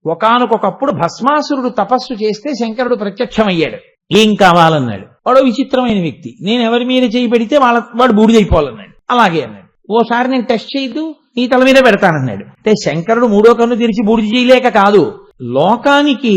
ఒకానొకప్పుడు భస్మాసురుడు తపస్సు చేస్తే శంకరుడు ప్రత్యక్షమయ్యాడు. ఏం కావాలన్నాడు. వాడు విచిత్రమైన వ్యక్తి. నేను ఎవరి మీద చేయి పెడితే వాడు బూడిదైపోవాలన్నాడు. అలాగే అన్నాడు. ఓసారి నేను టెస్ట్ చేయొద్దు, నీ తల మీద పెడతానన్నాడు. అంటే శంకరుడు మూడో కన్ను తెరిచి బూడిద చేయలేక కాదు, లోకానికి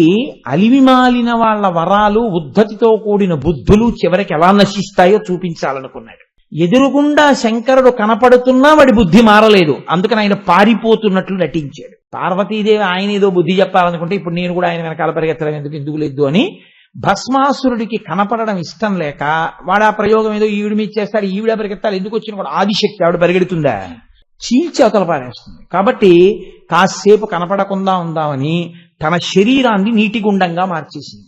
అలివిమాలిన వాళ్ళ వరాలు, ఉద్ధతితో కూడిన బుద్ధులు చివరికి ఎలా నశిస్తాయో చూపించాలనుకున్నాడు. ఎదురుగుండా శంకరుడు కనపడుతున్నా వాడి బుద్ధి మారలేదు. అందుకని ఆయన పారిపోతున్నట్లు నటించాడు. పార్వతీదేవి ఆయన ఏదో బుద్ధి చెప్పాలనుకుంటే ఇప్పుడు నేను కూడా ఆయన వెనకాల పరిగెత్తడం ఎందుకు లేదు అని భస్మాసురుడికి కనపడడం ఇష్టం లేక వాడు ఆ ప్రయోగం ఏదో ఈవిడ మీద చేస్తాడు, ఈవిడ పరిగెత్తాలి, ఎందుకు వచ్చిన కూడా ఆదిశక్తి ఆవిడ పరిగెడుతుందా, చీల్చి అవతల పారేస్తుంది. కాబట్టి కాసేపు కనపడకుండా ఉందామని తన శరీరాన్ని నీటి గుండంగా మార్చేసింది.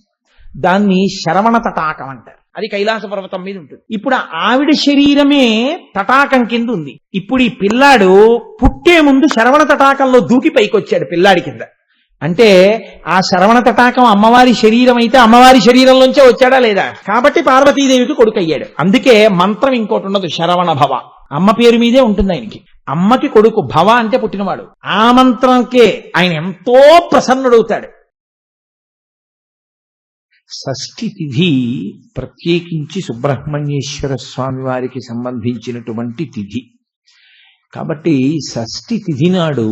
దాన్ని శరవణ తటాకం అంటారు. అది కైలాస పర్వతం మీద ఉంటుంది. ఇప్పుడు ఆవిడ శరీరమే తటాకం కింద ఉంది. ఇప్పుడు ఈ పిల్లాడు పుట్టే ముందు శరవణ తటాకంలో దూకి పైకొచ్చాడు పిల్లాడి కింద. అంటే ఆ శరవణ తటాకం అమ్మవారి శరీరం అయితే అమ్మవారి శరీరంలోంచే వచ్చాడా లేదా? కాబట్టి పార్వతీదేవికి కొడుకు అయ్యాడు. అందుకే మంత్రం ఇంకోటి ఉండదు, శరవణ భవ. అమ్మ పేరు మీదే ఉంటుంది ఆయనకి. అమ్మకి కొడుకు, భవ అంటే పుట్టినవాడు. ఆ మంత్రంకే ఆయన ఎంతో ప్రసన్నుడవుతాడు. షష్ఠి తిథి ప్రత్యేకించి సుబ్రహ్మణ్యేశ్వర స్వామి వారికి సంబంధించినటువంటి తిథి. కాబట్టి షష్ఠి తిథి నాడు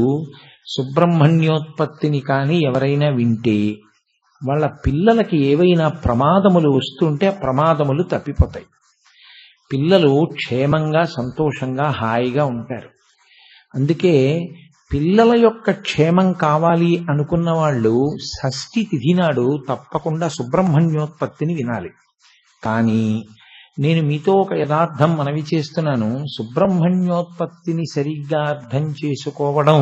సుబ్రహ్మణ్యోత్పత్తిని కానీ ఎవరైనా వింటే వాళ్ళ పిల్లలకి ఏవైనా ప్రమాదములు వస్తుంటే ఆ ప్రమాదములు తప్పిపోతాయి. పిల్లలు క్షేమంగా, సంతోషంగా, హాయిగా ఉంటారు. అందుకే పిల్లల యొక్క క్షేమం కావాలి అనుకున్న వాళ్ళు షష్ఠి తిథి నాడు తప్పకుండా సుబ్రహ్మణ్యోత్పత్తిని వినాలి. కానీ నేను మీతో ఒక యథార్థం మనవి చేస్తున్నాను. సుబ్రహ్మణ్యోత్పత్తిని సరిగ్గా అర్థం చేసుకోవడం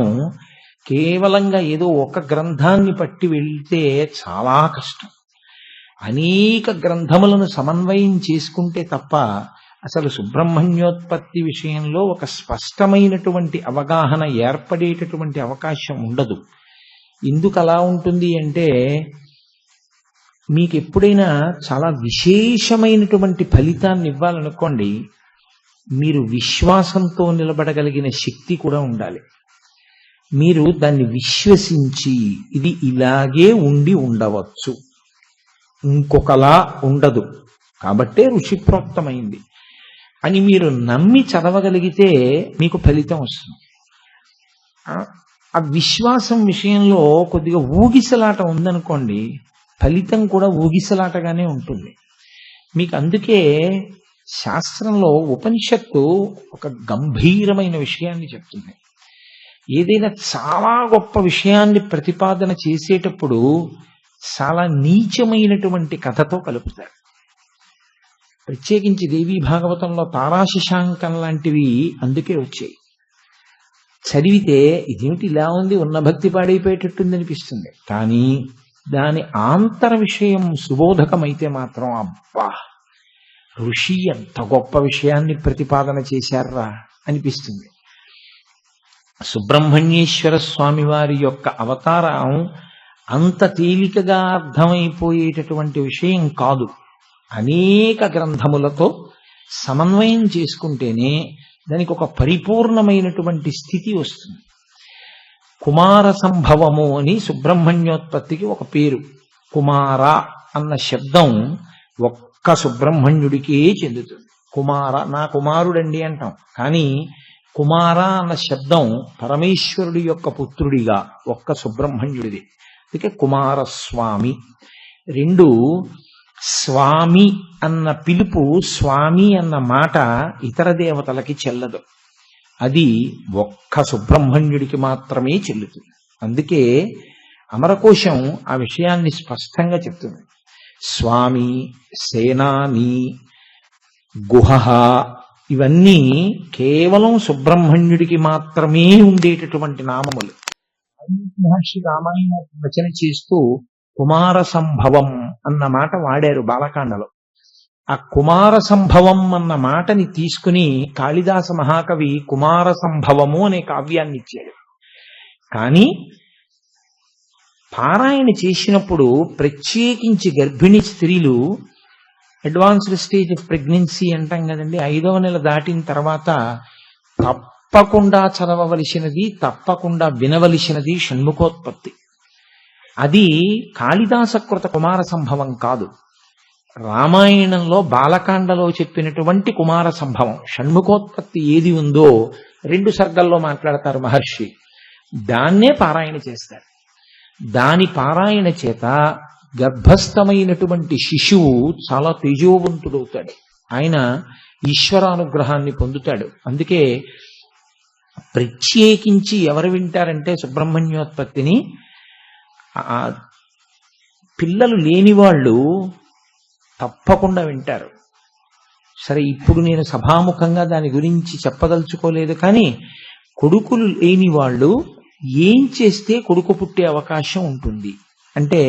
కేవలంగా ఏదో ఒక గ్రంథాన్ని పట్టి వెళ్తే చాలా కష్టం. అనేక గ్రంథములను సమన్వయం చేసుకుంటే తప్ప అసలు సుబ్రహ్మణ్యోత్పత్తి విషయంలో ఒక స్పష్టమైనటువంటి అవగాహన ఏర్పడేటటువంటి అవకాశం ఉండదు. ఎందుకు అలా ఉంటుంది అంటే, మీకు ఎప్పుడైనా చాలా విశేషమైనటువంటి ఫలితాన్ని ఇవ్వాలనుకోండి, మీరు విశ్వాసంతో నిలబడగలిగిన శక్తి కూడా ఉండాలి. మీరు దాన్ని విశ్వసించి ఇది ఇలాగే ఉండి ఉండవచ్చు, ఇంకొకలా ఉండదు, కాబట్టే ఋషిప్రోక్తమైంది అని మీరు నమ్మి చదవగలిగితే మీకు ఫలితం వస్తుంది. ఆ విశ్వాసం విషయంలో కొద్దిగా ఊగిసలాట ఉందనుకోండి, ఫలితం కూడా ఊగిసలాటగానే ఉంటుంది మీకు. అందుకే శాస్త్రంలో ఉపనిషత్తు ఒక గంభీరమైన విషయాన్ని చెప్తుంది. ఏదైనా చాలా గొప్ప విషయాన్ని ప్రతిపాదన చేసేటప్పుడు చాలా నీచమైనటువంటి కథతో కలుపుతారు. ప్రత్యేకించి దేవీ భాగవతంలో తారాశశాంకం లాంటివి అందుకే వచ్చాయి. చదివితే ఇదేమిటి ఇలా ఉంది, ఉన్న భక్తి పాడైపోయేటట్టుంది అనిపిస్తుంది. కానీ దాని ఆంతర విషయం సుబోధకమైతే మాత్రం అబ్బా, ఋషి ఎంత గొప్ప విషయాన్ని ప్రతిపాదన చేశారా అనిపిస్తుంది. సుబ్రహ్మణ్యేశ్వర స్వామి వారి యొక్క అవతారం అంత తేలికగా అర్థమైపోయేటటువంటి విషయం కాదు. అనేక గ్రంథములతో సమన్వయం చేసుకుంటేనే దానికి ఒక పరిపూర్ణమైనటువంటి స్థితి వస్తుంది. కుమార సంభవము అని సుబ్రహ్మణ్యోత్పత్తికి ఒక పేరు. కుమార అన్న శబ్దం ఒక్క సుబ్రహ్మణ్యుడికే చెందుతుంది. కుమార, నా కుమారుడండి అంటాం, కానీ కుమార అన్న శబ్దం పరమేశ్వరుడి యొక్క పుత్రుడిగా ఒక్క సుబ్రహ్మణ్యుడిది. అందుకే కుమారస్వామి. రెండు, స్వామి అన్న పిలుపు, స్వామి అన్న మాట ఇతర దేవతలకి చెల్లదు. అది ఒక్క సుబ్రహ్మణ్యుడికి మాత్రమే చెల్లుతుంది. అందుకే అమరకోశం ఆ విషయాన్ని స్పష్టంగా చెప్తుంది. స్వామి, సేనాని, గుహ ఇవన్నీ కేవలం సుబ్రహ్మణ్యుడికి మాత్రమే ఉండేటటువంటి నామములు. మహర్షి రామాయణ రచన చేస్తూ కుమార సంభవం అన్న మాట వాడారు బాలకాండలో. ఆ కుమార సంభవం అన్న మాటని తీసుకుని కాళిదాస మహాకవి కుమార సంభవము అనే కావ్యాన్ని ఇచ్చాడు. కానీ పారాయణ చేసినప్పుడు ప్రత్యేకించి గర్భిణీ స్త్రీలు, అడ్వాన్స్డ్ స్టేజ్ ఆఫ్ ప్రెగ్నెన్సీ అంటాం కదండి, 5వ నెల దాటిన తర్వాత తప్పకుండా చదవవలసినది, తప్పకుండా వినవలసినది షణ్ముఖోత్పత్తి. అది కాళిదాసకృత కుమార సంభవం కాదు. రామాయణంలో బాలకాండలో చెప్పినటువంటి కుమార సంభవం. షణ్ముఖోత్పత్తి ఏది ఉందో 2 సర్గల్లో మాట్లాడతారు మహర్షి. దాన్నే పారాయణ చేస్తారు. దాని పారాయణ చేత గర్భస్థమైనటువంటి శిశువు చాలా తేజోవంతుడవుతాడు. ఆయన ఈశ్వరానుగ్రహాన్ని పొందుతాడు. అందుకే ప్రత్యేకించి ఎవరు వింటారంటే సుబ్రహ్మణ్యోత్పత్తిని పిల్లలు లేని వాళ్ళు తప్పకుండా వింటారు. సరే, ఇప్పుడు నేను సభాముఖంగా దాని గురించి చెప్పదలుచుకోలేదు. కానీ కొడుకులు లేని వాళ్ళు ఏం చేస్తే కొడుకు పుట్టే అవకాశం ఉంటుంది అంటే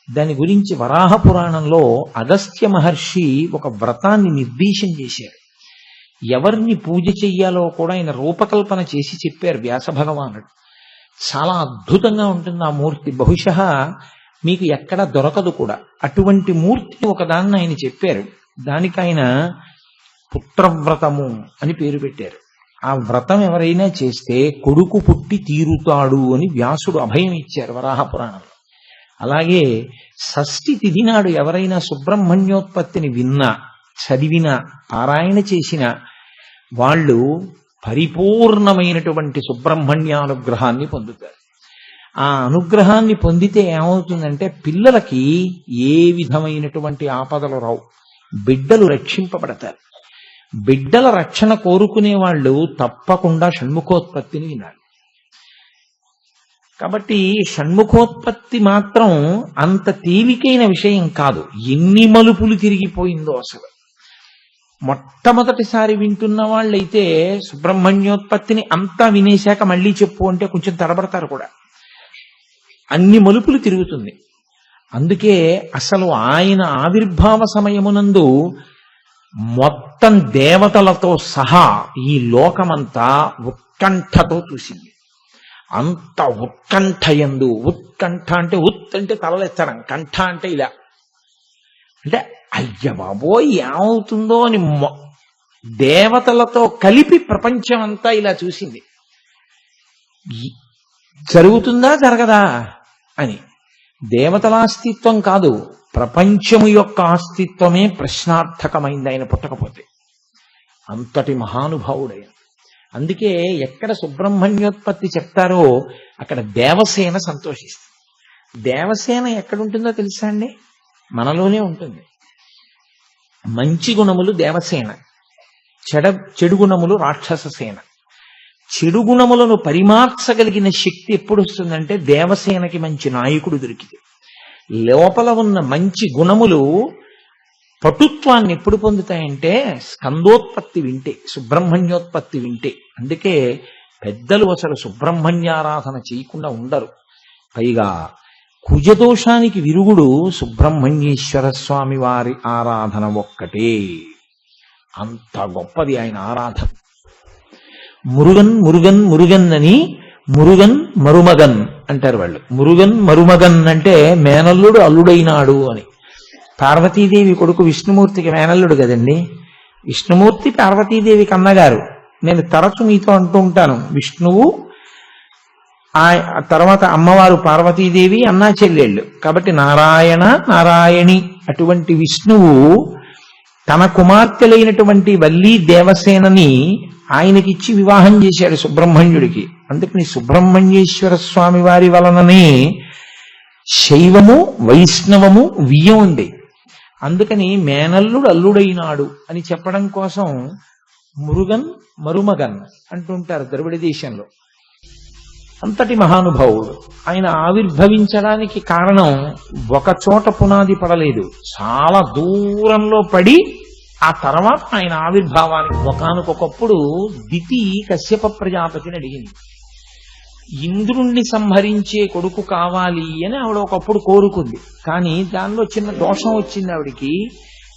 దాని గురించి వరాహ పురాణంలో అగస్త్య మహర్షి ఒక వ్రతాన్ని నిర్దేశం చేశారు. ఎవరిని పూజ చెయ్యాలో కూడా ఆయన రూపకల్పన చేసి చెప్పారు వ్యాస భగవానుడు. చాలా అద్భుతంగా ఉంటుంది ఆ మూర్తి. బహుశः మీకు ఎక్కడ దొరకదు కూడా. అటువంటి మూర్తిని ఒకదాన్ని ఆయన చెప్పారు. దానికి ఆయన పుత్రవ్రతము అని పేరు పెట్టారు. ఆ వ్రతం ఎవరైనా చేస్తే కొడుకు పుట్టి తీరుతాడు అని వ్యాసుడు అభయం ఇచ్చారు వరాహ పురాణంలో. అలాగే షష్ఠి తిథి నాడు ఎవరైనా సుబ్రహ్మణ్యోత్పత్తిని విన్నా, చదివినా, పారాయణ చేసిన వాళ్ళు పరిపూర్ణమైనటువంటి సుబ్రహ్మణ్యానుగ్రహాన్ని పొందుతారు. ఆ అనుగ్రహాన్ని పొందితే ఏమవుతుందంటే పిల్లలకి ఏ విధమైనటువంటి ఆపదలు రావు, బిడ్డలు రక్షింపబడతారు. బిడ్డల రక్షణ కోరుకునే వాళ్ళు తప్పకుండా షణ్ముఖోత్పత్తిని వినాలి. కాబట్టి షణ్ముఖోత్పత్తి మాత్రం అంత తేలికైన విషయం కాదు. ఎన్ని మలుపులు తిరిగిపోయిందో అసలు. మొట్టమొదటిసారి వింటున్న వాళ్ళైతే సుబ్రహ్మణ్యోత్పత్తిని అంతా వినేశాక మళ్ళీ చెప్పు అంటే కొంచెం తడబడతారు కూడా. అన్ని మలుపులు తిరుగుతుంది. అందుకే అసలు ఆయన ఆవిర్భావ సమయమునందు మొత్తం దేవతలతో సహా ఈ లోకమంతా ఉత్కంఠతో చూసింది. అంత ఉత్కంఠయందు, ఉత్కంఠ అంటే ఉత్ అంటే తలలెత్తడం, కంఠ అంటే ఇలా, అంటే అయ్య బాబోయ్ ఏమవుతుందో అని దేవతలతో కలిపి ప్రపంచం అంతా ఇలా చూసింది. జరుగుతుందా జరగదా అని. దేవతల అస్తిత్వం కాదు, ప్రపంచము యొక్క అస్తిత్వమే ప్రశ్నార్థకమైంది ఆయన పుట్టకపోతే. అంతటి మహానుభావుడైన. అందుకే ఎక్కడ సుబ్రహ్మణ్యోత్పత్తి చెప్తారో అక్కడ దేవసేన సంతోషిస్తుంది. దేవసేన ఎక్కడుంటుందో తెలుసా అండి? మనలోనే ఉంటుంది. మంచి గుణములు దేవసేన, చెడు గుణములు రాక్షస సేన. చెడు గుణములను పరిమార్చగలిగిన శక్తి ఎప్పుడు వస్తుందంటే దేవసేనకి మంచి నాయకుడు దొరికితే. లోపల ఉన్న మంచి గుణములు పటుత్వాన్ని ఎప్పుడు పొందుతాయంటే స్కందోత్పత్తి వింటే, సుబ్రహ్మణ్యోత్పత్తి వింటే. అందుకే పెద్దలు అసలు సుబ్రహ్మణ్యారాధన చేయకుండా ఉండరు. పైగా కుజదోషానికి విరుగుడు సుబ్రహ్మణ్యేశ్వర స్వామి వారి ఆరాధన ఒక్కటే. అంత గొప్పది ఆయన ఆరాధన. మురుగన్ మురుగన్ మురుగన్ అని మురుగన్ మరుమగన్ అంటారు వాళ్ళు. మురుగన్ మరుమగన్ అంటే మేనల్లుడు అల్లుడైనాడు అని. పార్వతీదేవి కొడుకు విష్ణుమూర్తికి మేనల్లుడు కదండి. విష్ణుమూర్తి పార్వతీదేవికి అన్నగారు. నేను తరచు మీతో అంటూ ఉంటాను, విష్ణువు ఆ తర్వాత అమ్మవారు పార్వతీదేవి అన్నా చెల్లెళ్ళు. కాబట్టి నారాయణ నారాయణి అటువంటి విష్ణువు తన కుమార్తెలైనటువంటి వల్లీ దేవసేనని ఆయనకిచ్చి వివాహం చేశాడు సుబ్రహ్మణ్యుడికి. అందుకని సుబ్రహ్మణ్యేశ్వర స్వామి వారి వలననే శైవము వైష్ణవము వియ్యం ఉంది. అందుకని మేనల్లుడు అల్లుడైనాడు అని చెప్పడం కోసం మురుగన్ మరుమగన్ అంటుంటారు ద్రవిడ దేశంలో. అంతటి మహానుభావుడు. ఆయన ఆవిర్భవించడానికి కారణం ఒక చోట పునాది పడలేదు, చాలా దూరంలో పడి ఆ తర్వాత ఆయన ఆవిర్భావానికి. ఒకానొకప్పుడు దితి కశ్యప ప్రజాపతిని అడిగింది, ఇంద్రుణ్ణి సంహరించే కొడుకు కావాలి అని ఆవిడ ఒకప్పుడు కోరుకుంది. కానీ దానిలో చిన్న దోషం వచ్చింది ఆవిడికి.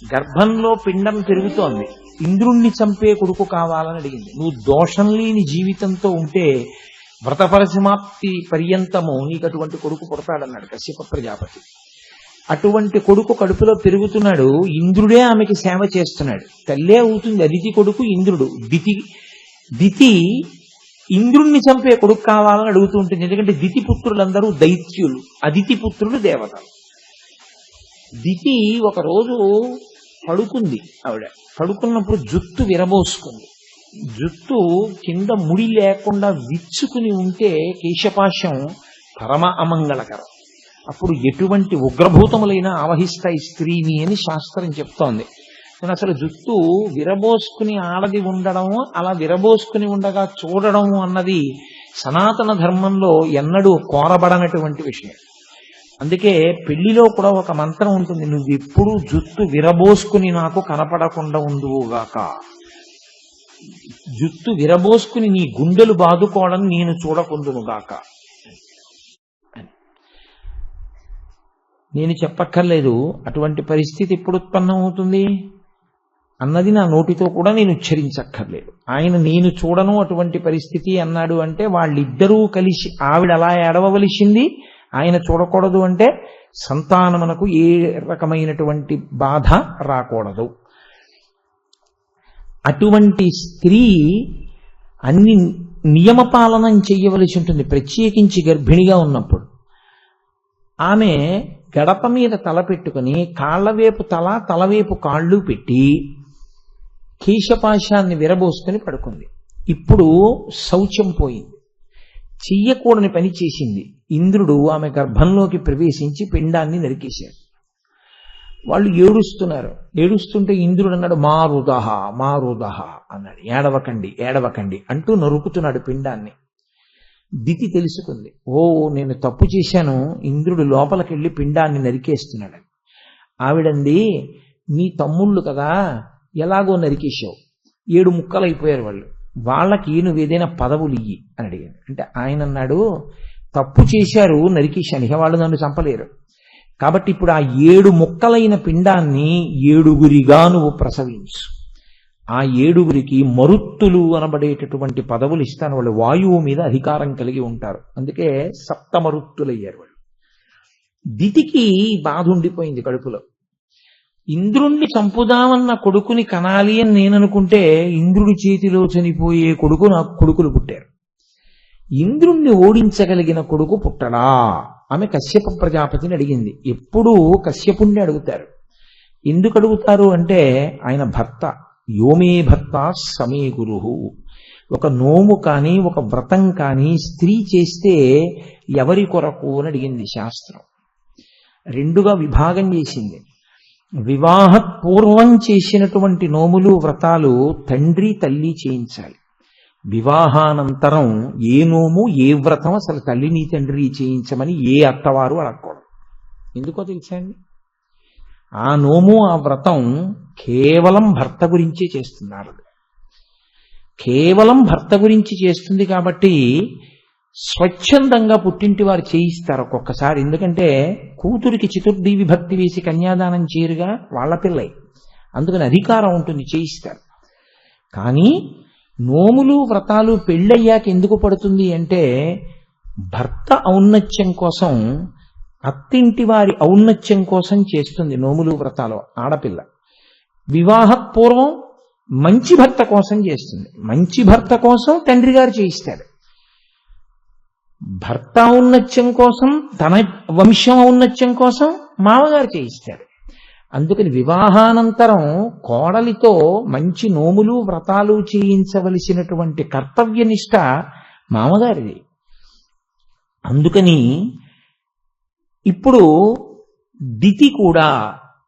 గర్భంలో పిండం పెరుగుతోంది, ఇంద్రుణ్ణి చంపే కొడుకు కావాలని అడిగింది. నువ్వు దోషం లేని జీవితంతో ఉంటే వ్రతపరిసమాప్తి పర్యంతము నీకు అటువంటి కొడుకు పుడతాడన్నాడు కశ్యప ప్రజాపతి. అటువంటి కొడుకు కడుపులో పెరుగుతున్నాడు. ఇంద్రుడే ఆమెకి సేవ చేస్తున్నాడు. తల్లే అవుతుంది. అదితి కొడుకు ఇంద్రుడు. దితి ఇంద్రుణ్ణి చంపే కొడుకు కావాలని అడుగుతూ ఉంటుంది. ఎందుకంటే దితిపుత్రులందరూ దైత్యులు, అదితిపుత్రులు దేవతలు. దితి ఒకరోజు పడుకుంది. ఆవిడ పడుకున్నప్పుడు జుత్తు విరబోసుకుంది. జుత్తు కింద ముడి లేకుండా విచ్చుకుని ఉంటే కేశపాశం పరమ అమంగళకరం. అప్పుడు ఎటువంటి ఉగ్రభూతములైనా ఆవహిస్తాయి స్త్రీని అని శాస్త్రం చెప్తోంది. అసలు జుత్తు విరబోసుకుని ఆడది ఉండడము, అలా విరబోసుకుని ఉండగా చూడడము అన్నది సనాతన ధర్మంలో ఎన్నడూ కోరబడనటువంటి విషయం. అందుకే పెళ్లిలో కూడా ఒక మంత్రం ఉంటుంది, నువ్వెప్పుడు జుత్తు విరబోసుకుని నాకు కనపడకుండా ఉందువుగాక, జుత్తు విరబోసుకుని నీ గుండెలు బాదుకోవడం నేను చూడకుందునుగాక. నేను చెప్పక్కర్లేదు అటువంటి పరిస్థితి ఎప్పుడు ఉత్పన్నం అవుతుంది అన్నది నా నోటితో కూడా నేను ఉచ్చరించక్కర్లేదు. ఆయన నేను చూడను అటువంటి పరిస్థితి అన్నాడు అంటే వాళ్ళిద్దరూ కలిసి, ఆవిడ అలా ఏడవవలసింది, ఆయన చూడకూడదు అంటే సంతానమునకు ఏ రకమైనటువంటి బాధ రాకూడదు. అటువంటి స్త్రీ అన్ని నియమపాలనం చెయ్యవలసి ఉంటుంది, ప్రత్యేకించి గర్భిణిగా ఉన్నప్పుడు. ఆమె గడప మీద తల పెట్టుకుని కాళ్లవేపు తల, తలవేపు కాళ్ళు పెట్టి కేశపాశాన్ని విరబోసుకుని పడుకుంది. ఇప్పుడు శౌచం పోయింది, చెయ్యకూడని పని చేసింది. ఇంద్రుడు ఆమె గర్భంలోకి ప్రవేశించి పిండాన్ని నరికేశాడు. వాళ్ళు ఏడుస్తున్నారు. ఏడుస్తుంటే ఇంద్రుడు అన్నాడు, మారుదహ మారుదహ అన్నాడు. ఏడవకండి ఏడవకండి అంటూ నరుకుతున్నాడు పిండాన్ని. దితి తెలుసుకుంది, ఓ నేను తప్పు చేశాను, ఇంద్రుడు లోపలికెళ్ళి పిండాన్ని నరికేస్తున్నాడు. ఆవిడంది, నీ తమ్ముళ్ళు కదా, ఎలాగో నరికేశావు, 7 ముక్కలైపోయారు వాళ్ళు, వాళ్ళకి నువ్వేదైనా పదవులు ఇయ్యి అని అడిగాను. అంటే ఆయన అన్నాడు, తప్పు చేశారు, నరికేశాను, ఇక వాళ్ళు నన్ను చంపలేరు, కాబట్టి ఇప్పుడు ఆ 7 ముక్కలైన పిండాన్ని 7గురిగా నువ్వు ప్రసవించు, ఆ 7గురికి మరుత్తులు అనబడేటటువంటి పదవులు ఇస్తాను, వాళ్ళు వాయువు మీద అధికారం కలిగి ఉంటారు, అందుకే సప్తమరుత్తులయ్యారు వాళ్ళు. దితికి బాధ ఉండిపోయింది కడుపులో. ఇంద్రుణ్ణి చంపుదామన్న కొడుకుని కనాలి అని నేననుకుంటే ఇంద్రుడి చేతిలో చనిపోయే కొడుకు నాకు కొడుకులు పుట్టారు. ఇంద్రుణ్ణి ఓడించగలిగిన కొడుకు పుట్టడా? ఆమె కశ్యప ప్రజాపతిని అడిగింది. ఎప్పుడూ కశ్యపుణ్ణి అడుగుతారు. ఎందుకు అడుగుతారు అంటే ఆయన భర్త, యోమే భర్త సమే గురుహు. ఒక నోము కానీ ఒక వ్రతం కానీ స్త్రీ చేస్తే ఎవరి కొరకు అని అడిగింది శాస్త్రం. 2గా విభాగం చేసింది. వివాహ పూర్వం చేసినటువంటి నోములు వ్రతాలు తండ్రి తల్లి చేయించాలి. వివాహానంతరం ఏ నోము ఏ వ్రతం అసలు తల్లిని తండ్రి చేయించమని ఏ అత్తవారు అడగకూడదు. ఎందుకో తెలుసా అండి? ఆ నోము ఆ వ్రతం కేవలం భర్త గురించే చేస్తున్నారు, కేవలం భర్త గురించి చేస్తుంది. కాబట్టి స్వచ్ఛందంగా పుట్టింటి వారు చేయిస్తారు ఒక్కొక్కసారి. ఎందుకంటే కూతురికి చతుర్థి విభక్తి వేసి కన్యాదానం చేయరుగా, వాళ్ళ పిల్లై, అందుకని అధికారం ఉంటుంది, చేయిస్తారు. కానీ నోములు వ్రతాలు పెళ్ళయ్యాక ఎందుకు పడుతుంది అంటే భర్త ఔన్నత్యం కోసం, అత్తింటి వారి ఔన్నత్యం కోసం చేస్తుంది నోములు వ్రతాలు ఆడపిల్ల. వివాహ పూర్వం మంచి భర్త కోసం చేస్తుంది, మంచి భర్త కోసం తండ్రి గారు చేయిస్తాడు. భర్త ఔన్నత్యం కోసం, తన వంశం ఔన్నత్యం కోసం మామగారు చేయిస్తాడు. అందుకని వివాహానంతరం కోడలితో మంచి నోములు వ్రతాలు చేయించవలసినటువంటి కర్తవ్యనిష్ట మామగారిది. అందుకని ఇప్పుడు దితి కూడా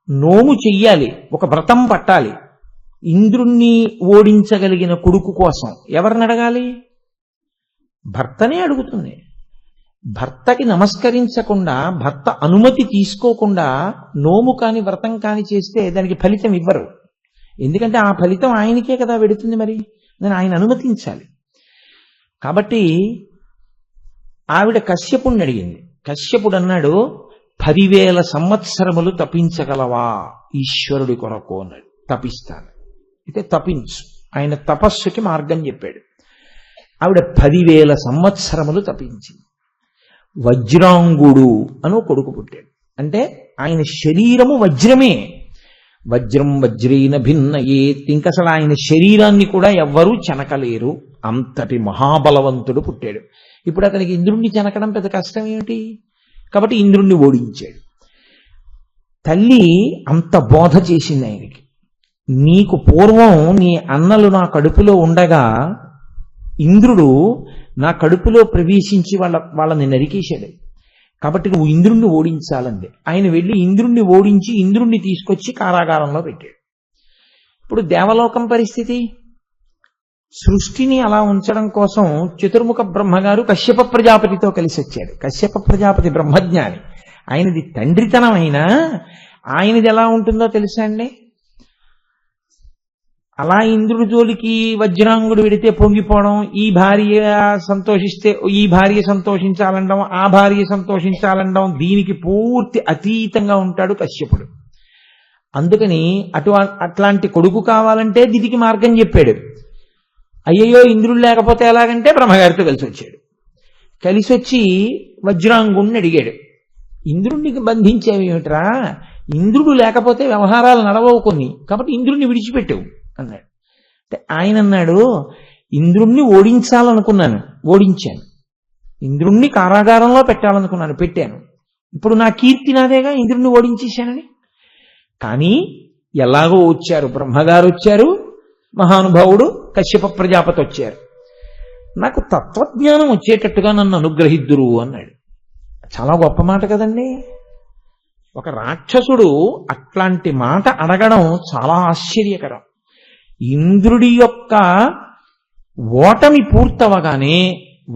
నోము చెయ్యాలి, ఒక వ్రతం పట్టాలి. ఇంద్రుణ్ణి ఓడించగలిగిన కొడుకు కోసం ఎవరిని అడగాలి? భర్తనే అడుగుతుంది. భర్తకి నమస్కరించకుండా, భర్త అనుమతి తీసుకోకుండా నోము కాని వ్రతం కాని చేస్తే దానికి ఫలితం ఇవ్వరు. ఎందుకంటే ఆ ఫలితం ఆయనకే కదా వెడుతుంది, మరి నేను ఆయన అనుమతించాలి. కాబట్టి ఆవిడ కశ్యపుణ్ణి అడిగింది. కశ్యపుడు అన్నాడు, 10,000 సంవత్సరములు తపించగలవా ఈశ్వరుడి కొరకు అన్నాడు. తపిస్తాను. అయితే తపించు, ఆయన తపస్సుకి మార్గం చెప్పాడు. ఆవిడ 10,000 సంవత్సరములు తపించింది. వజ్రాంగుడు అని కొడుకు పుట్టాడు. అంటే ఆయన శరీరము వజ్రమే, వజ్రం వజ్రేన భిన్నయేత్. ఇంకసలు ఆయన శరీరాన్ని కూడా ఎవ్వరూ చెనకలేరు అంతటి మహాబలవంతుడు పుట్టాడు. ఇప్పుడు అతనికి ఇంద్రుణ్ణి చెనకడం పెద్ద కష్టం ఏమిటి? కాబట్టి ఇంద్రుణ్ణి ఓడించాడు. తల్లి అంత బోధ చేసింది ఆయనకి. నీకు పూర్వం నీ అన్నలు నా కడుపులో ఉండగా ఇంద్రుడు నా కడుపులో ప్రవేశించి వాళ్ళని నరికేశాడు. కాబట్టి నువ్వు ఇంద్రుణ్ణి ఓడించాలంది. ఆయన వెళ్ళి ఇంద్రుణ్ణి ఓడించి ఇంద్రుణ్ణి తీసుకొచ్చి కారాగారంలో పెట్టాడు. ఇప్పుడు దేవలోకం పరిస్థితి, సృష్టిని అలా ఉంచడం కోసం చతుర్ముఖ బ్రహ్మగారు కశ్యప ప్రజాపతితో కలిసి వచ్చాడు. కశ్యప ప్రజాపతి బ్రహ్మజ్ఞాని. ఆయనది తండ్రితనం అయినా ఆయనది ఎలా ఉంటుందో తెలుసా అండి? అలా ఇంద్రుడి జోలికి వజ్రాంగుడు వెడితే పొంగిపోవడం, ఈ భార్య సంతోషిస్తే ఈ భార్య సంతోషించాలండం, ఆ భార్య సంతోషించాలండం, దీనికి పూర్తి అతీతంగా ఉంటాడు కశ్యపుడు. అందుకని అట్లాంటి కొడుకు కావాలంటే దితికి మార్గం చెప్పాడు. అయ్యయ్యో ఇంద్రుడు లేకపోతే ఎలాగంటే బ్రహ్మగారితో కలిసి వచ్చాడు. కలిసి వచ్చి వజ్రాంగుణ్ణి అడిగాడు, ఇంద్రుడికి బంధించేవేమిట్రా? ఇంద్రుడు లేకపోతే వ్యవహారాలు నడవవు కొన్ని, కాబట్టి ఇంద్రుడిని విడిచిపెట్టావు అన్నాడు. అంటే ఆయన అన్నాడు, ఇంద్రుణ్ణి ఓడించాలనుకున్నాను, ఓడించాను. ఇంద్రుణ్ణి కారాగారంలో పెట్టాలనుకున్నాను, పెట్టాను. ఇప్పుడు నా కీర్తి నాదేగా ఇంద్రుణ్ణి ఓడించేశానని. కానీ ఎలాగో వచ్చారు, బ్రహ్మగారు వచ్చారు, మహానుభావుడు కశ్యప ప్రజాపతి వచ్చారు. నాకు తత్వజ్ఞానం వచ్చేటట్టుగా నన్ను అనుగ్రహిద్దురు అన్నాడు. చాలా గొప్ప మాట కదండి. ఒక రాక్షసుడు అట్లాంటి మాట అడగడం చాలా ఆశ్చర్యకరం. ఇంద్రుడి యొక్క ఓటమి పూర్తవగానే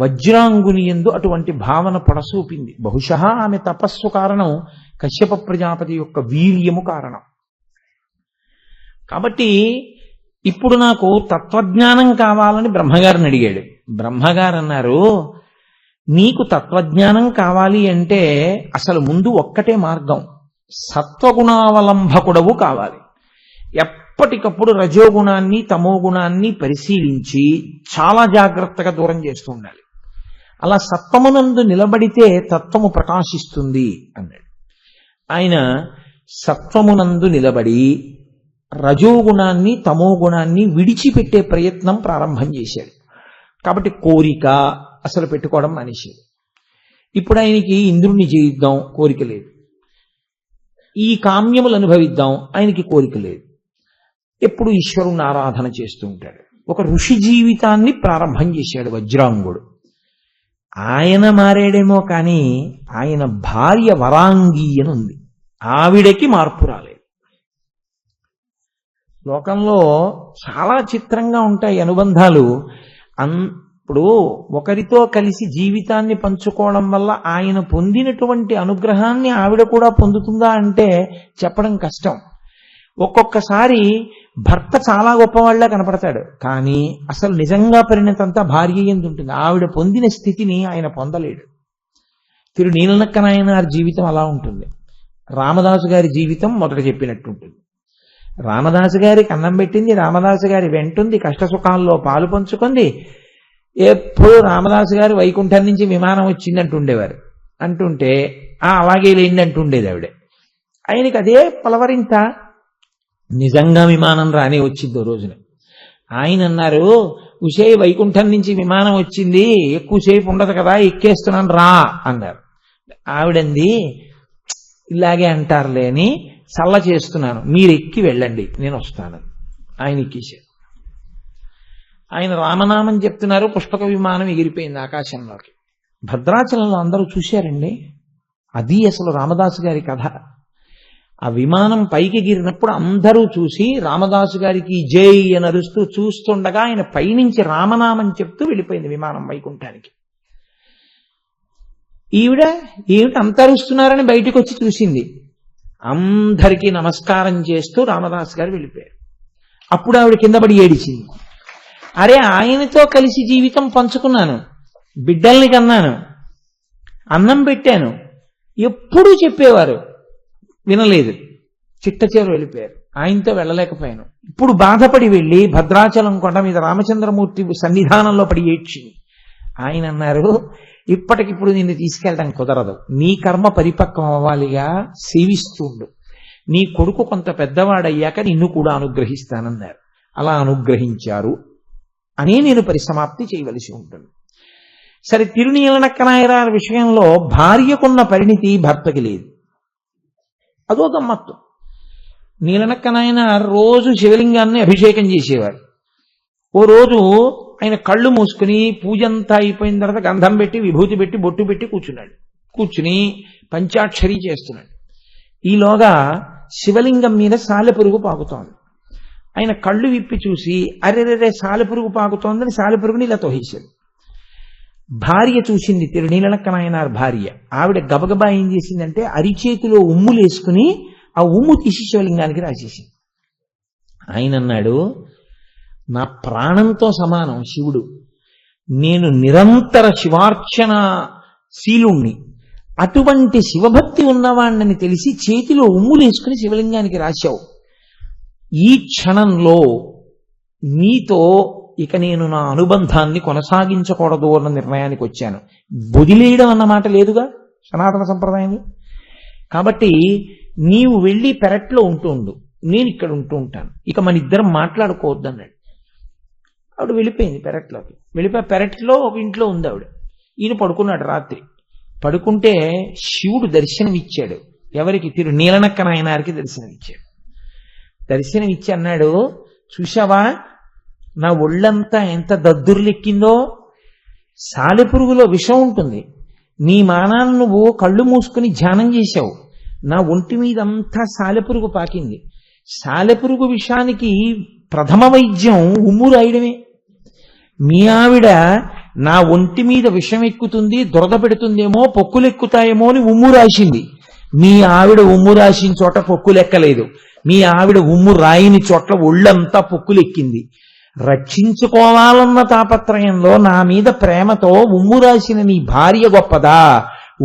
వజ్రాంగుని యందు అటువంటి భావన పడసూపింది. బహుశా ఆమె తపస్సు కారణం, కశ్యప ప్రజాపతి యొక్క వీర్యము కారణం. కాబట్టి ఇప్పుడు నాకు తత్వజ్ఞానం కావాలని బ్రహ్మగారిని అడిగాడు. బ్రహ్మగారు అన్నారు, నీకు తత్వజ్ఞానం కావాలి అంటే అసలు ముందు ఒక్కటే మార్గం, సత్వగుణావలంబకుడవు కావాలి. ఎప్పటికప్పుడు రజోగుణాన్ని తమోగుణాన్ని పరిశీలించి చాలా జాగ్రత్తగా దూరం చేస్తూ ఉండాలి. అలా సత్వమునందు నిలబడితే తత్వము ప్రకాశిస్తుంది అన్నాడు. ఆయన సత్వమునందు నిలబడి రజోగుణాన్ని తమోగుణాన్ని విడిచిపెట్టే ప్రయత్నం ప్రారంభం చేశాడు. కాబట్టి కోరిక అసలు పెట్టుకోవడం మానేశాడు. ఇప్పుడు ఆయనకి ఇంద్రుణ్ణి జయిద్దాం కోరిక లేదు, ఈ కామ్యములు అనుభవిద్దాం ఆయనకి కోరిక లేదు. ఎప్పుడు ఈశ్వరుని ఆరాధన చేస్తూ ఉంటాడు. ఒక ఋషి జీవితాన్ని ప్రారంభం చేశాడు వజ్రాంగుడు. ఆయన మారాడేమో కానీ ఆయన భార్య వరాంగి అని ఉంది, ఆవిడకి మార్పు రాలేదు. లోకంలో చాలా చిత్రంగా ఉంటాయి అనుబంధాలు. ఇప్పుడు ఒకరితో కలిసి జీవితాన్ని పంచుకోవడం వల్ల ఆయన పొందినటువంటి అనుగ్రహాన్ని ఆవిడ కూడా పొందుతుందా అంటే చెప్పడం కష్టం. ఒక్కొక్కసారి భర్త చాలా గొప్పవాళ్లా కనపడతాడు, కానీ అసలు నిజంగా పరిణతంతా భార్య యందు ఉంటుంది. ఆవిడ పొందిన స్థితిని ఆయన పొందలేడు. తిరు నీలనక్క నాయనార్ జీవితం అలా ఉంటుంది. రామదాసు గారి జీవితం మొదట చెప్పినట్టుంటుంది. రామదాసు గారికి అన్నం పెట్టింది, రామదాసు గారి వెంటుంది, కష్టసుఖాల్లో పాలు పంచుకుంది. ఎప్పుడు రామదాసు గారు వైకుంఠం నుంచి విమానం వచ్చింది అంటుండేవారు. అంటుంటే అలాగే లేండి అంటుండేది ఆవిడ. ఆయనకి అదే పలవరింత. నిజంగా విమానం రాని వచ్చిందో రోజున ఆయన అన్నారు, ఉషే వైకుంఠం నుంచి విమానం వచ్చింది, ఎక్కువసేపు ఉండదు కదా, ఎక్కేస్తున్నాను రా అన్నారు. ఆవిడంది, ఇలాగే అంటారులే అని చల్ల చేస్తున్నాను, మీరు ఎక్కి వెళ్ళండి నేను వస్తాను. ఆయన ఎక్కేశారు. ఆయన రామనామం చెప్తున్నారు, పుష్పక విమానం ఎగిరిపోయింది ఆకాశంలోకి. భద్రాచలంలో అందరూ చూశారండి. అది అసలు రామదాసు గారి కథ. ఆ విమానం పైకి ఎగిరినప్పుడు అందరూ చూసి రామదాసు గారికి జై అని అరుస్తూ చూస్తుండగా ఆయన పైనుంచి రామనామం చెప్తూ వెళ్ళిపోయింది విమానం వైకుంఠానికి. ఈవిడ ఏమిటి అంత అరుస్తున్నారని బయటకు వచ్చి చూసింది. అందరికీ నమస్కారం చేస్తూ రామదాసు గారు వెళ్ళిపోయారు. అప్పుడు ఆవిడ కింద పడి ఏడిచింది. అరే, ఆయనతో కలిసి జీవితం పంచుకున్నాను, బిడ్డల్ని కన్నాను, అన్నం పెట్టాను, ఎప్పుడూ చెప్పేవారు, వినలేదు, చిట్టచేరు వెళ్ళిపోయారు. ఆయనతో వెళ్ళలేకపోయాను. ఇప్పుడు బాధపడి వెళ్ళి భద్రాచలం కొండ మీద రామచంద్రమూర్తి సన్నిధానంలో పడి ఏడ్చింది. ఆయన అన్నారు, ఇప్పటికిప్పుడు నిన్ను తీసుకెళ్ళడం కుదరదు, నీ కర్మ పరిపక్వం అవ్వాలిగా, సేవిస్తుండు, నీ కొడుకు కొంత పెద్దవాడయ్యాక నిన్ను కూడా అనుగ్రహిస్తానన్నారు. అలా అనుగ్రహించారు. అనే నేను పరిసమాప్తి చేయవలసి ఉంటుంది. సరే, తిరునీలనక్కనాయనార్ విషయంలో భార్యకున్న పరిణితి భర్తకి లేదు. అదో గమ్మత్తు. నీలనక్కనాయనార్ రోజు శివలింగాన్ని అభిషేకం చేసేవారు. ఓ రోజు ఆయన కళ్ళు మూసుకుని పూజ అంతా అయిపోయిన తర్వాత గంధం పెట్టి విభూతి పెట్టి బొట్టు పెట్టి కూర్చున్నాడు. కూర్చుని పంచాక్షరి చేస్తున్నాడు. ఈలోగా శివలింగం మీద సాలెపురుగు పాకుతోంది. ఆయన కళ్ళు విప్పి చూసి అరెరెరే సాలెపురుగు పాకుతోందని సాలెపురుగుని ఇలా తోహేశాడు. భార్య చూసింది, తిరునీలనక్కనాయనార్ భార్య. ఆవిడ గబగబా ఏం చేసిందంటే అరిచేతిలో ఉమ్ములు వేసుకుని ఆ ఉమ్ము తీసి శివలింగానికి రాసేసింది. ఆయన అన్నాడు, నా ప్రాణంతో సమానం శివుడు, నేను నిరంతర శివార్చన శీలుణ్ణి, అటువంటి శివభక్తి ఉన్నవాణ్ణని తెలిసి చేతిలో ఉమ్ములు వేసుకుని శివలింగానికి రాశావు. ఈ క్షణంలో నీతో ఇక నేను నా అనుబంధాన్ని కొనసాగించకూడదు అన్న నిర్ణయానికి వచ్చాను. వదిలేయడం అన్నమాట లేదుగా సనాతన సంప్రదాయాన్ని. కాబట్టి నీవు వెళ్ళి పెరట్లో ఉంటూ, నేను ఇక్కడ ఉంటూ ఉంటాను, ఇక మన ఇద్దరం మాట్లాడుకోవద్దన్నాడు. ఆవిడ వెళ్ళిపోయింది పెరట్లోకి. వెళ్ళిపోయి పెరట్లో ఒక ఇంట్లో ఉంది ఆవిడ. ఈయన పడుకున్నాడు. రాత్రి పడుకుంటే శివుడు దర్శనమిచ్చాడు. ఎవరికి? తిరునీలనక్కనాయనార్కి దర్శనమిచ్చాడు. దర్శనమిచ్చి అన్నాడు, చూశావా నా ఒళ్ళంతా ఎంత దద్దుర్లెక్కిందో, సాలెపురుగులో విషం ఉంటుంది, నీ మానాన్ని నువ్వు కళ్ళు మూసుకుని ధ్యానం చేశావు, నా ఒంటి మీద అంతా సాలెపురుగు పాకింది. సాలెపురుగు విషానికి ప్రథమ వైద్యం ఉమ్ము రాయడమే. మీ ఆవిడ నా ఒంటి మీద విషం ఎక్కుతుంది, దురద పెడుతుందేమో, పొక్కులు ఎక్కుతాయేమో అని ఉమ్ము రాసింది. మీ ఆవిడ ఉమ్ము రాసిన చోట పొక్కులు ఎక్కలేదు. మీ ఆవిడ ఉమ్ము రాయిని చోట్ల ఒళ్ళంతా పొక్కులు ఎక్కింది. రక్షించుకోవాలన్న తాపత్రయంలో నా మీద ప్రేమతో ఉమ్ము రాసిన నీ భార్య గొప్పదా?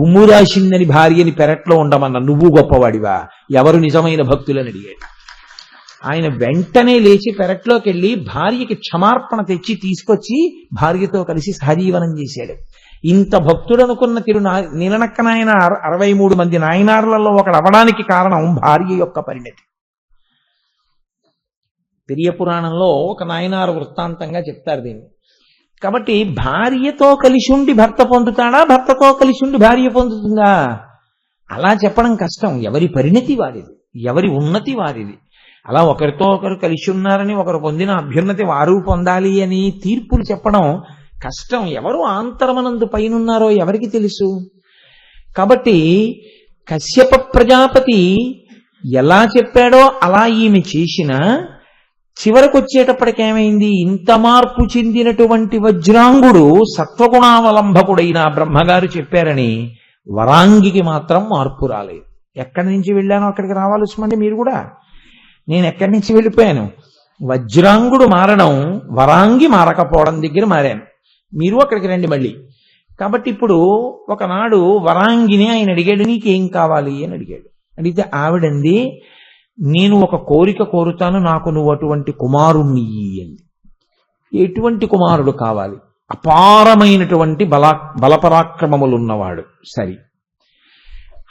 ఉమ్ము రాసిందని భార్యని పెరట్లో ఉండమన్న నువ్వు గొప్పవాడివా? ఎవరు నిజమైన భక్తులని అడిగాడు. ఆయన వెంటనే లేచి పెరట్లోకి వెళ్ళి భార్యకి క్షమార్పణ తెచ్చి తీసుకొచ్చి భార్యతో కలిసి సహజీవనం చేశాడు. ఇంత భక్తుడనుకున్న నీలనక్కనాయనార్ 63 మంది నాయనార్లలో ఒకడు అవడానికి కారణం భార్య యొక్క పరిణతి. పెరియ పురాణంలో ఒక నాయనారు వృత్తాంతంగా చెప్తారు దీన్ని. కాబట్టి భార్యతో కలిసి ఉండి భర్త పొందుతాడా, భర్తతో కలిసి ఉండి భార్య పొందుతుందా? అలా చెప్పడం కష్టం. ఎవరి పరిణతి వారిది, ఎవరి ఉన్నతి వారిది. అలా ఒకరితో ఒకరు కలిసి ఉన్నారని, ఒకరు పొందిన అభ్యున్నతి వారు పొందాలి అని తీర్పులు చెప్పడం కష్టం. ఎవరు ఆంతరమనందు పైనున్నారో ఎవరికి తెలుసు? కాబట్టి కశ్యప ప్రజాపతి ఎలా చెప్పాడో అలా ఈమె చేసిన చివరకు వచ్చేటప్పటికేమైంది? ఇంత మార్పు చెందినటువంటి వజ్రాంగుడు సత్వగుణావలంబకుడైన బ్రహ్మగారు చెప్పారని వరాంగికి మాత్రం మార్పు రాలేదు. ఎక్కడి నుంచి వెళ్ళానో అక్కడికి రావాల్సిందండి మీరు కూడా. నేను ఎక్కడి నుంచి వెళ్ళిపోయాను? వజ్రాంగుడు మారడం, వరాంగి మారకపోవడం దగ్గర మారాను. మీరు అక్కడికి రండి మళ్ళీ. కాబట్టి ఇప్పుడు ఒకనాడు వరాంగిని ఆయన అడిగాడు, నీకేం కావాలి అని అడిగాడు. అడిగితే ఆవిడంది, నేను ఒక కోరిక కోరుతాను, నాకు నువ్వు అటువంటి కుమారుణ్ణి అంది. ఎటువంటి కుమారుడు కావాలి? అపారమైనటువంటి బలపరాక్రమములున్నవాడు. సరి,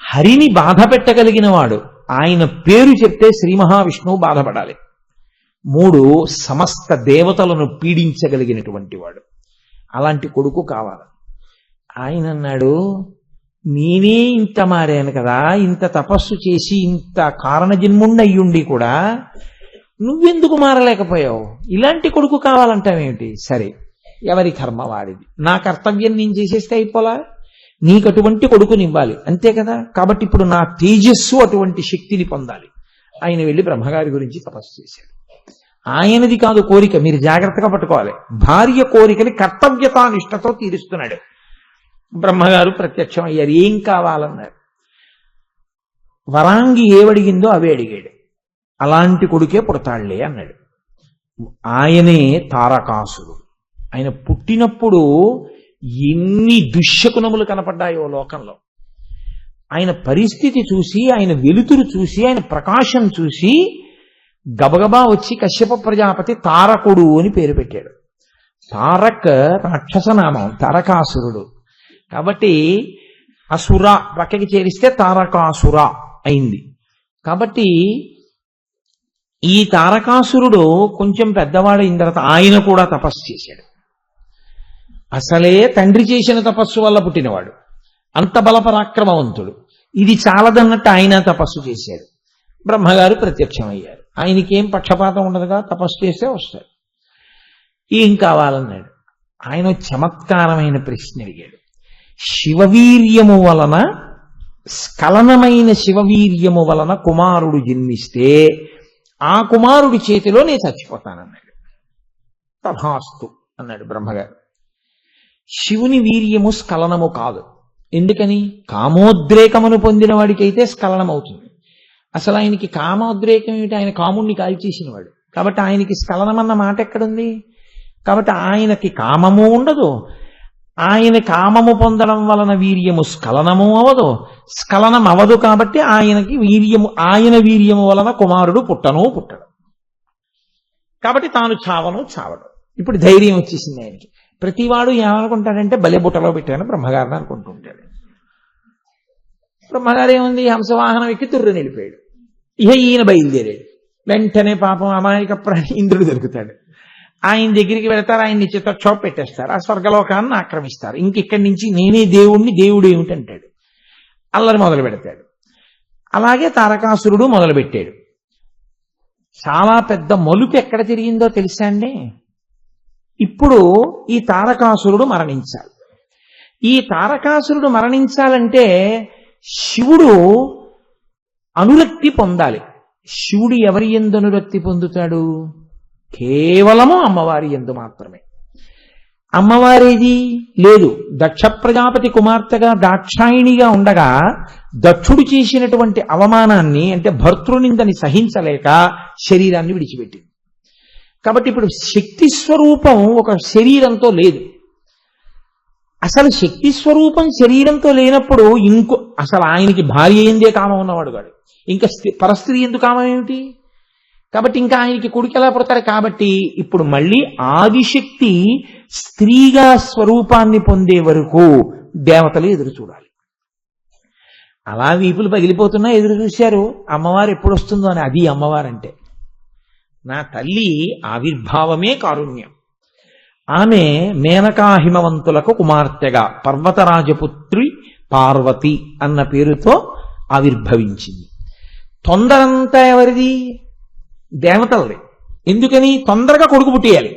హరిని బాధ పెట్టగలిగిన వాడు. ఆయన పేరు చెప్తే శ్రీ మహావిష్ణువు బాధపడాలి. 3, సమస్త దేవతలను పీడించగలిగినటువంటి వాడు. అలాంటి కొడుకు కావాలి. ఆయన అన్నాడు, నేనే ఇంత మారాను కదా, ఇంత తపస్సు చేసి ఇంత కారణజన్ముండయ్యుండి కూడా నువ్వెందుకు మారలేకపోయావు? ఇలాంటి కొడుకు కావాలంటావేమిటి? సరే, ఎవరి కర్మ వాడిది. నా కర్తవ్యం నేను చేసేస్తే అయిపోలా? నీకు అటువంటి కొడుకునివ్వాలి, అంతే కదా. కాబట్టి ఇప్పుడు నా తేజస్సు అటువంటి శక్తిని పొందాలి. ఆయన వెళ్ళి బ్రహ్మగారి గురించి తపస్సు చేశాడు. ఆయనది కాదు కోరిక, మీరు జాగ్రత్తగా పట్టుకోవాలి. భార్య కోరికని కర్తవ్యతానిష్టతో తీరుస్తున్నాడు. బ్రహ్మగారు ప్రత్యక్షం అయ్యారు. ఏం కావాలన్నారు? వరాంగి ఏవడిగిందో అవే అడిగాడు. అలాంటి కొడుకే పుడతాళ్లే అన్నాడు. ఆయనే తారకాసురుడు. ఆయన పుట్టినప్పుడు ఎన్ని దుశ్శకునములు కనపడ్డాయో లోకంలో. ఆయన పరిస్థితి చూసి, ఆయన వెలుతురు చూసి, ఆయన ప్రకాశం చూసి గబగబా వచ్చి కశ్యప ప్రజాపతి తారకుడు అని పేరు పెట్టాడు. తారక్ రాక్షసనామం, తారకాసురుడు. కాబట్టి అసుర పక్కకి చేరిస్తే తారకాసుర అయింది. కాబట్టి ఈ తారకాసురుడు కొంచెం పెద్దవాడైన తర్వాత ఆయన కూడా తపస్సు చేశాడు. అసలే తండ్రి చేసిన తపస్సు వల్ల పుట్టినవాడు, అంత బలపరాక్రమవంతుడు. ఇది చాలదన్నట్టు ఆయన తపస్సు చేశాడు. బ్రహ్మగారు ప్రత్యక్షమయ్యారు. ఆయనకేం పక్షపాతం ఉండదుగా, తపస్సు చేస్తే వస్తాడు. ఏం కావాలన్నాడు. ఆయన చమత్కారమైన ప్రశ్న అడిగాడు. శివవీర్యము వలన, స్ఖలనమైన శివవీర్యము వలన కుమారుడు జన్మిస్తే ఆ కుమారుడి చేతిలో నేను చచ్చిపోతానన్నాడు. తథాస్తు అన్నాడు బ్రహ్మగారు. శివుని వీర్యము స్ఖలనము కాదు. ఎందుకని? కామోద్రేకమును పొందిన వాడికైతే స్ఖలనం అవుతుంది. అసలు ఆయనకి కామోద్రేకం ఏమిటి? ఆయన కాముణ్ణి కాల్చేసినవాడు కాబట్టి ఆయనకి స్ఖలనం అన్న మాట ఎక్కడుంది? కాబట్టి ఆయనకి కామము ఉండదు. ఆయన కామము పొందడం వలన వీర్యము స్ఖలనము అవదు. స్ఖలనం అవదు కాబట్టి ఆయనకి వీర్యము, ఆయన వీర్యము వలన కుమారుడు పుట్టను పుట్టడు. కాబట్టి తాను చావడు. ఇప్పుడు ధైర్యం వచ్చేసింది ఆయనకి. ప్రతివాడు ఏమనుకుంటాడంటే బలె బుట్టలో పెట్టాను బ్రహ్మగారిని అనుకుంటుంటాడు. బ్రహ్మగారు ఏముంది, హంసవాహనం ఎక్కి తుర్రు నిలిపాడు. ఈయన బయలుదేరాడు. వెంటనే పాపం అమాయక ప్రాణి ఇంద్రుడు దొరుకుతాడు. ఆయన దగ్గరికి వెళతారు, ఆయన్ని చిత్తక్షోభ పెట్టేస్తారు, ఆ స్వర్గలోకాన్ని ఆక్రమిస్తారు. ఇంకెక్కడి నుంచి నేనే దేవుణ్ణి, దేవుడు ఏమిటంటాడు. అల్లరి మొదలు పెడతాడు. అలాగే తారకాసురుడు మొదలుపెట్టాడు. చాలా పెద్ద మలుపు ఎక్కడ తిరిగిందో తెలుసా అండి? ఇప్పుడు ఈ తారకాసురుడు మరణించాలి. ఈ తారకాసురుడు మరణించాలంటే శివుడు అనురక్తి పొందాలి. శివుడు ఎవరి యందు అనురక్తి పొందుతాడు? కేవలము అమ్మవారి యందు మాత్రమే. అమ్మవారేది లేదు. దక్ష ప్రజాపతి కుమార్తెగా దాక్షాయిణిగా ఉండగా దక్షుడు చేసినటువంటి అవమానాన్ని, అంటే భర్తృనిందని సహించలేక శరీరాన్ని విడిచిపెట్టింది. కాబట్టి ఇప్పుడు శక్తి స్వరూపం ఒక శరీరంతో లేదు. అసలు శక్తి స్వరూపం శరీరంతో లేనప్పుడు అసలు ఆయనకి భార్య ఎందే కామం ఉన్నవాడు కాడు, ఇంకా పరస్త్రీ ఎందుకు కామం ఏమిటి? కాబట్టి ఇంకా ఆయనకి కొడుకు ఎలా పుడతారు? కాబట్టి ఇప్పుడు మళ్ళీ ఆదిశక్తి స్త్రీగా స్వరూపాన్ని పొందే వరకు దేవతలు ఎదురు చూడాలి. అలా వీపులు పగిలిపోతున్నా ఎదురు చూశారు, అమ్మవారు ఎప్పుడు వస్తుందో అని. అది అమ్మవారంటే. నా తల్లి ఆవిర్భావమే కారుణ్యం. ఆమె మేనకా హిమవంతులకు కుమార్తెగా పర్వతరాజపుత్రి పార్వతి అన్న పేరుతో ఆవిర్భవించింది. తొందరంతా ఎవరిది? దేవతలది. ఎందుకని? తొందరగా కొడుకు పుట్టేయాలి.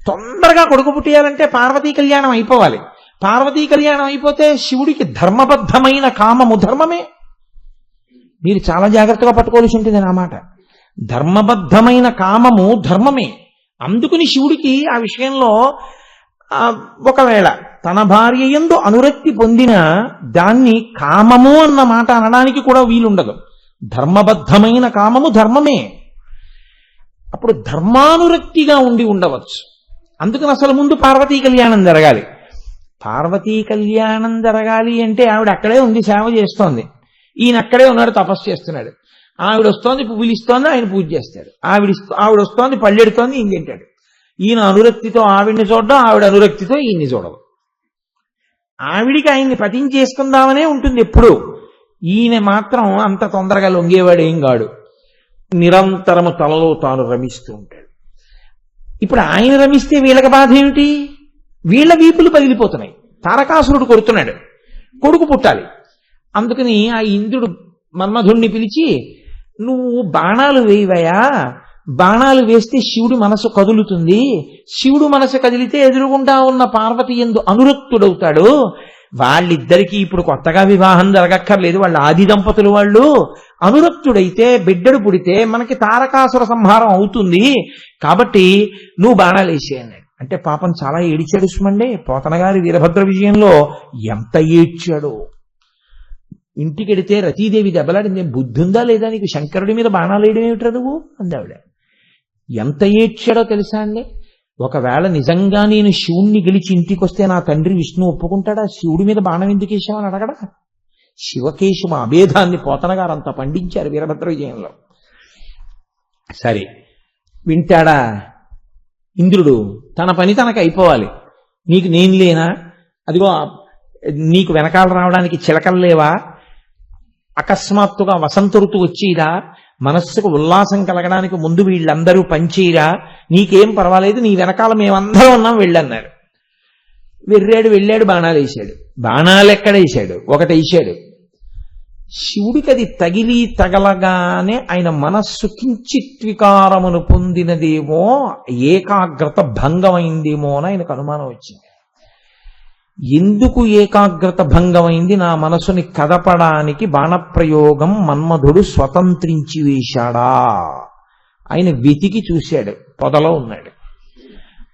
తొందరగా కొడుకు పుట్టేయాలంటే పార్వతీ కళ్యాణం అయిపోవాలి. పార్వతీ కళ్యాణం అయిపోతే శివుడికి ధర్మబద్ధమైన కామము ధర్మమే. మీరు చాలా జాగ్రత్తగా పట్టుకోవాల్సి ఉంటుంది నా మాట. ధర్మబద్ధమైన కామము ధర్మమే. అందుకుని శివుడికి ఆ విషయంలో ఒకవేళ తన భార్య యందు అనురక్తి పొందిన దాన్ని కామము అన్న మాట అనడానికి కూడా వీలుండదు. ధర్మబద్ధమైన కామము ధర్మమే. అప్పుడు ధర్మానురక్తిగా ఉండి ఉండవచ్చు. అందుకని అసలు ముందు పార్వతీ కళ్యాణం జరగాలి. పార్వతీ కళ్యాణం జరగాలి అంటే ఆవిడ అక్కడే ఉంది, సేవ చేస్తోంది. ఈయన అక్కడే ఉన్నాడు, తపస్సు చేస్తున్నాడు. ఆవిడ వస్తోంది, పువ్వులు ఇస్తోంది, ఆయన పూజ చేస్తాడు. ఆవిడ వస్తోంది, పళ్ళెడుతోంది, ఈయన తింటాడు. ఈయన అనురక్తితో ఆవిడ్ని చూడడం, ఆవిడ అనురక్తితో ఈయన్ని చూడడం. ఆవిడికి ఆయన్ని పతించేసుకుందామనే ఉంటుంది ఎప్పుడు. ఈయన మాత్రం అంత తొందరగా లొంగేవాడు ఏం కాడు. నిరంతరము తలలో తాను రమిస్తూ ఉంటాడు. ఇప్పుడు ఆయన రమిస్తే వీళ్ళకి బాధ ఏమిటి? వీళ్ళ వీపులు పగిలిపోతున్నాయి. తారకాసురుడు కొడుతున్నాడు, కొడుకు పుట్టాలి. అందుకని ఆ ఇంద్రుడు మన్మధుణ్ణి పిలిచి, నువ్వు బాణాలు వేయవయా, బాణాలు వేస్తే శివుడి మనసు కదులుతుంది. శివుడు మనసు కదిలితే ఎదురుగుండా ఉన్న పార్వతి యందు అనురక్తుడవుతాడు. వాళ్ళిద్దరికీ ఇప్పుడు కొత్తగా వివాహం జరగక్కర్లేదు, వాళ్ళ ఆది దంపతులు వాళ్ళు. అనురక్తుడైతే బిడ్డడు పుడితే మనకి తారకాసుర సంహారం అవుతుంది. కాబట్టి నువ్వు బాణాలు వేసే అన్నాడు. అంటే పాపం చాలా ఏడిచాడు సుమండి. పోతన గారి వీరభద్ర విజయంలో ఎంత ఏడ్చాడో. ఇంటికెడితే రతీదేవి దెబ్బలాడింది. బుద్ధి ఉందా లేదా నీకు? శంకరుడి మీద బాణాలు వేయడం ఏమిట్రా నువ్వు అందావిడ. ఎంత ఏడ్చాడో తెలుసా అండి. ఒకవేళ నిజంగా నేను శివుణ్ణి గెలిచి ఇంటికి వస్తే నా తండ్రి విష్ణు ఒప్పుకుంటాడా? శివుడి మీద బాణం ఎందుకు వేసామని అడగడా? శివకేశవ అభేదాన్ని పోతన గారు అంత పండించారు వీరభద్ర విజయంలో. సరే, వింటాడా ఇంద్రుడు? తన పని తనకు అయిపోవాలి. నీకు నేను లేనా? అదిగో నీకు వెనకాల రావడానికి చిలకలు లేవా? అకస్మాత్తుగా వసంత ఋతువు వచ్చేదా? మనస్సుకు ఉల్లాసం కలగడానికి ముందు వీళ్ళందరూ పనిచేయరా, నీకేం పర్వాలేదు, నీ వెనకాల మేమందరం ఉన్నాం వెళ్ళన్నారు. వెళ్ళాడు బాణాలు వేశాడు. బాణాలు ఎక్కడ వేశాడు? ఒకటి వేశాడు. శివుడికి అది తగలగానే ఆయన మనస్సు కించిత్ వికారమును పొందినదేమో, ఏకాగ్రత భంగమైందేమో అని ఆయనకు అనుమానం వచ్చింది. ఎందుకు ఏకాగ్రత భంగమైంది? నా మనసుని కదపడానికి బాణప్రయోగం మన్మధుడు స్వతంత్రించి వేశాడా? ఆయన వెతికి చూశాడు, పొదలో ఉన్నాడు.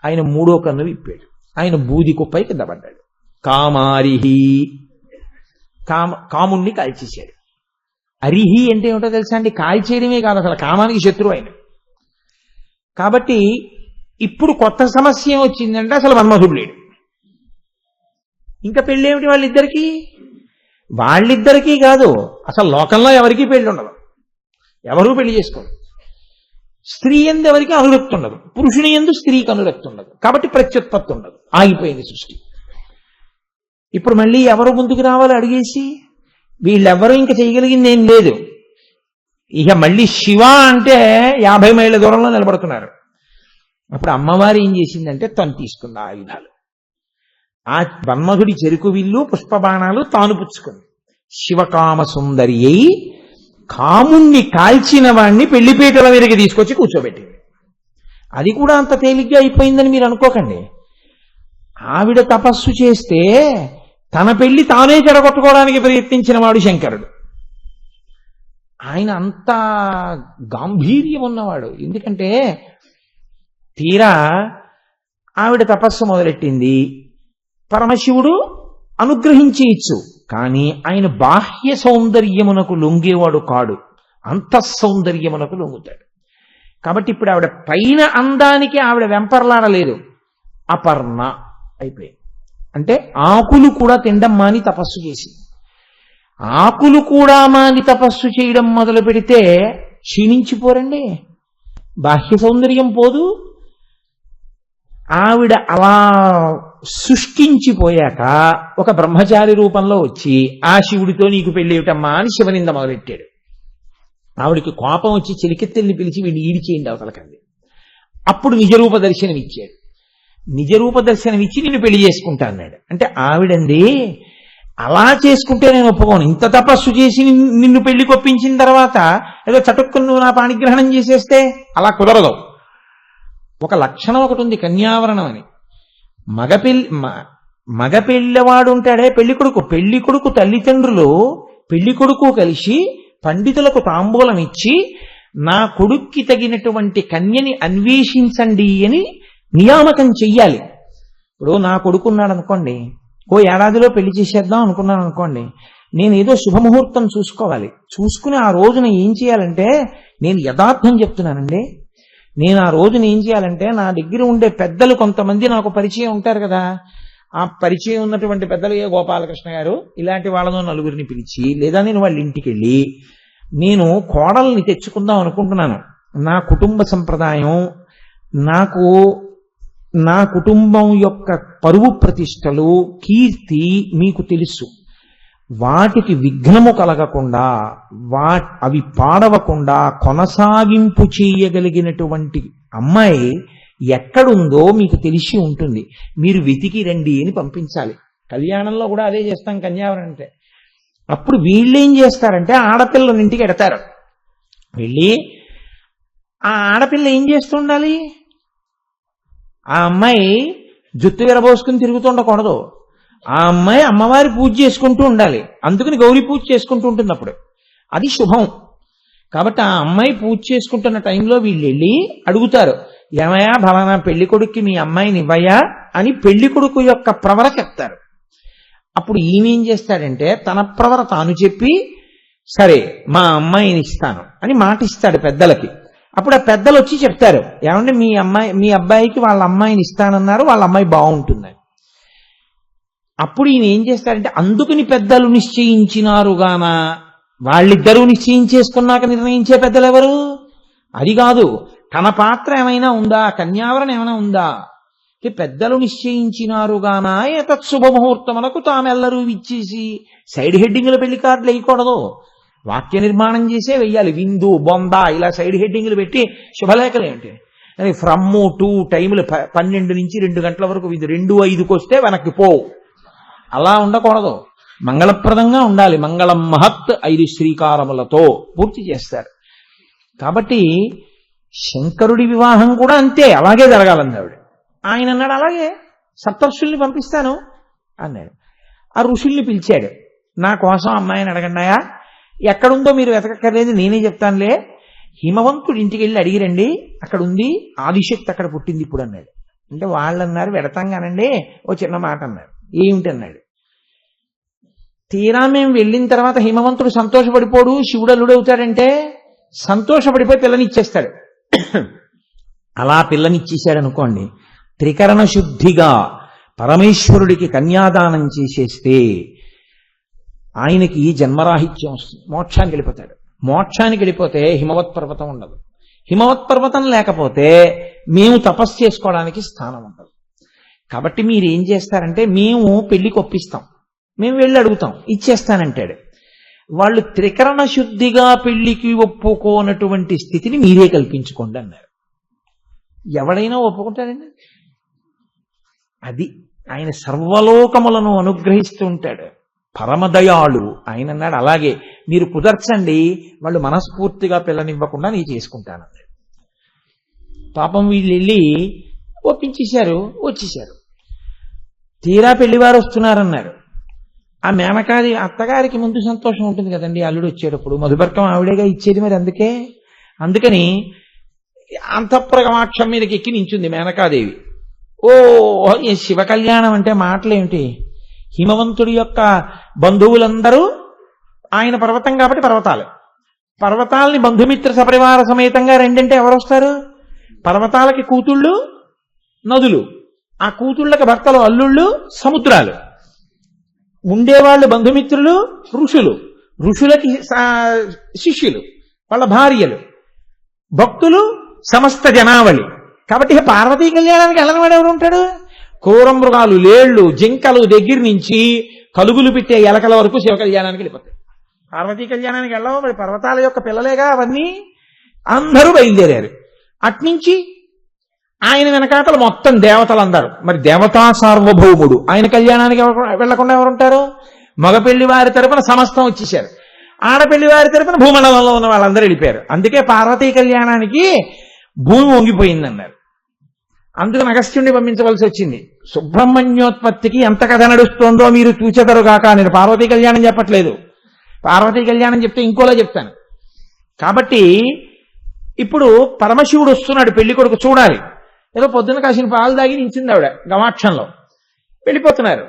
ఆయన మూడో కన్ను విప్పాడు. ఆయన బూది కుప్పై కింద పడ్డాడు. కామారిహి, కాముణ్ణి కాల్చేశాడు. అరిహి అంటే ఏమిటో తెలుసా అండి? కాల్చేయడమే కాదు, అసలు కామానికి శత్రువు ఆయన. కాబట్టి ఇప్పుడు కొత్త సమస్య ఏం వచ్చిందంటే అసలు మన్మధుడు లేడు. ఇంకా పెళ్ళేమిటి వాళ్ళిద్దరికీ కాదు, అసలు లోకంలో ఎవరికీ పెళ్లి ఉండదు, ఎవరూ పెళ్లి చేసుకోరు. స్త్రీ ఎందు ఎవరికి అనురక్తి ఉండదు, పురుషుని ఎందు స్త్రీకి అనురక్తి ఉండదు. కాబట్టి ప్రత్యుత్పత్తి ఉండదు, ఆగిపోయింది సృష్టి. ఇప్పుడు మళ్ళీ ఎవరు ముందుకు రావాలి అడిగేసి? వీళ్ళెవ్వరూ ఇంకా చేయగలిగింది ఏం లేదు. ఇక మళ్ళీ శివ అంటే 50 మైళ్ళ దూరంలో నిలబడుతున్నారు. అప్పుడు అమ్మవారు ఏం చేసిందంటే తను తీసుకుంది ఆయుధాలు. ఆ మన్మధుడి చెరుకు విల్లు పుష్పబాణాలు తాను పుచ్చుకుంది. శివకామ సుందరి అయి కాముణ్ణి కాల్చిన వాణ్ణి పెళ్లిపీటల మీదకి తీసుకొచ్చి కూర్చోబెట్టింది. అది కూడా అంత తేలిగ్గా అయిపోయిందని మీరు అనుకోకండి. ఆవిడ తపస్సు చేస్తే తన పెళ్లి తానే చెడగొట్టుకోవడానికి ప్రయత్నించిన వాడు శంకరుడు. ఆయన అంత గాంభీర్యం ఉన్నవాడు. ఎందుకంటే తీరా ఆవిడ తపస్సు మొదలెట్టింది, పరమశివుడు అనుగ్రహించి ఇచ్చు, కానీ ఆయన బాహ్య సౌందర్యమునకు లొంగేవాడు కాడు, అంతఃసౌందర్యమునకు లొంగుతాడు. కాబట్టి ఇప్పుడు ఆవిడ పైన అందానికి ఆవిడ వెంపర్లాడలేదు, అపర్ణ అయిపోయింది. అంటే ఆకులు కూడా తినడం మాని తపస్సు చేసి, ఆకులు కూడా మాని తపస్సు చేయడం మొదలు పెడితే క్షీణించిపోరండి, బాహ్య సౌందర్యం పోదు. ఆవిడ అలా శుష్కించిపోయాక ఒక బ్రహ్మచారి రూపంలో వచ్చి ఆ శివుడితో నీకు పెళ్ళేమిటమ్మా అని శివనింద మొదలెట్టాడు. ఆవిడికి కోపం వచ్చి చిలికెత్తెల్ని పిలిచి వీడిని ఈడిచేయండి అవతలకంది. అప్పుడు నిజరూప దర్శనం ఇచ్చాడు. నిజరూప దర్శనం ఇచ్చి నిన్ను పెళ్లి చేసుకుంటా అన్నాడు. అంటే ఆవిడంది అలా చేసుకుంటే నేను ఒప్పుకోను, ఇంత తపస్సు చేసి నిన్ను పెళ్లి కొప్పించిన తర్వాత ఏదో చటుక్కుని నువ్వు నా పాణిగ్రహణం చేసేస్తే అలా కుదరదు. ఒక లక్షణం ఒకటి ఉంది, కన్యావరణం అని. మగ పెళ్ళవాడు ఉంటాడే పెళ్లి కొడుకు తల్లిదండ్రులు పెళ్లి కొడుకు కలిసి పండితులకు తాంబూలం ఇచ్చి నా కొడుక్కి తగినటువంటి కన్యని అన్వేషించండి అని నియామకం చెయ్యాలి. ఇప్పుడు నా కొడుకున్నాడు అనుకోండి, ఓ ఏడాదిలో పెళ్లి చేసేద్దాం అనుకున్నాను అనుకోండి, నేను ఏదో శుభముహూర్తం చూసుకోవాలి. చూసుకుని ఆ రోజున ఏం చేయాలంటే, నేను యథార్థం చెప్తున్నానండి, నేను ఆ రోజున ఏం చేయాలంటే నా దగ్గర ఉండే పెద్దలు కొంతమంది నాకు పరిచయం ఉంటారు కదా, ఆ పరిచయం ఉన్నటువంటి పెద్దలు ఏ గోపాలకృష్ణ గారు ఇలాంటి వాళ్ళను నలుగురిని పిలిచి, లేదా నేను వాళ్ళ ఇంటికి వెళ్ళి నేను కోడల్ని తెచ్చుకుందాం అనుకుంటున్నాను. నా కుటుంబ సంప్రదాయం, నా కుటుంబం యొక్క పరువు ప్రతిష్టలు, కీర్తి మీకు తెలుసు. వాటికి విఘ్నము కలగకుండా, అవి పాడవకుండా కొనసాగింపు చేయగలిగినటువంటి అమ్మాయి ఎక్కడుందో మీకు తెలిసి ఉంటుంది, మీరు వెతికి రండి అని పంపించాలి. కళ్యాణంలో కూడా అదే చేస్తాం కన్యావరణ అంటే. అప్పుడు వీళ్ళేం చేస్తారంటే ఆడపిల్లని ఇంటికి ఎడతారు. వెళ్ళి ఆ ఆడపిల్ల ఏం చేస్తుండాలి, ఆ అమ్మాయి జుట్టు విరబోసుకుని తిరుగుతుండకూడదు, ఆ అమ్మాయి అమ్మవారి పూజ చేసుకుంటూ ఉండాలి. అందుకని గౌరీ పూజ చేసుకుంటూ ఉంటుంది, అప్పుడు అది శుభం. కాబట్టి ఆ అమ్మాయి పూజ చేసుకుంటున్న టైంలో వీళ్ళు వెళ్ళి అడుగుతారు, ఏమయ్యా ఫలానా పెళ్లి కొడుక్కి మీ అమ్మాయిని ఇవ్వయా అని పెళ్లి కొడుకు యొక్క ప్రవర చెప్తారు. అప్పుడు ఈయనేం చేస్తాడంటే తన ప్రవర తాను చెప్పి, సరే మా అమ్మాయిని ఇస్తాను అని మాట ఇస్తాడు పెద్దలకి. అప్పుడు ఆ పెద్దలు వచ్చి చెప్తారు, ఏమంటే మీ అబ్బాయికి వాళ్ళ అమ్మాయిని ఇస్తానన్నారు, వాళ్ళ అమ్మాయి బాగుంటుందని. అప్పుడు ఈయన ఏం చేస్తాడంటే, అందుకని పెద్దలు నిశ్చయించినారుగానా, వాళ్ళిద్దరూ నిశ్చయించేసుకున్నాక నిర్ణయించే పెద్దలు ఎవరు? అది కాదు, తన పాత్ర ఏమైనా ఉందా, కన్యావరణ ఏమైనా ఉందా? పెద్దలు నిశ్చయించినారుగానా ఏతత్ శుభముహూర్తమునకు తామెల్లరూ ఇచ్చేసి సైడ్ హెడ్డింగ్ల పెళ్లి కార్డులు వేయకూడదు. వాక్య నిర్మాణం చేసే వెయ్యాలి. విందు బొంద ఇలా సైడ్ హెడ్డింగ్లు పెట్టి శుభలేఖలు ఏంటి అని ఫ్రమ్ టు టైములు 12 నుంచి 2 గంటల వరకు విందు, 2:05కి వస్తే వెనక్కి పోవు. అలా ఉండకూడదు, మంగళప్రదంగా ఉండాలి. మంగళం మహత్ 5 శ్రీకారములతో పూర్తి చేస్తారు. కాబట్టి శంకరుడి వివాహం కూడా అంతే, అలాగే జరగాలంది ఆవిడ. ఆయన అన్నాడు అలాగే సప్తర్షుల్ని పంపిస్తాను అన్నాడు. ఆ ఋషుల్ని పిలిచాడు. నా కోసం అమ్మాయిని అడగండాయా, ఎక్కడుందో మీరు వెతకక్కర్లేదు నేనే చెప్తానులే, హిమవంతుడి ఇంటికి వెళ్ళి అడిగిరండి, అక్కడ ఉంది, ఆదిశక్తి అక్కడ పుట్టింది ఇప్పుడు అన్నాడు. అంటే వాళ్ళు అన్నారు వెడతాం కానండి, ఓ చిన్న మాట అన్నారు. ఏమిటి అన్నాడు. తీరా మేము వెళ్ళిన తర్వాత హిమవంతుడు సంతోషపడిపోడు, శివుడు అల్లుడవుతాడంటే సంతోషపడిపోయి పిల్లనిచ్చేస్తాడు. అలా పిల్లనిచ్చేశాడు అనుకోండి, త్రికరణ శుద్ధిగా పరమేశ్వరుడికి కన్యాదానం చేసేస్తే ఆయనకి జన్మరాహిత్యం వస్తుంది, మోక్షానికి వెళ్ళిపోతాడు. మోక్షానికి వెళ్ళిపోతే హిమవత్ పర్వతం ఉండదు. హిమవత్ పర్వతం లేకపోతే మేము తపస్సు చేసుకోవడానికి స్థానం ఉండదు. కాబట్టి మీరు ఏం చేస్తారంటే, మేము పెళ్లికి ఒప్పిస్తాం, మేము వెళ్ళి అడుగుతాం, ఇచ్చేస్తానంటాడు. వాళ్ళు త్రికరణ శుద్ధిగా పెళ్లికి ఒప్పుకోనటువంటి స్థితిని మీరే కల్పించుకోండి అన్నారు. ఎవడైనా ఒప్పుకుంటాడండి. అది ఆయన సర్వలోకములను అనుగ్రహిస్తూ ఉంటాడు, పరమదయాళు. ఆయన అన్నాడు అలాగే మీరు కుదర్చండి, వాళ్ళు మనస్ఫూర్తిగా పిల్లనివ్వకుండా నేను చేసుకుంటానన్నాడు. పాపం వీళ్ళు వెళ్ళి ఒప్పించేశారు, వచ్చేశారు. తీరా పెళ్లివారు వస్తున్నారన్నారు. ఆ మేనకాది అత్తగారికి ముందు సంతోషం ఉంటుంది కదండి, అల్లుడు వచ్చేటప్పుడు మధుబర్కం ఆవిడేగా ఇచ్చేది, మరి అందుకని అంతఃప్రగమాక్షం మీదకి ఎక్కి నించుంది మేనకాదేవి. ఓ శివ కళ్యాణం అంటే మాటలేమిటి, హిమవంతుడి యొక్క బంధువులందరూ ఆయన పర్వతం కాబట్టి పర్వతాలని బంధుమిత్ర సపరివార సమేతంగా రెండంటే ఎవరు వస్తారు? పర్వతాలకి కూతుళ్ళు నదులు, ఆ కూతుళ్ళకి భర్తలు అల్లుళ్ళు సముద్రాలు, ఉండేవాళ్ళు బంధుమిత్రులు ఋషులు, ఋషులకి శిష్యులు వాళ్ళ భార్యలు, భక్తులు సమస్త జనావళి. కాబట్టి పార్వతీ కళ్యాణానికి వెళ్ళనివాడు ఎవరు ఉంటాడు? క్రూర మృగాలు, లేళ్లు, జింకలు దగ్గర నుంచి కలుగులు పెట్టే ఎలకల వరకు శివ కళ్యాణానికి వెళ్ళిపోతాయి. పార్వతీ కళ్యాణానికి వెళ్ళవు, మరి పర్వతాల యొక్క పిల్లలేగా అవన్నీ. అందరూ బయలుదేరారు. అట్నుంచి ఆయన వెనకాతలు మొత్తం దేవతలందరూ. మరి దేవతా సార్వభౌముడు ఆయన కళ్యాణానికి వెళ్లకుండా ఎవరుంటారు? మగపెళ్లి వారి తరపున సమస్తం వచ్చేశారు, ఆడపెళ్లి వారి తరపున భూమండలంలో ఉన్న వాళ్ళందరూ వెళ్ళిపోయారు. అందుకే పార్వతీ కళ్యాణానికి భూమి వంగిపోయిందన్నారు. అందుకని అగస్త్యుణ్ణి పంపించవలసి వచ్చింది. సుబ్రహ్మణ్యోత్పత్తికి ఎంత కథ నడుస్తోందో మీరు చూచెదరుగాక. నేను పార్వతీ కళ్యాణం చెప్పట్లేదు, పార్వతీ కళ్యాణం చెప్తే ఇంకోలా చెప్తాను. కాబట్టి ఇప్పుడు పరమశివుడు వస్తున్నాడు, పెళ్లి కొడుకు చూడాలి. ఏదో పొద్దున్న కాసిన పాలు దాగి నించింది ఆవిడ గవాక్షంలో. వెళ్ళిపోతున్నారు.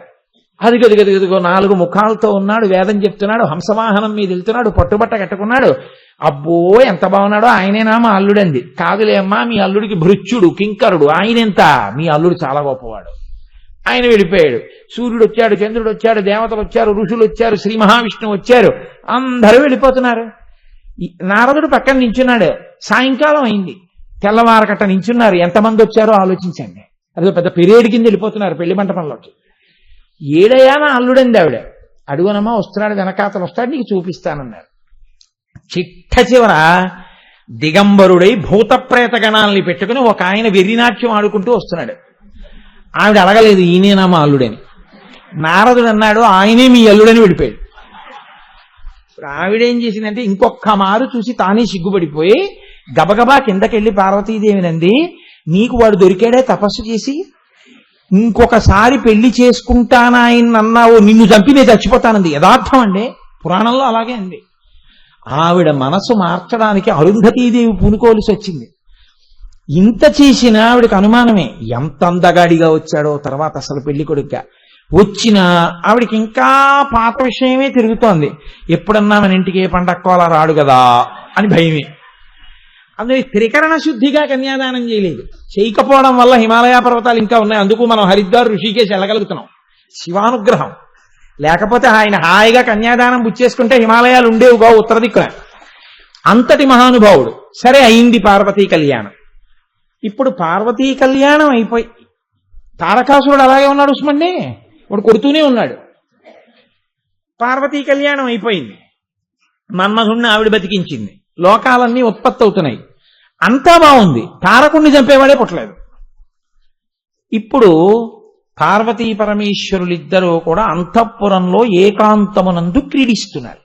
అదిగదిగదిగదిగో 4 ముఖాలతో ఉన్నాడు, వేదం చెప్తున్నాడు, హంసవాహనం మీద వెళ్తున్నాడు, పట్టుబట్ట కట్టుకున్నాడు. అబ్బో ఎంత బాగున్నాడో, ఆయనేనా మా అల్లుడంది. కాదులే అమ్మా, మీ అల్లుడికి భృత్యుడు కింకరుడు, ఆయనెంత, మీ అల్లుడు చాలా గొప్పవాడు. ఆయన వెళ్ళిపోయాడు. సూర్యుడు వచ్చాడు, చంద్రుడు వచ్చాడు, దేవతలు వచ్చారు, ఋషులు వచ్చారు, శ్రీ మహావిష్ణువు వచ్చారు, అందరూ వెళ్ళిపోతున్నారు. నారదుడు పక్కన నించున్నాడు. సాయంకాలం అయింది, తెల్లవారకట్ట నించున్నారు. ఎంతమంది వచ్చారో ఆలోచించండి. అదే పెద్ద పెరేడ్ కింద వెళ్ళిపోతున్నారు పెళ్లి మంటపంలోకి. ఏడయ్యా నా అల్లుడంది ఆవిడ. అడుగునమ్మా వస్తున్నాడు, వెనకాతలు వస్తాడు, నీకు చూపిస్తానన్నారు. చిట్ట చివర దిగంబరుడై భూత ప్రేత గణాలని పెట్టుకుని ఒక ఆయన వెర్రినాట్యం ఆడుకుంటూ వస్తున్నాడు. ఆవిడ అడగలేదు ఈయనేనా మా అల్లుడని. నారదుడు అన్నాడు ఆయనే మీ అల్లుడని వెళ్ళిపోయాడు. ఆవిడేం చేసిందంటే ఇంకొక మారు చూసి తానే సిగ్గుపడిపోయి గబగబా కిందకెళ్ళి పార్వతీదేవినంది, నీకు వాడు దొరికాడే తపస్సు చేసి, ఇంకొకసారి పెళ్లి చేసుకుంటానాయన అన్నావు, నిన్ను చంపి నేను చచ్చిపోతానంది. యథార్థం అండి, పురాణంలో అలాగే అంది. ఆవిడ మనసు మార్చడానికి అరుంధతీదేవి పూనుకోవలసి వచ్చింది. ఇంత చేసినా ఆవిడకి అనుమానమే, ఎంత అందగాడిగా వచ్చాడో తర్వాత అసలు పెళ్లి కొడుగ్గా వచ్చినా ఆవిడికి ఇంకా పాత విషయమే తిరుగుతోంది. ఎప్పుడన్నా మన ఇంటికి ఏ పండక్కోలా రాడు కదా అని భయమే. అందుకే త్రికరణ శుద్ధిగా కన్యాదానం చేయలేదు. చేయకపోవడం వల్ల హిమాలయ పర్వతాలు ఇంకా ఉన్నాయి. అందుకు మనం హరిద్వార్ ఋషికేశ్ వెళ్ళగలుగుతున్నాం, శివానుగ్రహం. లేకపోతే ఆయన హాయిగా కన్యాదానం బుచ్చేసుకుంటే హిమాలయాలు ఉండేవుగా ఉత్తర దిక్కున. అంతటి మహానుభావుడు. సరే అయింది పార్వతీ కళ్యాణం. ఇప్పుడు పార్వతీ కళ్యాణం అయిపోయి తారకాసురుడు అలాగే ఉన్నాడు ఉస్మండి, వాడు కొడుతూనే ఉన్నాడు. పార్వతీ కళ్యాణం అయిపోయింది. మన్మధుణ్ణి ఆవిడ బతికించింది, లోకాలన్నీ ఉత్పత్తి అవుతున్నాయి, అంతా బాగుంది. తారకుణ్ణి చంపేవాడే పుట్టలేదు. ఇప్పుడు పార్వతీ పరమేశ్వరులిద్దరూ కూడా అంతఃపురంలో ఏకాంతమునందు క్రీడిస్తున్నారు.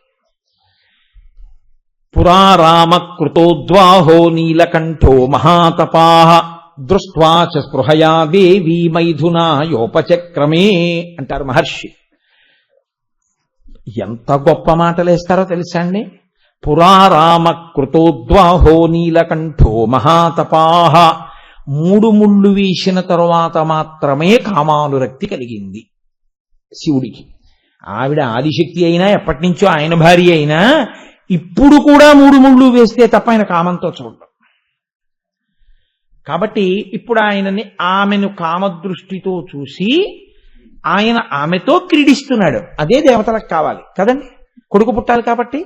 పురారామ కృతోద్వాహో నీలకంఠో మహాతపాః దృష్ట్వా చ స్పృహయా దేవీ మైథునాయోపచక్రమే అంటారు మహర్షి. ఎంత గొప్ప మాటలేస్తారో తెలుసా అండి. పురారామ కృతోద్వాహో నీలకంఠో మహాతపాః, 3 ముళ్ళు వేసిన తరువాత మాత్రమే కామానురక్తి కలిగింది శివుడికి. ఆవిడ ఆదిశక్తి అయినా ఎప్పటి నుంచో ఆయన భార్య అయినా ఇప్పుడు కూడా 3 ముళ్ళు వేస్తే తప్ప ఆయన కామంతో చూడడం. కాబట్టి ఇప్పుడు ఆమెను కామదృష్టితో చూసి ఆయన ఆమెతో క్రీడిస్తున్నాడు. అదే దేవతలకు కావాలి కదండి, కొడుకు పుట్టాలి కాబట్టి.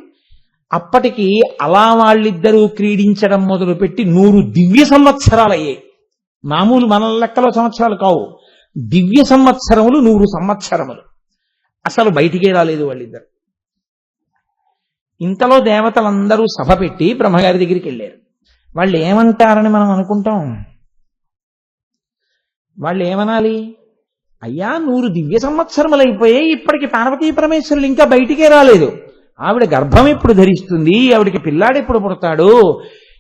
అప్పటికి అలా వాళ్ళిద్దరూ క్రీడించడం మొదలుపెట్టి 100 దివ్య సంవత్సరాలు అయ్యాయి. మామూలు మన లెక్కలో సంవత్సరాలు కావు, దివ్య సంవత్సరములు 100 సంవత్సరములు. అసలు బయటికే రాలేదు వాళ్ళిద్దరు. ఇంతలో దేవతలందరూ సభ పెట్టి బ్రహ్మగారి దగ్గరికి వెళ్ళారు. వాళ్ళు ఏమంటారని మనం అనుకుంటాం. వాళ్ళు ఏమనాలి? అయ్యా 100 దివ్య సంవత్సరములు అయిపోయాయి, ఇప్పటికి పార్వతీ పరమేశ్వరులు ఇంకా బయటికే రాలేదు. ఆవిడ గర్భం ఎప్పుడు ధరిస్తుంది, ఆవిడకి పిల్లాడు ఎప్పుడు పుడతాడు,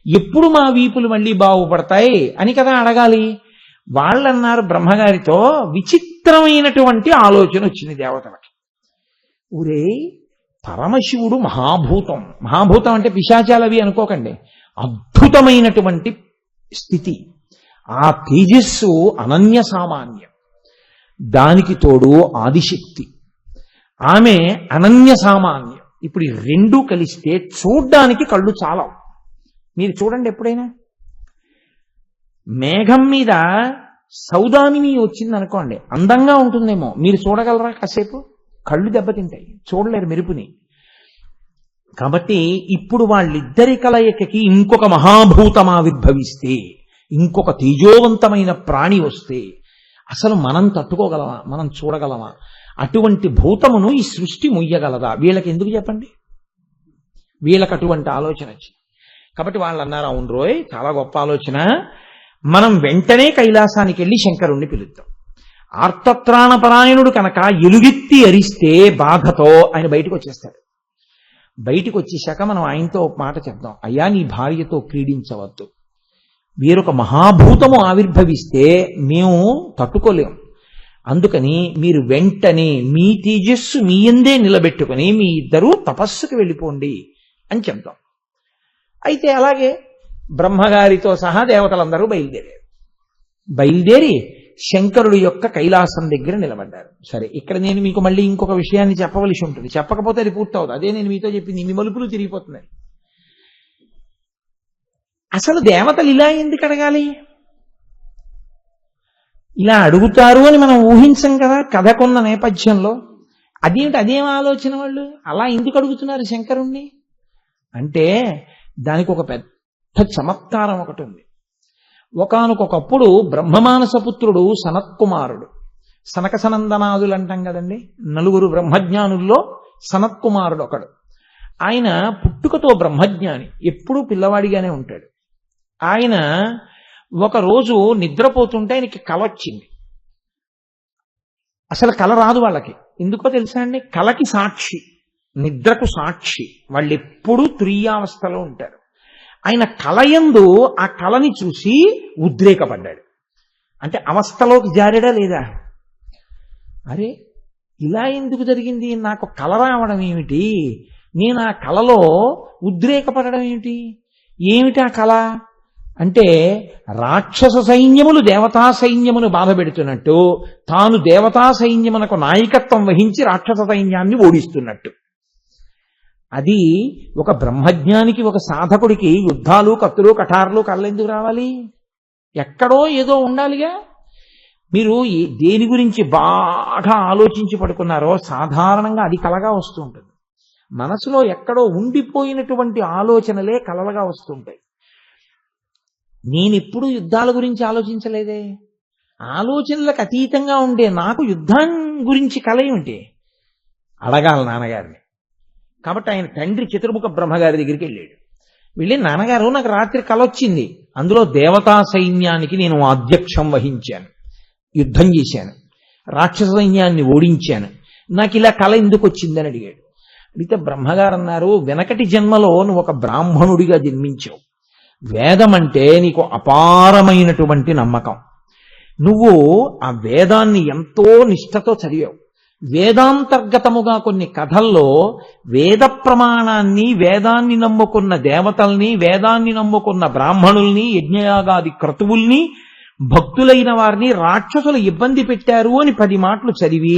ఎప్పుడు మా వీపులు మళ్ళీ బాగుపడతాయి అని కదా అడగాలి. వాళ్ళన్నారు బ్రహ్మగారితో, విచిత్రమైనటువంటి ఆలోచన వచ్చింది దేవతలకి. ఊరే పరమశివుడు మహాభూతం, మహాభూతం అంటే పిశాచాలవి అనుకోకండి, అద్భుతమైనటువంటి స్థితి. ఆ తేజస్సు అనన్య సామాన్యం. దానికి తోడు ఆదిశక్తి, ఆమె అనన్య సామాన్యం. ఇప్పుడు ఈ 2 కలిస్తే చూడ్డానికి కళ్ళు చాలవు. మీరు చూడండి, ఎప్పుడైనా మేఘం మీద సౌదామిని వచ్చింది అనుకోండి, అందంగా ఉంటుందేమో, మీరు చూడగలరా? కాసేపు కళ్ళు దెబ్బతింటాయి, చూడలేరు మెరుపుని. కాబట్టి ఇప్పుడు వాళ్ళిద్దరి కలయికకి ఇంకొక మహాభూతం ఆవిర్భవిస్తే, ఇంకొక తేజోవంతమైన ప్రాణి వస్తే అసలు మనం తట్టుకోగలమా? మనం చూడగలమా? అటువంటి భూతమును ఈ సృష్టి ముయ్యగలదా? వీళ్ళకి ఎందుకు చెప్పండి, వీళ్ళకి అటువంటి ఆలోచన వచ్చింది. కాబట్టి వాళ్ళు అన్నారు, అవును రోయ్, చాలా గొప్ప ఆలోచన, మనం వెంటనే కైలాసానికి వెళ్ళి శంకరుణ్ణి పిలుద్దాం. ఆర్తత్రాణపరాయణుడు కనుక ఎలుగెత్తి అరిస్తే బాధతో ఆయన బయటకు వచ్చేస్తాడు. బయటికి వచ్చేశాక మనం ఆయనతో ఒక మాట చెప్దాం, అయ్యా నీ భార్యతో క్రీడించవద్దు, వీరొక మహాభూతము ఆవిర్భవిస్తే మేము తట్టుకోలేం, అందుకని మీరు వెంటనే మీ తేజస్సు మీ యందే నిలబెట్టుకుని మీ ఇద్దరూ తపస్సుకు వెళ్ళిపోండి అని చెప్దాం. అయితే అలాగే బ్రహ్మగారితో సహా దేవతలందరూ బయలుదేరి శంకరుడి యొక్క కైలాసం దగ్గర నిలబడ్డారు. సరే, ఇక్కడ నేను మీకు మళ్ళీ ఇంకొక విషయాన్ని చెప్పవలసి ఉంటుంది, చెప్పకపోతే అది పూర్తవుతుంది. అదే నేను మీతో చెప్పింది, మీ మలుపులు తిరిగిపోతున్నాయి. అసలు దేవతలు ఇలా ఎందుకు అడగాలి? ఇలా అడుగుతారు అని మనం ఊహించం కదా కథకున్న నేపథ్యంలో. అదేం ఆలోచన వాళ్ళు అలా ఎందుకు అడుగుతున్నారు శంకరుణ్ణి అంటే, దానికి ఒక పెద్ద చమత్కారం ఒకటి ఉంది. ఒకానొకప్పుడు బ్రహ్మమానసపుత్రుడు సనత్కుమారుడు, సనక సనందనాదులు అంటాం కదండి, 4 బ్రహ్మజ్ఞానుల్లో సనత్కుమారుడు ఒకడు. ఆయన పుట్టుకతో బ్రహ్మజ్ఞాని, ఎప్పుడూ పిల్లవాడిగానే ఉంటాడు. ఆయన ఒకరోజు నిద్రపోతుంటే ఆయనకి కల వచ్చింది. అసలు కల రాదు వాళ్ళకి, ఎందుకో తెలుసా అండి? కలకి సాక్షి, నిద్రకు సాక్షి, వాళ్ళు ఎప్పుడూ తురీయావస్థలో ఉంటారు. ఆయన కలయందు ఆ కలని చూసి ఉద్రేకపడ్డాడు. అంటే అవస్థలోకి జారాడా లేదా? అరే ఇలా ఎందుకు జరిగింది, నాకు కల రావడం ఏమిటి, నేను ఆ కలలో ఉద్రేకపడడం ఏమిటి ఆ కల అంటే, రాక్షస సైన్యములు దేవతా సైన్యమును బాధపెడుతున్నట్టు తాను దేవతా సైన్యమునకు నాయకత్వం వహించి రాక్షస సైన్యాన్ని ఓడిస్తున్నట్టు. అది ఒక బ్రహ్మజ్ఞానికి, ఒక సాధకుడికి యుద్ధాలు, కత్తులు, కఠారులు కళ్ళెందుకు రావాలి? ఎక్కడో ఏదో ఉండాలిగా. మీరు దేని గురించి బాగా ఆలోచించి పడుకున్నారో సాధారణంగా అది కలగా వస్తూ ఉంటుంది. మనసులో ఎక్కడో ఉండిపోయినటువంటి ఆలోచనలే కలలుగా వస్తుంటాయి. నేనెప్పుడు యుద్ధాల గురించి ఆలోచించలేదే. ఆలోచనలకు అతీతంగా ఉండే నాకు యుద్ధం గురించి కల ఏమిటి? అడగాలి నాన్నగారిని. కాబట్టి ఆయన తండ్రి చతుర్ముఖ బ్రహ్మగారి దగ్గరికి వెళ్ళాడు. వెళ్ళి, నాన్నగారు నాకు రాత్రి కల వచ్చింది, అందులో దేవతా సైన్యానికి నేను అధ్యక్షం వహించాను, యుద్ధం చేశాను, రాక్షస సైన్యాన్ని ఓడించాను, నాకు ఇలా కల ఎందుకు వచ్చిందని అడిగాడు. అడిగితే బ్రహ్మగారు అన్నారు, వెనకటి జన్మలో నువ్వు ఒక బ్రాహ్మణుడిగా జన్మించావు, వేదం అంటే నీకు అపారమైనటువంటి నమ్మకం, నువ్వు ఆ వేదాన్ని ఎంతో నిష్ఠతో చదివావు, వేదాంతర్గతముగా కొన్ని కథల్లో వేద ప్రమాణాన్ని, వేదాన్ని నమ్ముకున్న దేవతల్ని, వేదాన్ని నమ్ముకున్న బ్రాహ్మణుల్ని, యజ్ఞయాగాది క్రతువుల్ని, భక్తులైన వారిని రాక్షసులు ఇబ్బంది పెట్టారు అని 10 మాటలు చదివి,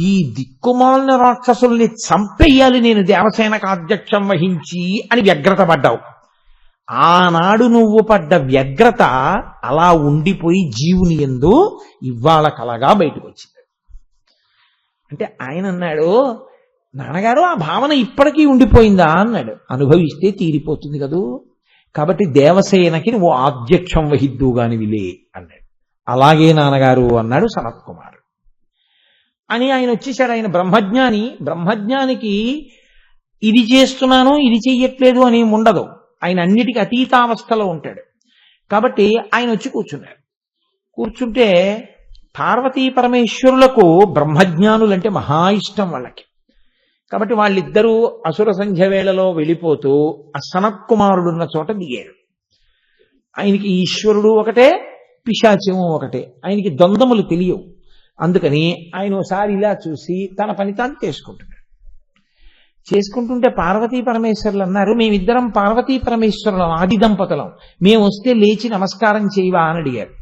ఈ దిక్కుమాలిన రాక్షసుల్ని చంపేయాలి నేను దేవసేనకు అధ్యక్షం వహించి అని వ్యగ్రత పడ్డావు. ఆనాడు నువ్వు పడ్డ వ్యగ్రత అలా ఉండిపోయి జీవుని యందు ఇవాళ కలగా బయటకు వచ్చింది. అంటే ఆయన అన్నాడు, నాన్నగారు ఆ భావన ఇప్పటికీ ఉండిపోయిందా అన్నాడు. అనుభవిస్తే తీరిపోతుంది కదూ, కాబట్టి దేవసేనకి నువ్వు అధ్యక్షం వహిద్దుగాని విలే అన్నాడు. అలాగే నాన్నగారు అన్నాడు సనత్కుమారుడు. అని ఆయన వచ్చేసాడు. ఆయన బ్రహ్మజ్ఞాని. బ్రహ్మజ్ఞానికి ఇది చేస్తున్నాను ఇది చెయ్యట్లేదు అని ఉండదు, ఆయన అన్నిటికీ అతీతావస్థలో ఉంటాడు. కాబట్టి ఆయన వచ్చి కూర్చున్నాడు. కూర్చుంటే పార్వతీ పరమేశ్వరులకు బ్రహ్మజ్ఞానులంటే మహా ఇష్టం వాళ్ళకి. కాబట్టి వాళ్ళిద్దరూ అసుర సంధ్య వేళలో వెళ్ళిపోతూ ఆ సనత్కుమారుడున్న చోట దిగాడు. ఆయనకి ఈశ్వరుడు ఒకటే, పిశాచము ఒకటే, ఆయనకి ద్వంద్వములు తెలియవు. అందుకని ఆయన ఒకసారి ఇలా చూసి తన పని తాను చేసుకుంటుంటే పార్వతీ పరమేశ్వరులు అన్నారు, మేమిద్దరం పార్వతీ పరమేశ్వరులం, ఆది దంపతులం, మేము వస్తే లేచి నమస్కారం చేయవా అని అడిగారు.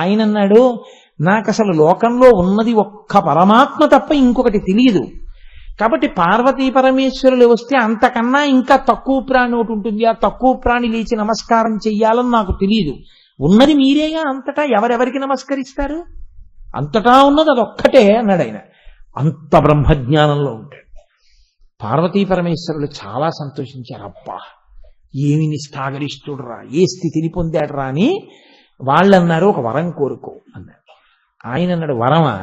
ఆయన అన్నాడు, నాకు అసలు లోకంలో ఉన్నది ఒక్క పరమాత్మ తప్ప ఇంకొకటి తెలియదు, కాబట్టి పార్వతీ పరమేశ్వరులు వస్తే అంతకన్నా ఇంకా తక్కువ ప్రాణి ఒకటి ఉంటుంది, ఆ తక్కువ ప్రాణి లేచి నమస్కారం చెయ్యాలని నాకు తెలియదు, ఉన్నది మీరేగా, అంతటా ఎవరెవరికి నమస్కరిస్తారు, అంతటా ఉన్నది అదొక్కటే అన్నాడు ఆయన. అంత బ్రహ్మజ్ఞానంలో ఉంటాడు. పార్వతీ పరమేశ్వరులు చాలా సంతోషించారు. అబ్బా ఏమి నిష్ఠాగరిష్ఠుడురా, ఏ స్థితిని పొందాడురా అని. వాళ్ళన్నారు, ఒక వరం కోరుకో అన్నారు. ఆయన అన్నాడు, వరమా?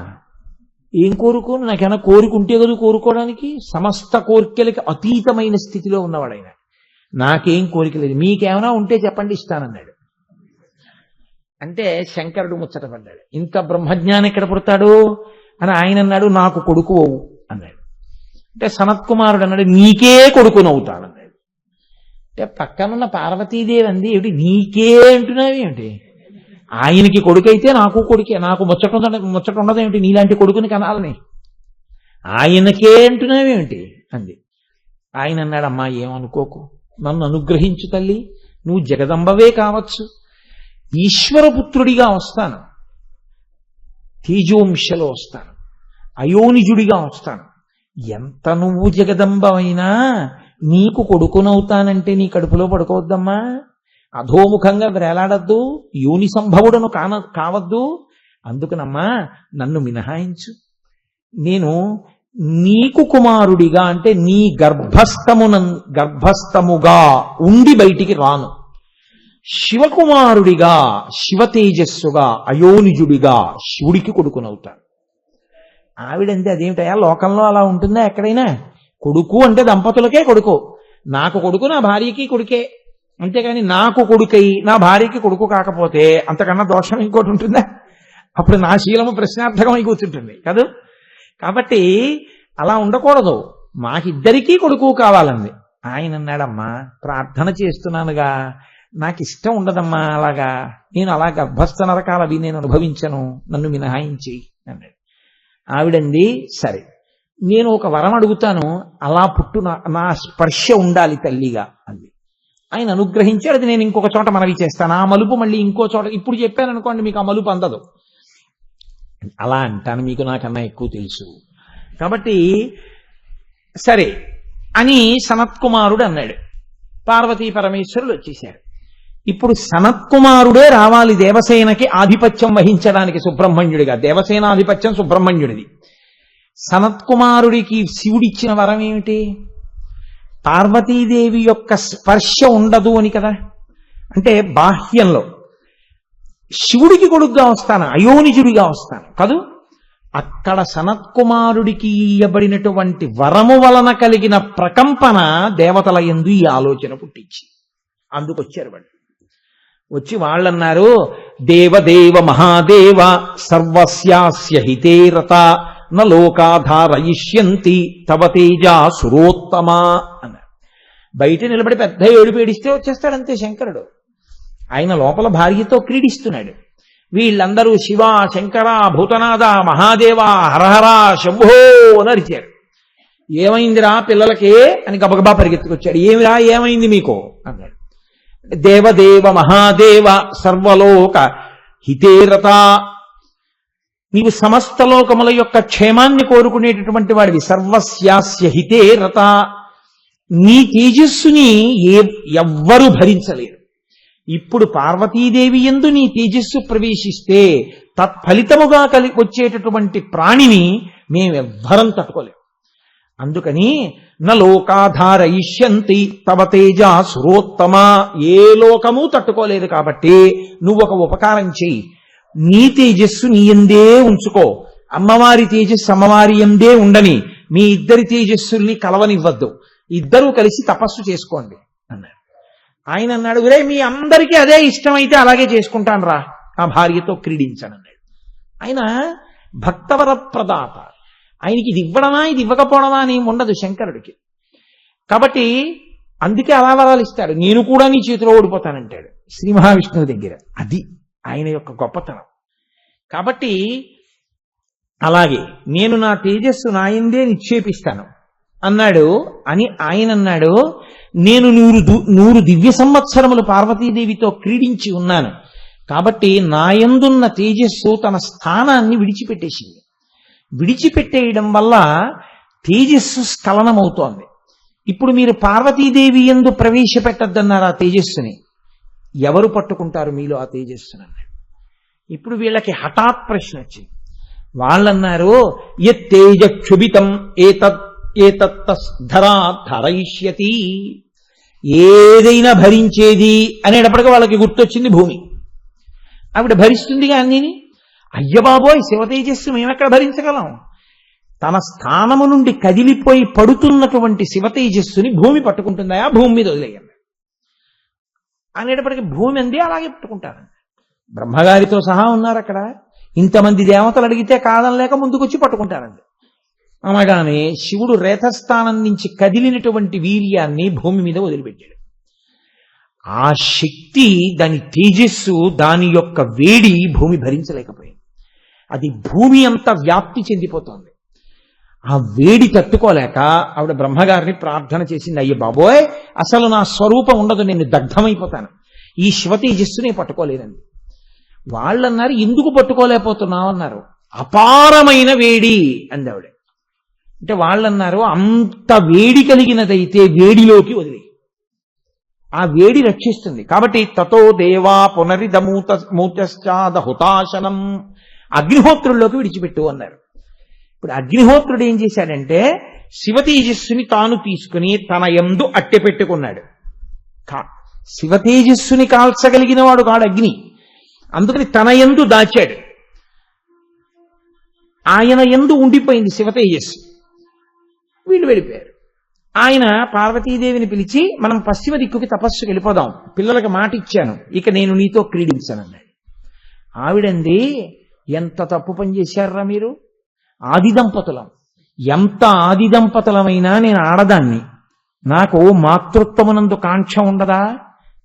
ఏం కోరుకోను, నాకేమైనా కోరికుంటే కదా కోరుకోవడానికి, సమస్త కోరికలకి అతీతమైన స్థితిలో ఉన్నవాడు ఆయన, నాకేం కోరిక లేదు, మీకేమైనా ఉంటే చెప్పండి ఇస్తానన్నాడు. అంటే శంకరుడు ముచ్చటపడ్డాడు, ఇంత బ్రహ్మజ్ఞానం ఎక్కడ పుడతాడు అని. ఆయన అన్నాడు, నాకు కొడుకు అవు అన్నాడు. అంటే సనత్కుమారుడు అన్నాడు, నీకే కొడుకునవుతానన్నాడు. అంటే పక్కనున్న పార్వతీదేవి అంది, ఏమిటి నీకే అంటున్నావి ఏమిటి, ఆయనకి కొడుకైతే నాకు కొడుకే, నాకు ముచ్చట ఉండదేమిటి నీలాంటి కొడుకుని కనాలని, ఆయనకే అంటున్నావేమిటి అంది. ఆయన అన్నాడు, అమ్మా ఏమనుకోకు, నన్ను అనుగ్రహించు తల్లి, నువ్వు జగదంబవే కావచ్చు, ఈశ్వరపుత్రుడిగా వస్తాను, తేజోంశలో వస్తాను, అయోనిజుడిగా వస్తాను, ఎంత నువ్వు జగదంబమైనా నీకు కొడుకునవుతానంటే నీ కడుపులో పడుకోవద్దమ్మా, అధోముఖంగా వేలాడద్దు, యోని సంభవుడను కావద్దు, అందుకనమ్మా నన్ను మినహాయించు, నీకు కుమారుడిగా అంటే నీ గర్భస్థముగా ఉండి బయటికి రాను, శివకుమారుడిగా, శివతేజస్సుగా, అయోనిజుడిగా శివుడికి కొడుకునవుతాను. ఆవిడంటే అదేమిటయా లోకంలో అలా ఉంటుందా ఎక్కడైనా, కొడుకు అంటే దంపతులకే కొడుకు, నాకు కొడుకు నా భార్యకి కొడుకే, అంతేగాని నాకు కొడుకై నా భార్యకి కొడుకు కాకపోతే అంతకన్నా దోషం ఇంకోటి ఉంటుందా, అప్పుడు నా శీలము ప్రశ్నార్థకమై కూర్చుంటుంది కదా. కాబట్టి అలా ఉండకూడదు, మాకిద్దరికీ కొడుకు కావాలంది. ఆయన అన్నాడమ్మా ప్రార్థన చేస్తున్నానుగా, నాకు ఇష్టం ఉండదమ్మా అలాగా, నేను అలా గర్భస్థ నరకాలవి నేను అనుభవించను, నన్ను మినహాయించి అన్నాడు. ఆవిడంది, సరే నేను ఒక వరం అడుగుతాను, అలా పుట్టు నా స్పర్శ ఉండాలి తల్లిగా అంది. ఆయన అనుగ్రహించాడు. అది నేను ఇంకొక చోట మనవి చేస్తాను, ఆ మలుపు మళ్ళీ ఇంకో చోట, ఇప్పుడు చెప్పాను అనుకోండి మీకు ఆ మలుపు అందదు, అలా అంటాను, మీకు నాకన్నా ఎక్కువ తెలుసు కాబట్టి సరే అని సనత్కుమారుడు అన్నాడు. పార్వతీ పరమేశ్వరులు వచ్చేశారు. ఇప్పుడు సనత్కుమారుడే రావాలి దేవసేనకి ఆధిపత్యం వహించడానికి సుబ్రహ్మణ్యుడిగా, దేవసేనాధిపత్యం సుబ్రహ్మణ్యుడిది. సనత్కుమారుడికి శివుడిచ్చిన వరం ఏమిటి, పార్వతీదేవి యొక్క స్పర్శ ఉండదు అని కదా. అంటే బాహ్యంలో శివుడికి కొడుకుగా వస్తాను, అయోనిజుడిగా వస్తాను కదూ, అక్కడ సనత్కుమారుడికి ఇయ్యబడినటువంటి వరము వలన కలిగిన ప్రకంపన దేవతల యందు ఈ ఆలోచన పుట్టించి అందుకొచ్చారు వాళ్ళు. వచ్చి వాళ్ళన్నారు, దేవదేవ మహాదేవ సర్వస్యాస్య హితే రత న లోకాధారయిష్యంతి తవ తేజా సురోత్తమా అన్నారు. బయట నిలబడి పెద్ద ఏడుపు ఏడిస్తే వచ్చేస్తాడంతే శంకరుడు. ఆయన లోపల భార్యతో క్రీడిస్తున్నాడు. వీళ్ళందరూ శివ, శంకర, భూతనాథ, మహాదేవ, హరహర, శంభో అని అరిచారు. ఏమైందిరా పిల్లలకే అని గబగబా పరిగెత్తుకొచ్చాడు. ఏమిరా ఏమైంది మీకు అన్నాడు. దేవదేవ మహాదేవ సర్వలోక హితేరత, నీవు సమస్త లోకముల యొక్క క్షేమాన్ని కోరుకునేటటువంటి వాడివి. సర్వస్యాస్య హితేరత, నీ తేజస్సుని ఎవ్వరూ భరించలేరు. ఇప్పుడు పార్వతీదేవి యందు నీ తేజస్సు ప్రవేశిస్తే తత్ఫలితముగా వచ్చేటటువంటి ప్రాణిని మేమెవ్వరం తట్టుకోలేం. అందుకని నలోకాధారయిష్యంతి తవ తేజ సురోత్తమ, ఏ లోకము తట్టుకోలేదు. కాబట్టి నువ్వు ఒక ఉపకారం చెయ్యి, నీ తేజస్సు నీ యందే ఉంచుకో, అమ్మవారి తేజస్సు అమ్మవారి యందే ఉండని, మీ ఇద్దరి తేజస్సుల్ని కలవనివ్వద్దు, ఇద్దరూ కలిసి తపస్సు చేసుకోండి అన్నాడు. ఆయన అన్నాడు, రే మీ అందరికీ అదే ఇష్టమైతే అలాగే చేసుకుంటాను రా, ఆ భార్యతో క్రీడించానన్నాడు. ఆయన భక్తవర ప్రదాత, ఆయనకి ఇది ఇవ్వడమా ఇది ఇవ్వకపోవడమా అని ఉండదు శంకరుడికి. కాబట్టి అందుకే అలా వరాలు ఇస్తాడు. నేను కూడా నీ చేతిలో ఓడిపోతానంటాడు శ్రీ మహావిష్ణువు దగ్గర. అది ఆయన యొక్క గొప్పతనం. కాబట్టి అలాగే నేను నా తేజస్సు నాయందే నిక్షేపిస్తాను అన్నాడు. అని ఆయన అన్నాడు, నేను 100 దివ్య సంవత్సరములు పార్వతీదేవితో క్రీడించి ఉన్నాను. కాబట్టి నాయందున్న తేజస్సు తన స్థానాన్ని విడిచిపెట్టేసింది. విడిచిపెట్టేయడం వల్ల తేజస్సు స్ఖలనమవుతోంది. ఇప్పుడు మీరు పార్వతీదేవి యందు ప్రవేశపెట్టద్దన్నారు ఆ తేజస్సుని. ఎవరు పట్టుకుంటారు మీలో ఆ తేజస్సుని అన్నాడు. ఇప్పుడు వీళ్ళకి హఠాత్ ప్రశ్న వచ్చింది. వాళ్ళన్నారు, యత్తేజ క్షుభితం ఏతత్తరా ధరయిష్యతి, ఏదైనా భరించేది అనేటప్పటికీ వాళ్ళకి గుర్తొచ్చింది భూమి. ఆవిడ భరిస్తుందిగా అన్నిని. అయ్యబాబోయ్ శివతేజస్సు మేమెక్కడ భరించగలం? తన స్థానము నుండి కదిలిపోయి పడుతున్నటువంటి శివతేజస్సుని భూమి పట్టుకుంటుందా? భూమి మీద వదిలేయండి అనేటప్పటికీ భూమి అంది అలాగే పట్టుకుంటారు. బ్రహ్మగారితో సహా ఉన్నారు అక్కడ. ఇంతమంది దేవతలు అడిగితే కాదనలేక ముందుకొచ్చి పట్టుకుంటారండి. అనగానే శివుడు రేతస్థానం నుంచి కదిలినటువంటి వీర్యాన్ని భూమి మీద వదిలిపెట్టాడు. ఆ శక్తి, దాని తేజస్సు, దాని యొక్క వేడి భూమి భరించలేకపోయింది. అది భూమి అంతా వ్యాప్తి చెందిపోతోంది. ఆ వేడి తట్టుకోలేక ఆవిడ బ్రహ్మగారిని ప్రార్థన చేసింది, అయ్య బాబోయ్ అసలు నా స్వరూపం ఉండదు, నేను దగ్ధమైపోతాను, ఈ శివతేజస్సునే పట్టుకోలేదండి. వాళ్ళన్నారు, ఎందుకు పట్టుకోలేకపోతున్నావు అన్నారు. అపారమైన వేడి అంది ఆవిడ. అంటే వాళ్ళన్నారు, అంత వేడి కలిగినదైతే వేడిలోకి వదిలే, ఆ వేడి రక్షిస్తుంది. కాబట్టి తతో దేవా పునరిదమూతశ్చాద హుతాశనం, అగ్నిహోత్రుల్లోకి విడిచిపెట్టు అన్నారు. ఇప్పుడు అగ్నిహోత్రుడు ఏం చేశాడంటే శివతేజస్సుని తాను తీసుకుని తన యందు అట్టె పెట్టుకున్నాడు. శివతేజస్సుని కాల్చగలిగిన వాడు కాడు అగ్ని, అందుకని తన యందు దాచాడు. ఆయన యందు ఉండిపోయింది శివతేజస్సు. వీళ్ళు వెళ్ళిపోయారు. ఆయన పార్వతీదేవిని పిలిచి, మనం పశ్చిమ దిక్కుకి తపస్సుకి వెళ్ళిపోదాం, పిల్లలకు మాట ఇచ్చాను, ఇక నేను నీతో క్రీడించానన్నాడు. ఆవిడంది, ఎంత తప్పు పని చేశారా మీరు, ఆది దంపతులం, ఎంత ఆది దంపతులమైనా నేను ఆడదాన్ని, నాకు మాతృత్వమునందు కాంక్ష ఉండదా,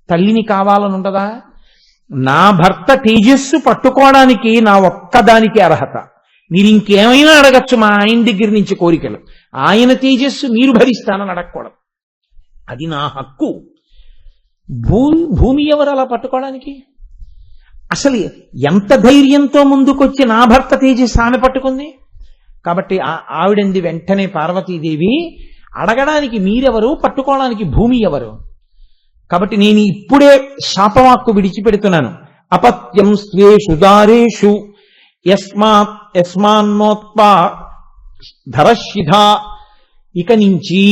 తల్లిని కావాలని ఉండదా? నా భర్త తేజస్సు పట్టుకోవడానికి నా ఒక్కదానికి అర్హత, మీరు ఇంకేమైనా అడగచ్చు మా ఆయన దగ్గర నుంచి కోరికలు, ఆయన తేజస్సు మీరు భరిస్తానని అడగకూడదు, అది నా హక్కు. భూమి ఎవరు అలా పట్టుకోవడానికి? అసలు ఎంత ధైర్యంతో ముందుకొచ్చి నా భర్త తేజస్సు ఆమె పట్టుకుంది. కాబట్టి ఆవిడంది వెంటనే పార్వతీదేవి, అడగడానికి మీరెవరు, పట్టుకోవడానికి భూమి ఎవరు? కాబట్టి నేను ఇప్పుడే శాపవాక్కు విడిచిపెడుతున్నాను. అపత్యం స్వేషు దారేషు యస్మాన్నోత్పా ధరశిధా, ఇక నుంచి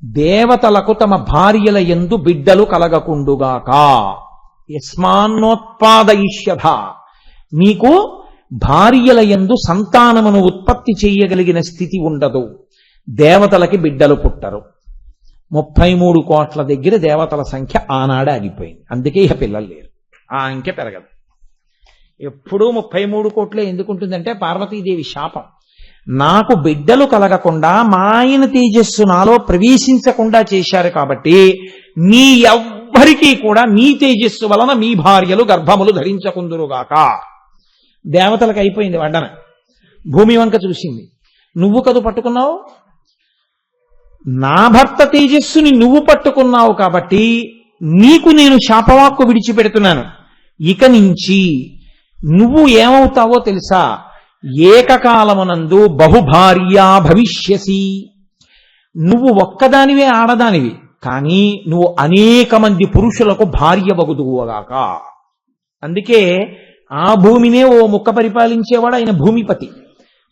దేవతలకు తమ భార్యల యందు బిడ్డలు కలగకుండుగాక. యస్మాన్నోత్పాదయిష్యథ, నీకు భార్యల యందు సంతానమును ఉత్పత్తి చేయగలిగిన స్థితి ఉండదు. దేవతలకి బిడ్డలు పుట్టరు. 33 కోట్ల దగ్గర దేవతల సంఖ్య ఆనాడే ఆగిపోయింది. అందుకే ఇక పిల్లలు లేరు, ఆ అంకె పెరగదు. ఎప్పుడూ 33 కోట్లే ఎందుకుంటుందంటే పార్వతీదేవి శాపం. నాకు బిడ్డలు కలగకుండా మా ఆయన తేజస్సు నాలో ప్రవేశించకుండా చేశారు కాబట్టి మీ ఎవ్వరికీ కూడా మీ తేజస్సు వలన మీ భార్యలు గర్భములు ధరించకుందురుగాక. దేవతలకు అయిపోయింది వడ్డన. భూమి వంక చూసింది, నువ్వు కదు పట్టుకున్నావు, నా భర్త తేజస్సుని నువ్వు పట్టుకున్నావు కాబట్టి నీకు నేను శాపవాక్కు విడిచిపెడుతున్నాను. ఇక నుంచి నువ్వు ఏమవుతావో తెలుసా? ఏకకాలమునందు బహుభార్యా భవిష్యసి. నువ్వు ఒక్కదానివే ఆడదానివి, కానీ నువ్వు అనేక మంది పురుషులకు భార్య వగుదువుగాక. అందుకే ఆ భూమినే ఓ ముక్క పరిపాలించేవాడు ఆయన భూమిపతి,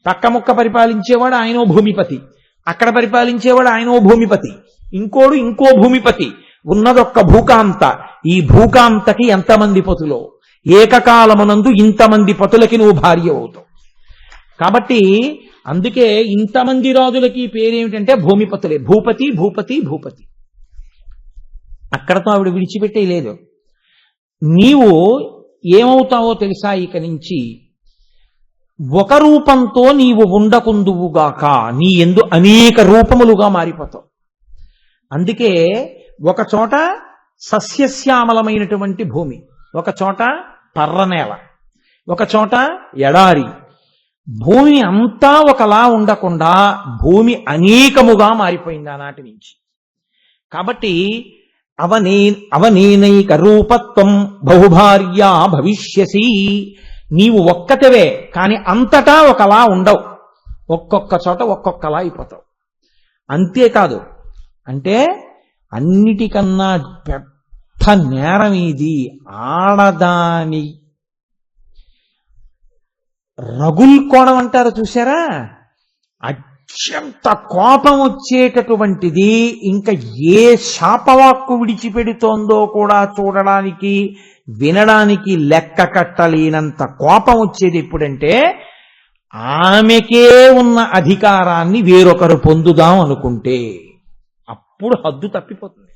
పక్క ముక్క పరిపాలించేవాడు ఆయన భూమిపతి, అక్కడ పరిపాలించేవాడు ఆయన భూమిపతి, ఇంకోడు ఇంకో భూమిపతి, ఉన్నదొక్క భూకాంత. ఈ భూకాంతకి ఎంతమంది పతులో, ఏకకాలమునందు ఇంతమంది పతులకి నువ్వు భార్య అవుతావు. కాబట్టి అందుకే ఇంతమంది రాజులకి పేరేమిటంటే భూమిపతులే. భూపతి భూపతి భూపతి. అక్కడతో ఆవిడ విడిచిపెట్టే లేదు. నీవు ఏమవుతావో తెలుసా? ఇక నుంచి ఒక రూపంతో నీవు ఉండకుందువుగాక, నీ యందు అనేక రూపములుగా మారిపోతావు. అందుకే ఒక చోట సస్యశ్యామలమైనటువంటి భూమి, ఒక చోట పర్రనేల, ఒక చోట ఎడారి. భూమి అంతా ఒకలా ఉండకుండా భూమి అనేకముగా మారిపోయింది ఆనాటి నుంచి. కాబట్టి అవనేనైక రూపత్వం బహుభార్యా భవిష్యసి. నీవు ఒక్కటివే, కాని అంతటా ఒకలా ఉండవు, ఒక్కొక్క చోట ఒక్కొక్కలా అయిపోతావు. అంతేకాదు, అంటే అన్నిటికన్నా పెద్ద నేరం ఇది. ఆడదాని రగుల్కోవడం అంటారు చూసారా, అత్యంత కోపం వచ్చేటటువంటిది. ఇంకా ఏ శాపవాక్కు విడిచిపెడుతోందో కూడా చూడడానికి వినడానికి లెక్క కట్టలేనంత కోపం వచ్చేది ఎప్పుడంటే ఆమెకే ఉన్న అధికారాన్ని వేరొకరు పొందుదాం అనుకుంటే. అప్పుడు హద్దు తప్పిపోతుంది,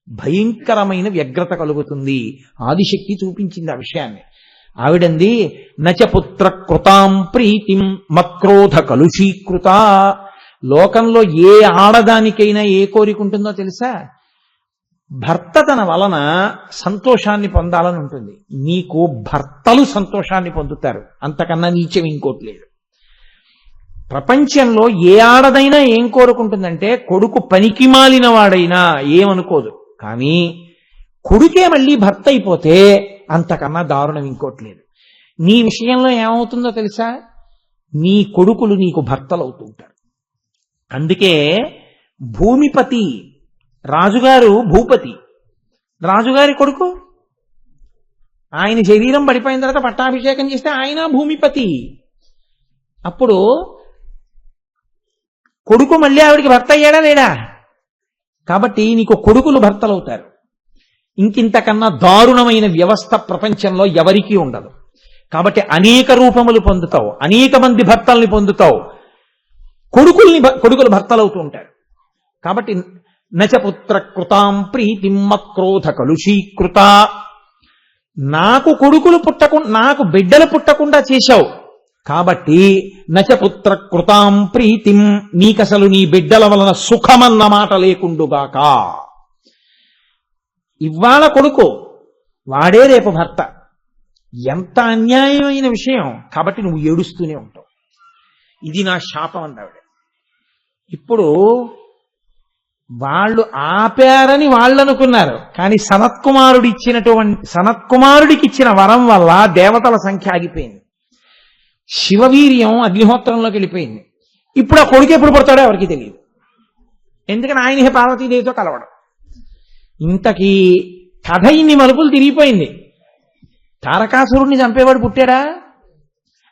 భయంకరమైన వ్యగ్రత కలుగుతుంది. ఆదిశక్తి చూపించింది ఆ విషయాన్ని. ఆవిడంది, నచ పుత్ర కృతాం ప్రీతిం మక్రోధ కలుషీకృత. లోకంలో ఏ ఆడదానికైనా ఏ కోరిక ఉంటుందో తెలుసా? భర్త తన వలన సంతోషాన్ని పొందాలని ఉంటుంది. నీకు భర్తలు సంతోషాన్ని పొందుతారు, అంతకన్నా నీచం ఇంకోటి లేదు. ప్రపంచంలో ఏ ఆడదైనా ఏం కోరుకుంటుందంటే కొడుకు పనికి మాలిన వాడైనా ఏమనుకోదు, కానీ కొడుకే మళ్ళీ భర్త అయిపోతే అంతకన్నా దారుణం ఇంకోట్లేదు. నీ విషయంలో ఏమవుతుందో తెలుసా? నీ కొడుకులు నీకు భర్తలు అవుతుంటారు. అందుకే భూమిపతి, రాజుగారు భూపతి, రాజుగారి కొడుకు ఆయన శరీరం పడిపోయిన తర్వాత పట్టాభిషేకం చేస్తే ఆయన భూమిపతి. అప్పుడు కొడుకు మళ్ళీ ఆవిడికి భర్త అయ్యాడా లేడా? కాబట్టి నీకు కొడుకులు భర్తలు అవుతారు. ఇంకింతకన్నా దారుణమైన వ్యవస్థ ప్రపంచంలో ఎవరికీ ఉండదు. కాబట్టి అనేక రూపములు పొందుతావు, అనేక మంది భర్తల్ని పొందుతావు, కొడుకులు భర్తలవుతూ ఉంటారు. కాబట్టి నచ పుత్ర కృతాం ప్రీతిం మక్రోధ కలుషీకృత. నాకు బిడ్డలు పుట్టకుండా చేశావు కాబట్టి నచ పుత్ర కృతాం ప్రీతిం, నీకసలు నీ బిడ్డల వలన సుఖమన్న మాట లేకుండుగాక. ఇవాళ కొడుకు, వాడే రేపు భర్త. ఎంత అన్యాయమైన విషయం. కాబట్టి నువ్వు ఏడుస్తూనే ఉంటావు. ఇది నా శాపం అన్నావిడ. ఇప్పుడు వాళ్ళు ఆపారని వాళ్ళు అనుకున్నారు, కానీ సనత్కుమారుడికి ఇచ్చిన వరం వల్ల దేవతల సంఖ్య ఆగిపోయింది. శివవీర్యం అగ్నిహోత్రంలోకి వెళ్ళిపోయింది. ఇప్పుడు ఆ కొడుకు ఎప్పుడు పుడతాడో ఎవరికి తెలియదు. ఎందుకని ఆయన పార్వతీదేవితో కలవడం. ఇంతకీ కథ ఇన్ని మలుపులు తిరిగిపోయింది. తారకాసురుణ్ణి చంపేవాడు పుట్టాడా?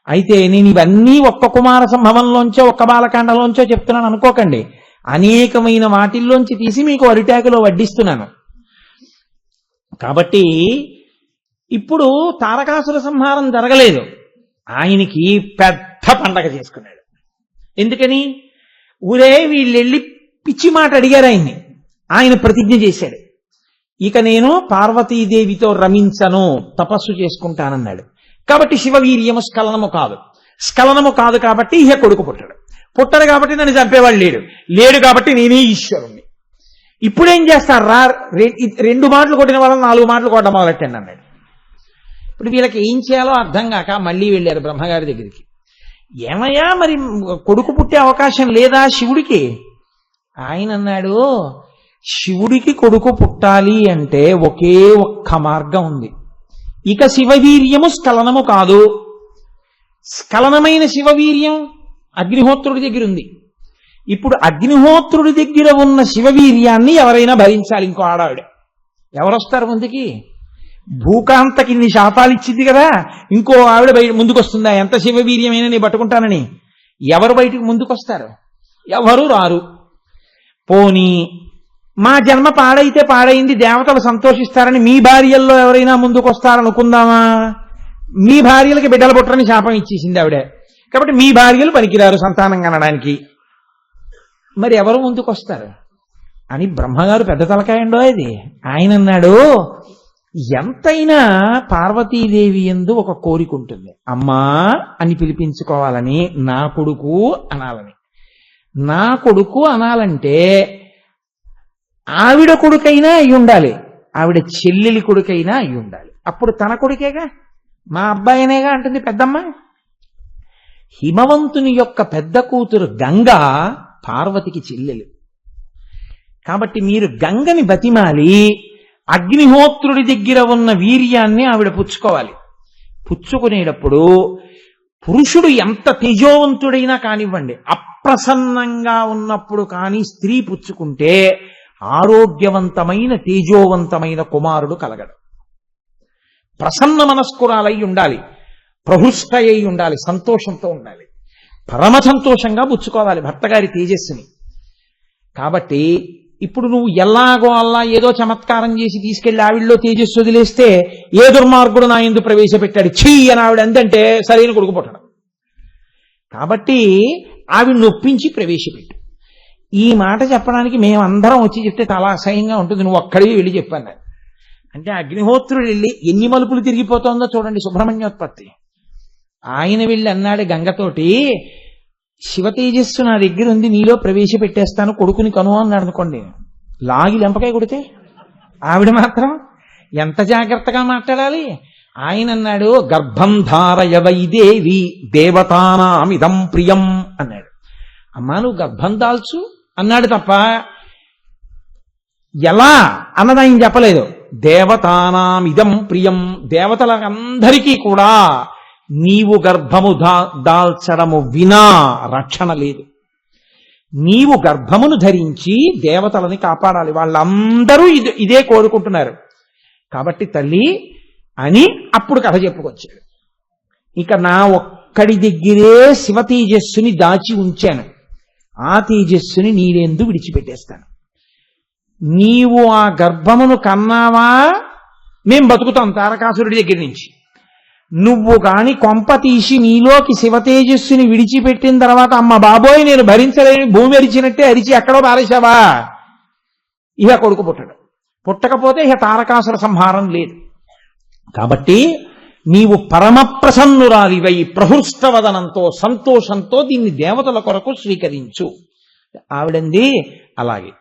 అయితే నేను ఇవన్నీ ఒక్క కుమార సంభవంలోంచో ఒక్క బాలకాండలోంచో చెప్తున్నాను అనుకోకండి. అనేకమైన వాటిల్లోంచి తీసి మీకు అరిటాకులో వడ్డిస్తున్నాను. కాబట్టి ఇప్పుడు తారకాసుర సంహారం జరగలేదు, ఆయనకి పెద్ద పండగ చేసుకున్నాడు. ఎందుకని? ఊరే వీళ్ళు వెళ్ళి పిచ్చి మాట అడిగారు ఆయన్ని. ఆయన ప్రతిజ్ఞ చేశాడు, ఇక నేను పార్వతీదేవితో రమించను, తపస్సు చేసుకుంటానన్నాడు. కాబట్టి శివవీర్యము స్ఖలనము కాదు. స్ఖలనము కాదు కాబట్టి ఇహ కొడుకు పుట్టడు కాబట్టి నన్ను చంపేవాడు లేడు కాబట్టి నేనే ఈశ్వరుణ్ణి. ఇప్పుడేం చేస్తారు? 2 మాటలు కొట్టిన వాళ్ళని 4 మాటలు కొట్టడం మొదలెట్టండి అన్నాడు. ఇప్పుడు వీళ్ళకి ఏం చేయాలో అర్థం కాక మళ్ళీ వెళ్ళారు బ్రహ్మగారి దగ్గరికి. ఏమయ్యా, మరి కొడుకు పుట్టే అవకాశం లేదా శివుడికి? ఆయన అన్నాడు, శివుడికి కొడుకు పుట్టాలి అంటే ఒకే ఒక్క మార్గం ఉంది. ఇక శివవీర్యము స్ఖలనము కాదు. స్ఖలనమైన శివవీర్యం అగ్నిహోత్రుడి దగ్గర ఉంది. ఇప్పుడు అగ్నిహోత్రుడి దగ్గర ఉన్న శివవీర్యాన్ని ఎవరైనా భరించాలి. ఇంకో ఆడావిడ ఎవరొస్తారు ముందుకి? భూకాంతకి ఇన్ని శాపాలు ఇచ్చింది కదా, ఇంకో ఆవిడ బయట ముందుకొస్తుందా? ఎంత శివవీర్యమైనా నేను పట్టుకుంటానని ఎవరు బయటికి ముందుకొస్తారు? ఎవరు రారు. పోనీ మా జన్మ పాడైతే పాడైంది, దేవతలు సంతోషిస్తారని మీ భార్యల్లో ఎవరైనా ముందుకొస్తారనుకుందామా? మీ భార్యలకి బిడ్డలు పుట్టరని శాపం ఇచ్చేసింది ఆవిడ, కాబట్టి మీ భార్యలు పనికిరారు సంతానం కనడానికి, మరి ఎవరు ముందుకొస్తారు అని బ్రహ్మగారు పెద్ద తలకాయండో ఇది. ఆయన అన్నాడు, ఎంతైనా పార్వతీదేవి యందు ఒక కోరిక ఉంటుంది. అమ్మా అని పిలిపించుకోవాలని, నా కొడుకు అనాలని. నా కొడుకు అనాలంటే ఆవిడ కొడుకైనా అయి ఉండాలి, ఆవిడ చెల్లెలి కొడుకైనా అయి ఉండాలి. అప్పుడు తన కొడుకేగా, మా అబ్బాయినేగా అంటుంది పెద్దమ్మ. హిమవంతుని యొక్క పెద్ద కూతురు గంగ పార్వతికి చెల్లెలు. కాబట్టి మీరు గంగని బతిమాలి అగ్నిహోత్రుడి దగ్గర ఉన్న వీర్యాన్ని ఆవిడ పుచ్చుకోవాలి. పుచ్చుకునేటప్పుడు పురుషుడు ఎంత తేజోవంతుడైనా కానివ్వండి, అప్రసన్నంగా ఉన్నప్పుడు కానీ స్త్రీ పుచ్చుకుంటే ఆరోగ్యవంతమైన తేజోవంతమైన కుమారుడు కలగడు. ప్రసన్న మనస్కురాలై ఉండాలి, ప్రహృష్ట అయి ఉండాలి, సంతోషంతో ఉండాలి, పరమ సంతోషంగా పుచ్చుకోవాలి భర్తగారి తేజస్సుని. కాబట్టి ఇప్పుడు నువ్వు ఎలాగో అలా ఏదో చమత్కారం చేసి తీసుకెళ్లి ఆవిడలో తేజస్సు వదిలేస్తే ఏ దుర్మార్గుడు నా యందు ప్రవేశపెట్టాడు ఛీ అని ఆవిడ అందంటే సరైన కొడుకు పుట్టడం. కాబట్టి ఆవిడ నొప్పించి ప్రవేశపెట్టు. ఈ మాట చెప్పడానికి మేమందరం వచ్చి చెప్తే చాలా అసహ్యంగా ఉంటుంది, నువ్వు ఒక్కడివి వెళ్ళి చెప్పాను అంటే అగ్నిహోత్రుడు వెళ్ళి ఎన్ని మలుపులు తిరిగిపోతుందో చూడండి సుబ్రహ్మణ్యోత్పత్తి. ఆయన వెళ్ళి అన్నాడు గంగతోటి, శివ తేజస్సు నా దగ్గర ఉంది, నీలో ప్రవేశపెట్టేస్తాను, కొడుకుని కను అన్నాడు అనుకోండి. లాగి లెంపకాయ కొడితే ఆవిడ మాత్రం ఎంత జాగ్రత్తగా మాట్లాడాలి. ఆయన అన్నాడు, గర్భం ధారయ వైదేవి దేవతానామిదం ప్రియం అన్నాడు. అమ్మా నువ్వు గర్భం దాల్చు అన్నాడు తప్ప ఎలా అన్నది ఆయన చెప్పలేదు. దేవతానామిదం ప్రియం, దేవతలందరికీ కూడా నీవు గర్భము దాల్చడము వినా రక్షణ లేదు. నీవు గర్భమును ధరించి దేవతలని కాపాడాలి, వాళ్ళందరూ ఇదే కోరుకుంటున్నారు. కాబట్టి తల్లి అని అప్పుడు కథ చెప్పుకొచ్చాడు. ఇక నా ఒక్కడి దగ్గరే శివ తేజస్సుని దాచి ఉంచాను, ఆ తేజస్సుని నీరెందు విడిచిపెట్టేస్తాను. నీవు ఆ గర్భమును కన్నావా మేం బతుకుతాం తారకాసురుడి దగ్గర నుంచి. నువ్వు కాని కొంప తీసి నీలోకి శివ తేజస్సుని విడిచిపెట్టిన తర్వాత అమ్మ బాబోయ్ నేను భరించలేని భూమి అరిచినట్టే అరిచి ఎక్కడో పారేశావా, ఇహ కొడుకు పుట్టకపోతే ఇహ తారకాసుర సంహారం లేదు. కాబట్టి నీవు పరమ ప్రసన్నురాలివై ప్రహృష్టవదనంతో సంతోషంతో దీన్ని దేవతల కొరకు స్వీకరించు. ఆవిడంది అలాగే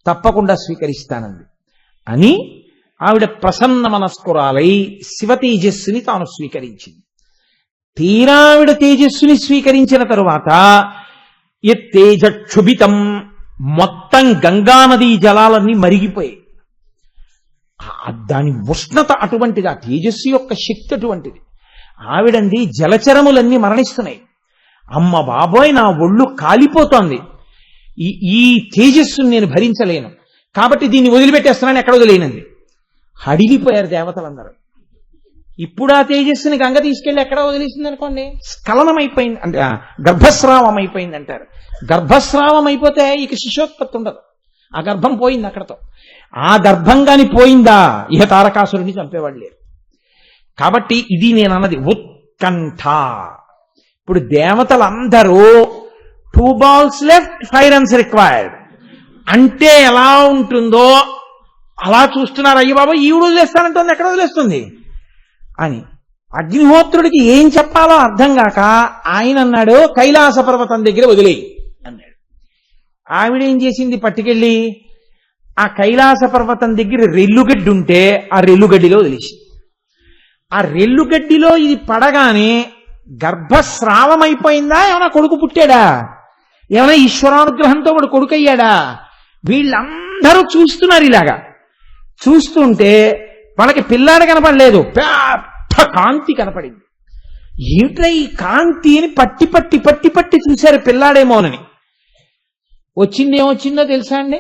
తప్పకుండా స్వీకరిస్తానంది అని ఆవిడ ప్రసన్న మనస్కురాలై శివ తేజస్సుని తాను స్వీకరించింది. తీరావిడ తేజస్సుని స్వీకరించిన తరువాత తేజక్షుభితం మొత్తం గంగానదీ జలాలన్నీ మరిగిపోయాయి. దాని ఉష్ణత అటువంటిది, ఆ తేజస్సు యొక్క శక్తి అటువంటిది. ఆవిడంది జలచరములన్నీ మరణిస్తున్నాయి. అమ్మ బాబోయ్ నా ఒళ్ళు కాలిపోతోంది, ఈ తేజస్సుని నేను భరించలేను, కాబట్టి దీన్ని వదిలిపెట్టేస్తున్నాను, ఎక్కడ వదిలేనంది. హడిలిపోయారు దేవతలందరూ. ఇప్పుడు ఆ తేజస్సుని గంగ తీసుకెళ్లి ఎక్కడ వదిలేసింది అనుకోండి, స్ఖలనం అయిపోయింది అంటే గర్భస్రావం అయిపోయింది అంటారు. గర్భస్రావం అయిపోతే ఇక శిశోత్పత్తి ఉండదు, ఆ గర్భం పోయింది అక్కడతో. ఆ గర్భం కాని పోయిందా ఇహ తారకాసురుడిని చంపేవాళ్ళు లేరు. కాబట్టి ఇది నేను అన్నది ఉత్కంఠ. ఇప్పుడు దేవతలందరూ 2 balls left, 5 runs required అంటే ఎలా ఉంటుందో అలా చూస్తున్నారు. అయ్య బాబా ఈవిడ వదిలేస్తానంటుంది, ఎక్కడ వదిలేస్తుంది అని. అగ్నిహోత్రుడికి ఏం చెప్పాలో అర్థం కాక ఆయన అన్నాడు, కైలాస పర్వతం దగ్గర వదిలేయి అన్నాడు. ఆవిడేం చేసింది, పట్టుకెళ్ళి ఆ కైలాస పర్వతం దగ్గర రెల్లుగడ్డి ఉంటే ఆ రెల్లుగడ్డిలో వదిలేసింది. ఆ రెల్లుగడ్డిలో ఇది పడగానే గర్భస్రావం అయిపోయిందా, ఏమైనా కొడుకు పుట్టాడా, ఏమైనా ఈశ్వరానుగ్రహంతో వాడు కొడుకు అయ్యాడా? వీళ్ళందరూ చూస్తున్నారు. ఇలాగా చూస్తుంటే వాళ్ళకి పిల్లాడు కనపడలేదు, పెద్ద కాంతి కనపడింది. ఏమిట్రా ఈ కాంతి అని పట్టి పట్టి పట్టి పట్టి చూశారు పిల్లాడేమోనని. వచ్చింది ఏమొచ్చిందో తెలుసా అండి?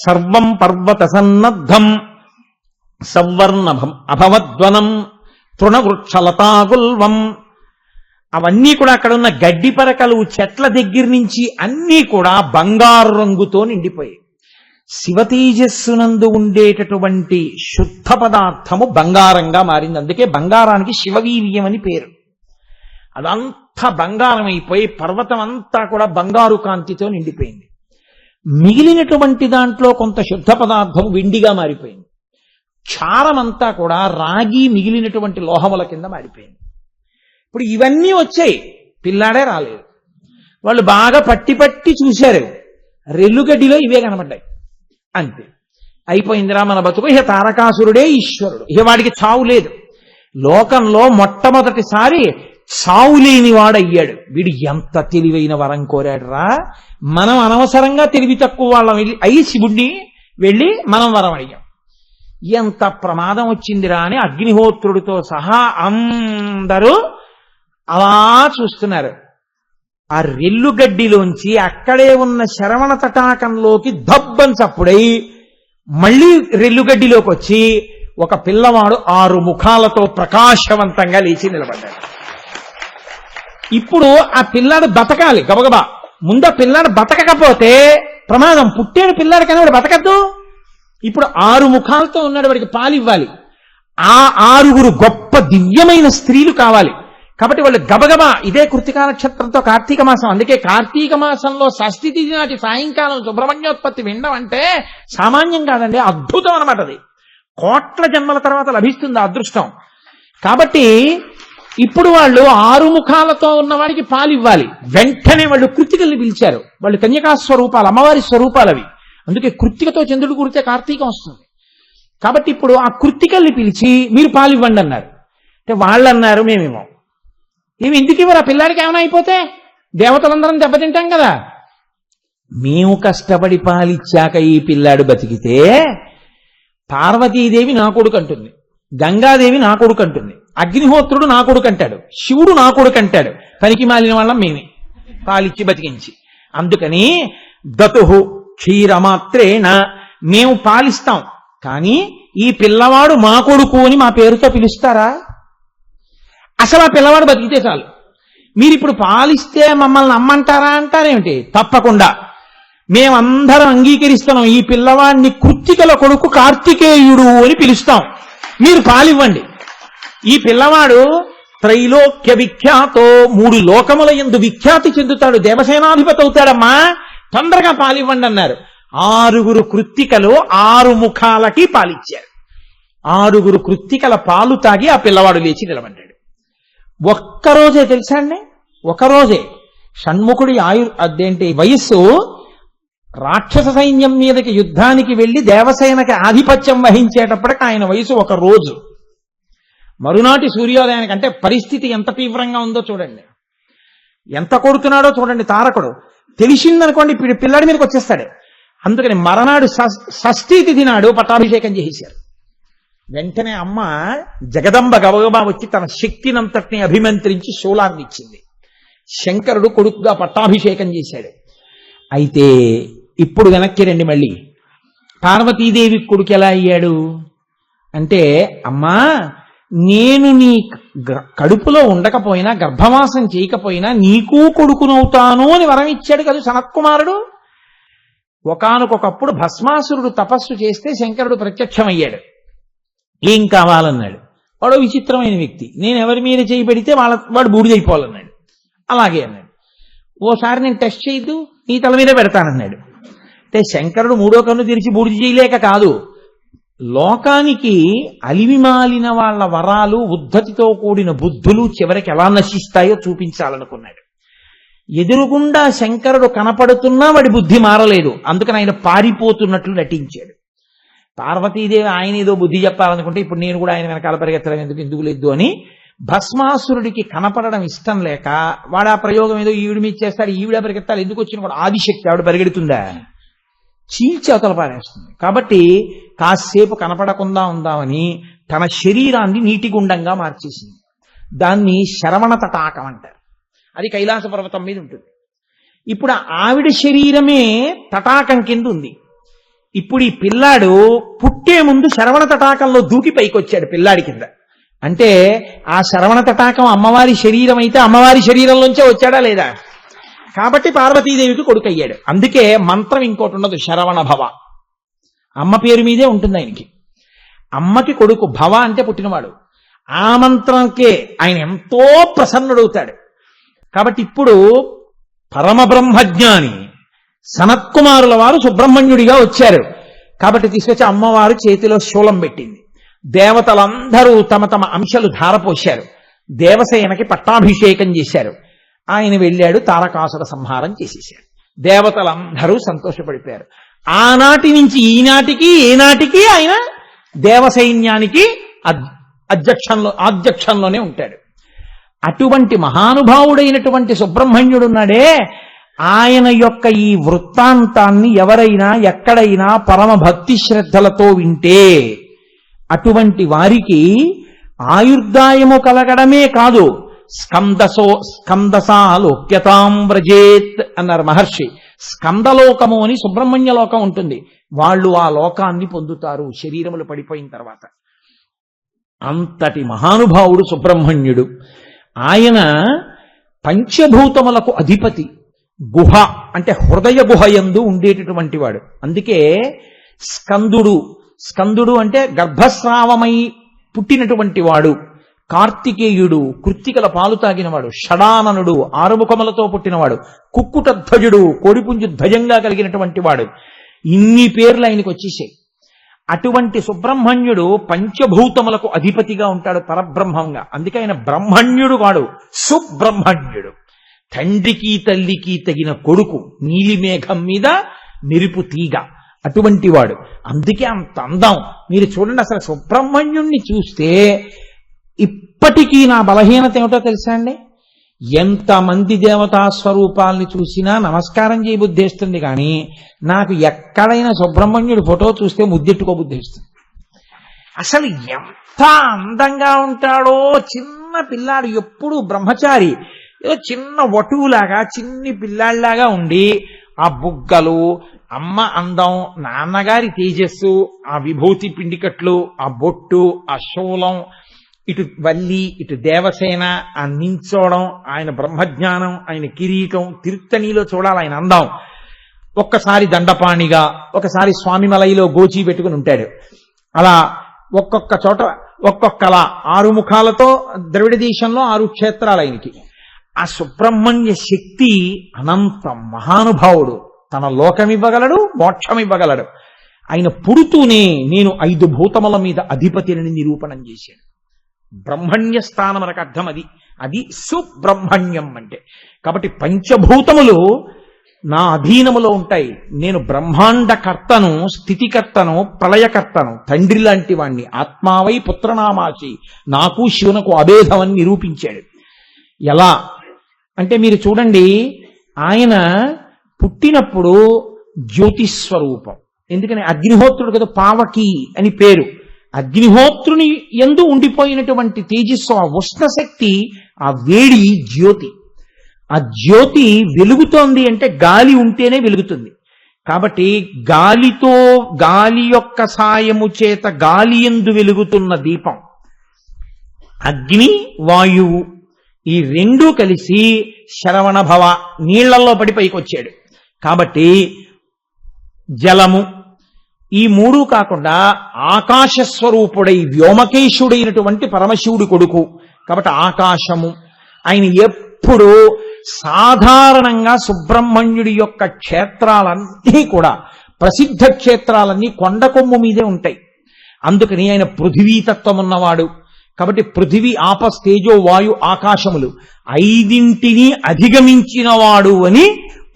సర్వం పర్వత సన్నద్ధం సవర్ణభం అభవద్వనం తృణవృక్షలతాగుల్వం. అవన్నీ కూడా అక్కడ ఉన్న గడ్డి పరకలు, చెట్ల దగ్గర నుంచి అన్నీ కూడా బంగారు రంగుతో నిండిపోయాయి. శివతేజస్సునందు ఉండేటటువంటి శుద్ధ పదార్థము బంగారంగా మారింది. అందుకే బంగారానికి శివవీర్యం అని పేరు. అదంతా బంగారం అయిపోయి పర్వతం అంతా కూడా బంగారు కాంతితో నిండిపోయింది. మిగిలినటువంటి దాంట్లో కొంత శుద్ధ పదార్థం వెండిగా మారిపోయింది. క్షారమంతా కూడా రాగి మిగిలినటువంటి లోహముల కింద మారిపోయింది. ఇప్పుడు ఇవన్నీ వచ్చాయి, పిల్లాడే రాలేదు. వాళ్ళు బాగా పట్టి పట్టి చూశారు, రెల్లుగడ్డిలో ఇవే కనబడ్డాయి. అంతే, అయిపోయిందిరా మన బతుకు. ఇహ తారకాసురుడే ఈశ్వరుడు, ఇహ వాడికి చావు లేదు. లోకంలో మొట్టమొదటిసారి చావు లేని వాడయ్యాడు. వీడు ఎంత తెలివైన వరం కోరాడురా. మనం అనవసరంగా తెలివి తక్కువ వాళ్ళం అయ్యి శివుణ్ణి వెళ్ళి మనం వరం అడిగాం. ఎంత ప్రమాదం వచ్చిందిరా అని అగ్నిహోత్రుడితో సహా అందరూ అలా చూస్తున్నారు. ఆ రెల్లుగడ్డిలోంచి అక్కడే ఉన్న శరవణ తటాకంలోకి దబ్బని చప్పుడై మళ్ళీ రెల్లుగడ్డిలోకి వచ్చి ఒక పిల్లవాడు 6 ముఖాలతో ప్రకాశవంతంగా లేచి నిలబడ్డాడు. ఇప్పుడు ఆ పిల్లాడు బతకాలి గబగబా. ముందు ఆ పిల్లాడు బతకకపోతే ప్రమాదం. పుట్టాడు పిల్లాడు కానీ వాడు బతకద్దు. ఇప్పుడు 6 ముఖాలతో ఉన్నాడు, వాడికి పాలు ఇవ్వాలి. ఆ 6 గొప్ప దివ్యమైన స్త్రీలు కావాలి. కాబట్టి వాళ్ళు గబగబా, ఇదే కృత్తికా నక్షత్రంతో కార్తీక మాసం, అందుకే కార్తీక మాసంలో షష్ఠి తిథి నాటి సాయంకాలం సుబ్రహ్మణ్యోత్పత్తి వినడం అంటే సామాన్యం కాదండి, అద్భుతం అనమాట. అది కోట్ల జన్మల తర్వాత లభిస్తుంది ఆ అదృష్టం. కాబట్టి ఇప్పుడు వాళ్ళు 6 ముఖాలతో ఉన్నవాడికి పాలు ఇవ్వాలి. వెంటనే వాళ్ళు కృత్తికల్ని పిలిచారు. వాళ్ళు కన్యకా స్వరూపాలు, అమ్మవారి స్వరూపాలు అవి. అందుకే కృత్తికతో చంద్రుడు కుడితే కార్తీకం వస్తుంది. కాబట్టి ఇప్పుడు ఆ కృత్తికల్ని పిలిచి మీరు పాలు ఇవ్వండి అన్నారు. అంటే వాళ్ళు అన్నారు, మేమేమో మేము ఎందుకు ఇవ్వరు, ఆ పిల్లాడికి ఏమైనా అయిపోతే దేవతలందరం దెబ్బతింటాం కదా. మేము కష్టపడి పాలిచ్చాక ఈ పిల్లాడు బతికితే పార్వతీదేవి నా కొడుకు అంటుంది, గంగాదేవి నా కొడుకు అంటుంది, అగ్నిహోత్రుడు నా కొడుకు అంటాడు, శివుడు నా కొడుకు అంటాడు. పనికి మాలిన వాళ్ళం మేమే పాలిచ్చి బతికించి. అందుకని దతుహు క్షీరమాత్రేణ, మేము పాలిస్తాం కానీ ఈ పిల్లవాడు మా కొడుకు అని మా పేరుతో పిలుస్తారా? అసలు ఆ పిల్లవాడు బతికితే చాలు. మీరు ఇప్పుడు పాలిస్తే మమ్మల్ని అమ్మంటారా అంటారేమిటి? తప్పకుండా మేమందరం అంగీకరిస్తున్నాం. ఈ పిల్లవాడిని కృత్తికల కొడుకు కార్తికేయుడు అని పిలుస్తాం, మీరు పాలివ్వండి. ఈ పిల్లవాడు త్రైలోక్య విఖ్యాతో 3 లోకముల యందు విఖ్యాతి చెందుతాడు, దేవసేనాధిపతి అవుతాడమ్మా, తొందరగా పాలివ్వండి అన్నారు. 6 కృత్తికలు 6 ముఖాలకి పాలిచ్చారు. 6 కృత్తికల పాలు తాగి ఆ పిల్లవాడు లేచి నిలబడ్డాడు. ఒక్కరోజే తెలుసా అండి, ఒకరోజే షణ్ముఖుడి అదేంటి వయస్సు, రాక్షస సైన్యం మీదకి యుద్ధానికి వెళ్లి దేవసేనకి ఆధిపత్యం వహించేటప్పటికి ఆయన వయసు 1 రోజు. మరునాటి సూర్యోదయానికి, అంటే పరిస్థితి ఎంత తీవ్రంగా ఉందో చూడండి, ఎంత కొడుతున్నాడో చూడండి. తారకుడు తెలిసిందనుకోండి పిల్లాడి మీదకి వచ్చేస్తాడు. అందుకని మరనాడు షష్ఠీ తిథి నాడు పట్టాభిషేకం చేసేశారు. వెంటనే అమ్మ జగదంబ గబగబా వచ్చి తన శక్తినంతటిని అభిమంత్రించి శూలాన్ని ఇచ్చింది. శంకరుడు కొడుకుగా పట్టాభిషేకం చేశాడు. అయితే ఇప్పుడు వెనక్కి రండి, మళ్ళీ పార్వతీదేవి కొడుకు ఎలా అయ్యాడు అంటే, అమ్మా నేను నీ కడుపులో ఉండకపోయినా, గర్భవాసం చేయకపోయినా నీకు కొడుకునవుతాను అని వరం ఇచ్చాడు కదా సనత్కుమారుడు. ఒకానొకప్పుడు భస్మాసురుడు తపస్సు చేస్తే శంకరుడు ప్రత్యక్షమయ్యాడు. ఏం కావాలన్నాడు. వాడు విచిత్రమైన వ్యక్తి, నేను ఎవరి మీద చేయి పెడితే వాడు బూడిదైపోవాలన్నాడు. అలాగే అన్నాడు. ఓసారి నేను టెస్ట్ చేయొద్దు, నీ తల మీద పెడతానన్నాడు. అంటే శంకరుడు మూడో కన్ను తెరిచి బూడిద చేయలేక కాదు, లోకానికి అలివిమాలిన వాళ్ళ వరాలు, ఉద్ధతితో కూడిన బుద్ధులు చివరికి ఎలా నశిస్తాయో చూపించాలనుకున్నాడు. ఎదురుగుండా శంకరుడు కనపడుతున్నా వాడి బుద్ధి మారలేదు, అందుకని ఆయన పారిపోతున్నట్లు నటించాడు. పార్వతీదేవి ఆయన ఏదో బుద్ధి చెప్పాలనుకుంటే ఇప్పుడు నేను కూడా ఆయన వెనకాల పరిగెత్తడం ఎందుకు లేదు అని భస్మాసురుడికి కనపడడం ఇష్టం లేక వాడు ఆ ప్రయోగం ఏదో ఈవిడ మీద చేస్తాడు, ఈవిడ పరిగెత్తాలి, ఎందుకు వచ్చిన కూడా ఆదిశక్తి ఆవిడ పరిగెడుతుందా, చీల్చి అవతల పారేస్తుంది. కాబట్టి కాసేపు కనపడకుండా ఉందామని తన శరీరాన్ని నీటి గుండంగా మార్చేసింది. దాన్ని శరవణ తటాకం అంటారు. అది కైలాస పర్వతం మీద ఉంటుంది. ఇప్పుడు ఆవిడ శరీరమే తటాకం కింద ఉంది. ఇప్పుడు ఈ పిల్లాడు పుట్టే ముందు శరవణ తటాకంలో దూకి పైకొచ్చాడు పిల్లాడి కింద. అంటే ఆ శరవణ తటాకం అమ్మవారి శరీరం అయితే అమ్మవారి శరీరంలోంచే వచ్చాడా లేదా? కాబట్టి పార్వతీదేవికి కొడుకు అయ్యాడు. అందుకే మంత్రం ఇంకోటి ఉండదు, శరవణ భవ, అమ్మ పేరు మీదే ఉంటుంది ఆయనకి. అమ్మకి కొడుకు, భవ అంటే పుట్టినవాడు. ఆ మంత్రంకే ఆయన ఎంతో ప్రసన్నుడవుతాడు. కాబట్టి ఇప్పుడు పరమ బ్రహ్మజ్ఞాని సనత్కుమారుల వారు సుబ్రహ్మణ్యుడిగా వచ్చారు. కాబట్టి తీసుకొచ్చి అమ్మవారు చేతిలో శూలం పెట్టింది. దేవతలందరూ తమ తమ అంశాలు ధారపోశారు. దేవసేనకి పట్టాభిషేకం చేశారు. ఆయన వెళ్ళాడు, తారకాసుర సంహారం చేసేశాడు. దేవతలందరూ సంతోషపడిపోయారు. ఆనాటి నుంచి ఈనాటికి ఏనాటికి ఆయన దేవసైన్యానికి ఆధ్యక్షంలోనే ఉంటాడు. అటువంటి మహానుభావుడైనటువంటి సుబ్రహ్మణ్యుడున్నాడే, ఆయన యొక్క ఈ వృత్తాంతాన్ని ఎవరైనా ఎక్కడైనా పరమ భక్తి శ్రద్ధలతో వింటే అటువంటి వారికి ఆయుర్దాయము కలగడమే కాదు, స్కందసాలోక్యతాం వ్రజేత్ అన్నారు మహర్షి. స్కందలోకము అని సుబ్రహ్మణ్య లోకం ఉంటుంది, వాళ్ళు ఆ లోకాన్ని పొందుతారు శరీరములు పడిపోయిన తర్వాత. అంతటి మహానుభావుడు సుబ్రహ్మణ్యుడు. ఆయన పంచభూతములకు అధిపతి. గుహ అంటే హృదయ గుహ యందు ఉండేటటువంటి వాడు. అందుకే స్కందుడు అంటే గర్భస్రావమై పుట్టినటువంటి వాడు. కార్తికేయుడు కృత్తికల పాలు తాగినవాడు. షడాననుడు ఆరుముఖములతో పుట్టినవాడు. కుక్కుటధ్వజుడు కోడిపుంజు ధ్వజంగా కలిగినటువంటి వాడు. ఇన్ని పేర్లు ఆయనకు వచ్చేసాయి. అటువంటి సుబ్రహ్మణ్యుడు పంచభూతములకు అధిపతిగా ఉంటాడు, పరబ్రహ్మంగా. అందుకే ఆయన బ్రహ్మణ్యుడు వాడు, సుబ్రహ్మణ్యుడు. తండ్రికి తల్లికి తగిన కొడుకు, నీలిమేఘం మీద మెరుపు తీగ, అటువంటి వాడు. అందుకే అంత అందం. మీరు చూడండి, అసలు సుబ్రహ్మణ్యుణ్ణి చూస్తే ఇప్పటికీ నా బలహీనత ఏమిటో తెలుసా అండి? ఎంతమంది దేవతా స్వరూపాలని చూసినా నమస్కారం చేయబుద్ధేస్తుంది, కానీ నాకు ఎక్కడైనా సుబ్రహ్మణ్యుడి ఫోటో చూస్తే ముద్దెట్టుకోబుద్ధేస్తుంది. అసలు ఎంత అందంగా ఉంటాడో. చిన్న పిల్లాడు, ఎప్పుడు బ్రహ్మచారి, ఏదో చిన్న వటువులాగా చిన్ని పిల్లాడిలాగా ఉండి ఆ బుగ్గలు, అమ్మ అందం, నాన్నగారి తేజస్సు, ఆ విభూతి పిండికట్లు, ఆ బొట్టు, ఆ శూలం, ఇటు వల్లి, ఇటు దేవసేన, ఆ నించోడం, ఆయన బ్రహ్మజ్ఞానం, ఆయన కిరీటం, తిరుత్తణిలో చూడాలి ఆయన అందం. ఒక్కసారి దండపాణిగా, ఒకసారి స్వామిమలైలో గోచి పెట్టుకుని ఉంటాడు. అలా ఒక్కొక్క చోట ఒక్కొక్కలా 6 ముఖాలతో ద్రవిడ దేశంలో 6 క్షేత్రాలు ఆయనకి. ఆ సుబ్రహ్మణ్య శక్తి అనంతం. మహానుభావుడు. తన లోకమివ్వగలడు, మోక్షమివ్వగలడు. ఆయన పుడుతూనే నేను 5 భూతముల మీద అధిపతిని నిరూపణం చేశాడు. బ్రహ్మణ్య స్థానం మనకు అర్థం అది. అది సుబ్రహ్మణ్యం అంటే. కాబట్టి పంచభూతములు నా అధీనములో ఉంటాయి. నేను బ్రహ్మాండకర్తను, స్థితికర్తను, ప్రళయకర్తను, తండ్రి లాంటి వాణ్ణి. ఆత్మావై పుత్రనామాచి, నాకు శివునకు అభేదమని నిరూపించాడు. ఎలా అంటే మీరు చూడండి, ఆయన పుట్టినప్పుడు జ్యోతిస్వరూపం. ఎందుకని? అగ్నిహోత్రుడు కదా, పావకి అని పేరు. అగ్నిహోత్రుని యందు ఉండిపోయినటువంటి తేజస్సు, ఆ ఉష్ణశక్తి, ఆ వేడి జ్యోతి. ఆ జ్యోతి వెలుగుతోంది అంటే గాలి ఉంటేనే వెలుగుతుంది. కాబట్టి గాలి యొక్క సాయము చేత గాలి యందు వెలుగుతున్న దీపం. అగ్ని, వాయువు ఈ రెండూ కలిసి శరవణ భవ, నీళ్లలో పడి పైకి వచ్చాడు. కాబట్టి జలము, ఈ మూడు కాకుండా ఆకాశ స్వరూపుడై వ్యోమకేశుడైనటువంటి పరమశివుడి కొడుకు కాబట్టి ఆకాశము. ఆయన ఎప్పుడు సాధారణంగా సుబ్రహ్మణ్యుడి యొక్క క్షేత్రాలన్నీ కూడా ప్రసిద్ధ క్షేత్రాలన్నీ కొండ కొమ్ము మీదే ఉంటాయి. అందుకని ఆయన పృథివీతత్వం ఉన్నవాడు కాబట్టి పృథివీ ఆపస్ తేజో వాయు ఆకాశములు ఐదింటిని అధిగమించినవాడు అని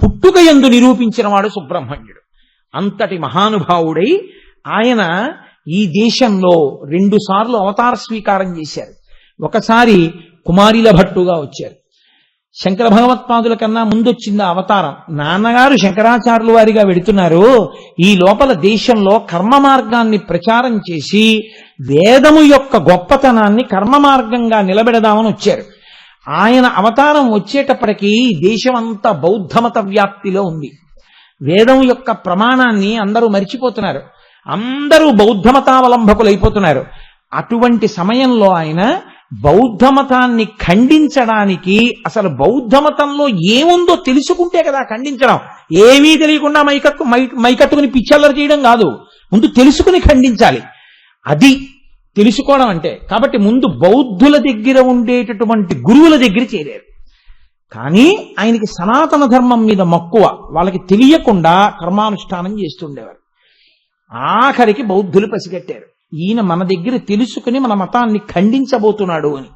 పుట్టుక యందు నిరూపించినవాడు సుబ్రహ్మణ్యుడు. అంతటి మహానుభావుడై ఆయన ఈ దేశంలో 2 సార్లు అవతార స్వీకారం చేశారు. ఒకసారి కుమారిల భట్టుగా వచ్చారు. శంకర భగవత్పాదుల కన్నా ముందొచ్చింది అవతారం. నాన్నగారు శంకరాచార్యుల వారిగా వెడుతున్నారు. ఈ లోపల దేశంలో కర్మ మార్గాన్ని ప్రచారం చేసి వేదము యొక్క గొప్పతనాన్ని కర్మ మార్గంగా నిలబెడదామని వచ్చారు. ఆయన అవతారం వచ్చేటప్పటికీ దేశమంతా బౌద్ధమత వ్యాప్తిలో ఉంది. వేదం యొక్క ప్రమాణాన్ని అందరూ మరిచిపోతున్నారు. అందరూ బౌద్ధమతావలంబకులైపోతున్నారు. అటువంటి సమయంలో ఆయన బౌద్ధమతాన్ని ఖండించడానికి అసలు బౌద్ధమతంలో ఏముందో తెలుసుకుంటే కదా ఖండించడం. ఏమీ తెలియకుండా మైకట్టుకుని పిచ్చల్లరు చేయడం కాదు, ముందు తెలుసుకుని ఖండించాలి. అది తెలుసుకోవడం అంటే. కాబట్టి ముందు బౌద్ధుల దగ్గర ఉండేటటువంటి గురువుల దగ్గర చేరారు. కానీ ఆయనకి సనాతన ధర్మం మీద మక్కువ, వాళ్ళకి తెలియకుండా కర్మానుష్ఠానం చేస్తుండేవారు. ఆఖరికి బౌద్ధులు పసిగట్టారు, ఈయన మన దగ్గర తెలుసుకుని మన మతాన్ని ఖండించబోతున్నాడు అని.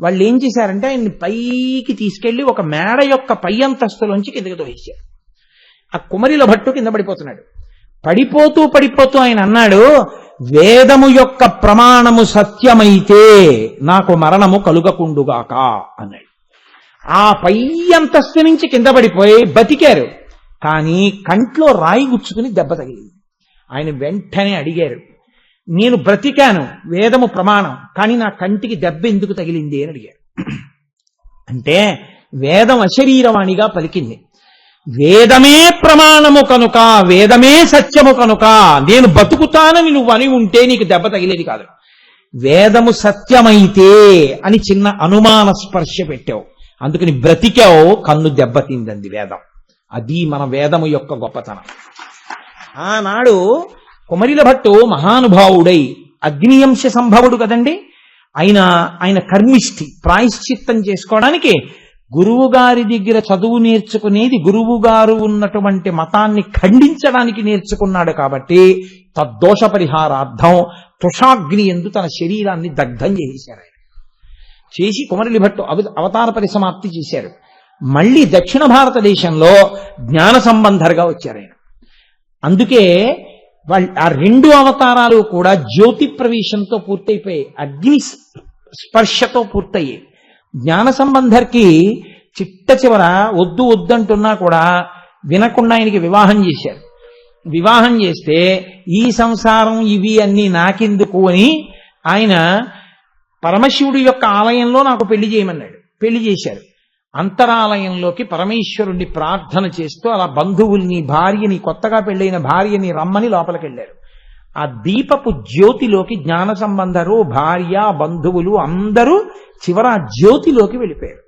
వాళ్ళు ఏం చేశారంటే ఆయన్ని పైకి తీసుకెళ్లి ఒక మేడ యొక్క పై అంతస్తులోంచి కిందకి తోసేశారు. ఆ కుమరిల భట్టు కింద పడిపోతున్నాడు. పడిపోతూ ఆయన అన్నాడు, వేదము యొక్క ప్రమాణము సత్యమైతే నాకు మరణము కలుగకుండుగాక అన్నాడు. ఆ పై అంతస్తు నుంచి కింద పడిపోయి బతికారు. కానీ కంట్లో రాయి గుచ్చుకుని దెబ్బ తగిలింది. ఆయన వెంటనే అడిగారు, నేను బ్రతికాను, వేదము ప్రమాణం, కానీ నా కంటికి దెబ్బ ఎందుకు తగిలింది అని అడిగారు. అంటే వేదం అశరీరవాణిగా పలికింది. వేదమే ప్రమాణము కనుక, వేదమే సత్యము కనుక నేను బతుకుతానని నువ్వు అని ఉంటే నీకు దెబ్బ తగిలేది కాదు. వేదము సత్యమైతే అని చిన్న అనుమాన స్పర్శ పెట్టావు, అందుకని బ్రతికావు, కన్ను దెబ్బతిందంది వేదం. అది మన వేదము యొక్క గొప్పతనం. ఆనాడు కుమరిల భట్టు మహానుభావుడై అగ్నియంశ సంభవుడు కదండి. ఆయన కర్మిష్ఠి, ప్రాయశ్చిత్తం చేసుకోవడానికి గురువు గారి దగ్గర చదువు నేర్చుకునేది గురువు గారు ఉన్నటువంటి మతాన్ని ఖండించడానికి నేర్చుకున్నాడు. కాబట్టి తద్దోష పరిహారార్థం తుషాగ్ని ఎందు తన శరీరాన్ని దగ్ధం చేశారు. ఆయన చేసి కుమరిలి భట్టు అవతార పరిసమాప్తి చేశారు. మళ్ళీ దక్షిణ భారతదేశంలో జ్ఞాన సంబంధర్గా వచ్చారు ఆయన. అందుకే ఆ 2 అవతారాలు కూడా జ్యోతి ప్రవేశంతో పూర్తయిపోయాయి, అగ్ని స్పర్శతో పూర్తయ్యాయి. జ్ఞాన సంబంధర్కి చిట్ట చివర వద్దు వద్దంటున్నా కూడా వినకుండా ఆయనకి వివాహం చేశారు. వివాహం చేస్తే ఈ సంసారం ఇవి అన్నీ నాకెందుకు అని ఆయన పరమశివుడి యొక్క ఆలయంలో నాకు పెళ్లి చేయమన్నాడు. పెళ్లి చేశారు. అంతరాలయంలోకి పరమేశ్వరుణ్ణి ప్రార్థన చేస్తూ అలా బంధువుల్ని, భార్యని, కొత్తగా పెళ్ళైన భార్యని రమ్మని లోపలికి వెళ్ళారు. ఆ దీపపు జ్యోతిలోకి జ్ఞాన సంబంధరు, భార్య, బంధువులు అందరూ చివర ఆ జ్యోతిలోకి వెళ్ళిపోయారు.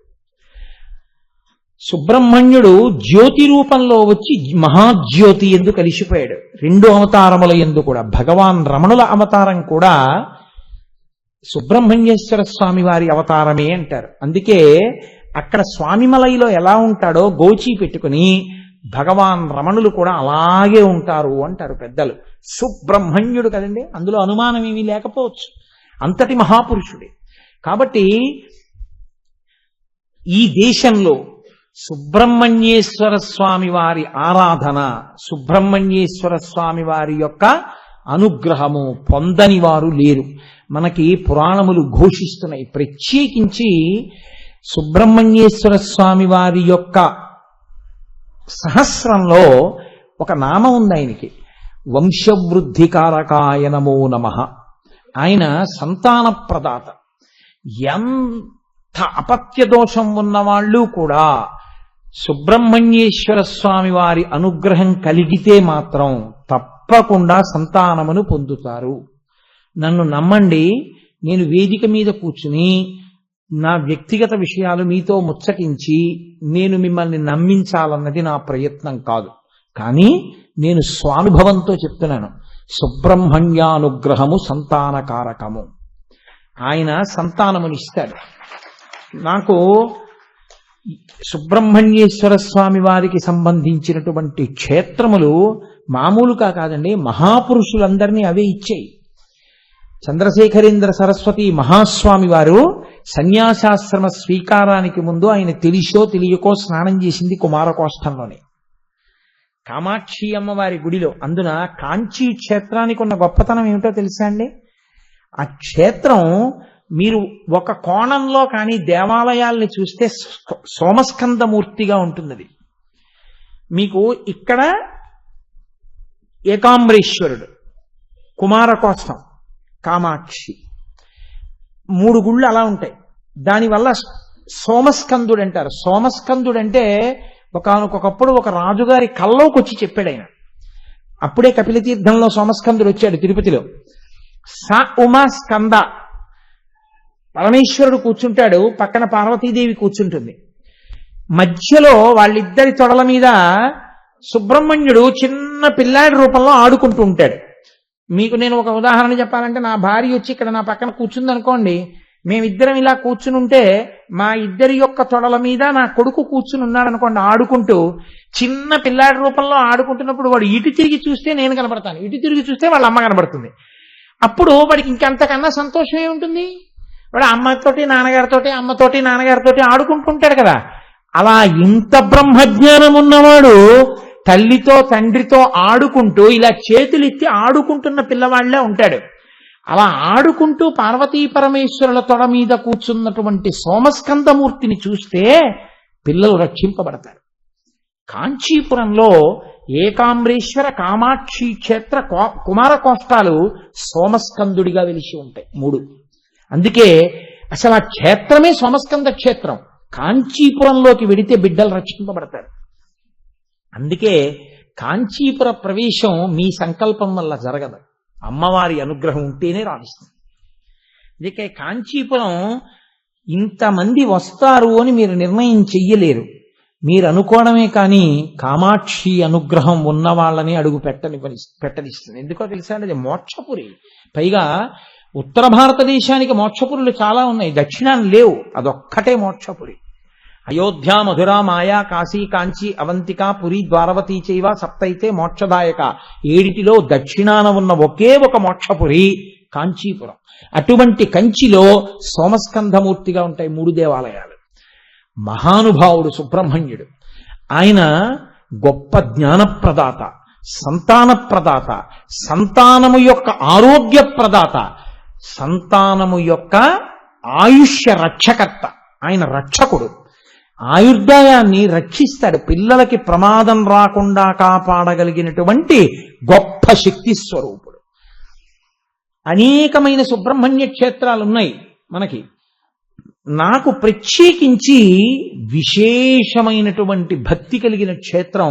సుబ్రహ్మణ్యుడు జ్యోతి రూపంలో వచ్చి మహాజ్యోతి ఎందు కలిసిపోయాడు. 2 అవతారముల ఎందు కూడా భగవాన్ రమణుల అవతారం కూడా సుబ్రహ్మణ్యేశ్వర స్వామి వారి అవతారమే అంటారు. అందుకే అక్కడ స్వామిమలైలో ఎలా ఉంటాడో గోచి పెట్టుకుని భగవాన్ రమణులు కూడా అలాగే ఉంటారు అంటారు పెద్దలు. సుబ్రహ్మణ్యుడు కదండి, అందులో అనుమానం ఏమీ లేకపోవచ్చు, అంతటి మహాపురుషుడే. కాబట్టి ఈ దేశంలో సుబ్రహ్మణ్యేశ్వర స్వామి వారి ఆరాధన, సుబ్రహ్మణ్యేశ్వర స్వామి వారి యొక్క అనుగ్రహము పొందని వారు లేరు. మనకి పురాణములు ఘోషిస్తున్నాయి. ప్రత్యేకించి సుబ్రహ్మణ్యేశ్వర స్వామి వారి యొక్క సహస్రంలో ఒక నామం ఉంది ఆయనకి, వంశవృద్ధికారకాయ నమో నమః. ఆయన సంతాన ప్రదాత. ఎంత అపత్య దోషం ఉన్నవాళ్ళు కూడా సుబ్రహ్మణ్యేశ్వర స్వామి వారి అనుగ్రహం కలిగితే మాత్రం తప్పకుండా సంతానమును పొందుతారు. నన్ను నమ్మండి, నేను వేదిక మీద కూర్చుని నా వ్యక్తిగత విషయాలు మీతో ముచ్చటించి నేను మిమ్మల్ని నమ్మించాలన్నది నా ప్రయత్నం కాదు. కానీ నేను స్వానుభవంతో చెప్తున్నాను, సుబ్రహ్మణ్యానుగ్రహము సంతానకారకము. ఆయన సంతానమునిస్తాడు. నాకు సుబ్రహ్మణ్యేశ్వర స్వామి వారికి సంబంధించినటువంటి క్షేత్రములు మామూలుగా కాదండి, మహాపురుషులందరినీ అవే ఇచ్చాయి. చంద్రశేఖరేంద్ర సరస్వతి మహాస్వామి వారు సన్యాసాశ్రమ స్వీకారానికి ముందు ఆయన తెలిసో తెలియకో స్నానం చేసింది కుమారకోష్టంలోనే, కామాక్షి అమ్మవారి గుడిలో. అందున కాంచీ క్షేత్రానికి ఉన్న గొప్పతనం ఏమిటో తెలుసా అండి? ఆ క్షేత్రం మీరు ఒక కోణంలో కానీ దేవాలయాల్ని చూస్తే సోమస్కందమూర్తిగా ఉంటుంది. మీకు ఇక్కడ ఏకాంబరేశ్వరుడు, కుమారకోష్టం, కామాక్షి, 3 గుళ్ళు అలా ఉంటాయి. దానివల్ల సోమస్కందుడు అంటారు. సోమస్కందుడు అంటే ఒకనకొకప్పుడు ఒక రాజుగారి కల్లోకి వచ్చి చెప్పాడు ఆయన. అప్పుడే కపిలతీర్థంలో సోమస్కందుడు వచ్చాడు తిరుపతిలో. స ఉమా స్కంద, పరమేశ్వరుడు కూర్చుంటాడు, పక్కన పార్వతీదేవి కూర్చుంటుంది. మధ్యలో వాళ్ళిద్దరి తొడల మీద సుబ్రహ్మణ్యుడు చిన్న పిల్లాడి రూపంలో ఆడుకుంటూ ఉంటాడు. మీకు నేను ఒక ఉదాహరణ చెప్పాలంటే, నా భార్య వచ్చి ఇక్కడ నా పక్కన కూర్చుంది అనుకోండి, మేమిద్దరం ఇలా కూర్చుని ఉంటే మా ఇద్దరి యొక్క తొడల మీద నా కొడుకు కూర్చుని ఉన్నాడు అనుకోండి ఆడుకుంటూ, చిన్న పిల్లాడి రూపంలో ఆడుకుంటున్నప్పుడు వాడు ఇటు తిరిగి చూస్తే నేను కనబడతాను, ఇటు తిరిగి చూస్తే వాళ్ళ అమ్మ కనబడుతుంది. అప్పుడు వాడికి ఇంకంతకన్నా సంతోషం ఏముంటుంది? వాడు అమ్మతోటి నాన్నగారితోటి, అమ్మతోటి నాన్నగారితోటి ఆడుకుంటుంటాడు కదా. అలా ఇంత బ్రహ్మజ్ఞానం ఉన్నవాడు తల్లితో తండ్రితో ఆడుకుంటూ ఇలా చేతులెత్తి ఆడుకుంటున్న పిల్లవాళ్లే ఉంటాడు. అలా ఆడుకుంటూ పార్వతీ పరమేశ్వరుల తొడ మీద కూర్చున్నటువంటి సోమస్కందమూర్తిని చూస్తే పిల్లలు రక్షింపబడతారు. కాంచీపురంలో ఏకాంబరేశ్వర, కామాక్షి క్షేత్ర, కుమారకోష్టాలు సోమస్కందుడిగా వెలిసి ఉంటాయి 3. అందుకే అసలు ఆ క్షేత్రమే సోమస్కంద క్షేత్రం. కాంచీపురంలోకి వెడితే బిడ్డలు రక్షింపబడతారు. అందుకే కాంచీపుర ప్రవేశం మీ సంకల్పం వల్ల జరగదు, అమ్మవారి అనుగ్రహం ఉంటేనే రాణిస్తుంది. అందుకే కాంచీపురం ఇంతమంది వస్తారు అని మీరు నిర్ణయం చెయ్యలేరు. మీరు అనుకోవడమే కానీ కామాక్షి అనుగ్రహం ఉన్న వాళ్ళని అడుగు పెట్టనిస్తుంది. ఎందుకో తెలుసా? అది మోక్షపురి. పైగా ఉత్తర భారతదేశానికి మోక్షపురులు చాలా ఉన్నాయి, దక్షిణాన్ని లేవు. అదొక్కటే మోక్షపురి. అయోధ్య, మధుర, మాయా, కాశీ, కాంచి, అవంతిక, పురి, ద్వారవతి చైవ సప్తైతే మోక్షదాయక. 7టిలో దక్షిణాన ఉన్న ఒకే ఒక మోక్షపురి కాంచీపురం. అటువంటి కంచిలో సోమస్కంధమూర్తిగా ఉంటాయి 3 దేవాలయాలు. మహానుభావుడు సుబ్రహ్మణ్యుడు. ఆయన గొప్ప జ్ఞానప్రదాత, సంతానప్రదాత, సంతానము యొక్క ఆరోగ్య ప్రదాత, సంతానము యొక్క ఆయుష్య రక్షకర్త. ఆయన రక్షకుడు. ఆయుర్దాయాన్ని రక్షిస్తాడు. పిల్లలకి ప్రమాదం రాకుండా కాపాడగలిగినటువంటి గొప్ప శక్తి స్వరూపుడు. అనేకమైన సుబ్రహ్మణ్య క్షేత్రాలు ఉన్నాయి మనకి. నాకు ప్రత్యేకించి విశేషమైనటువంటి భక్తి కలిగిన క్షేత్రం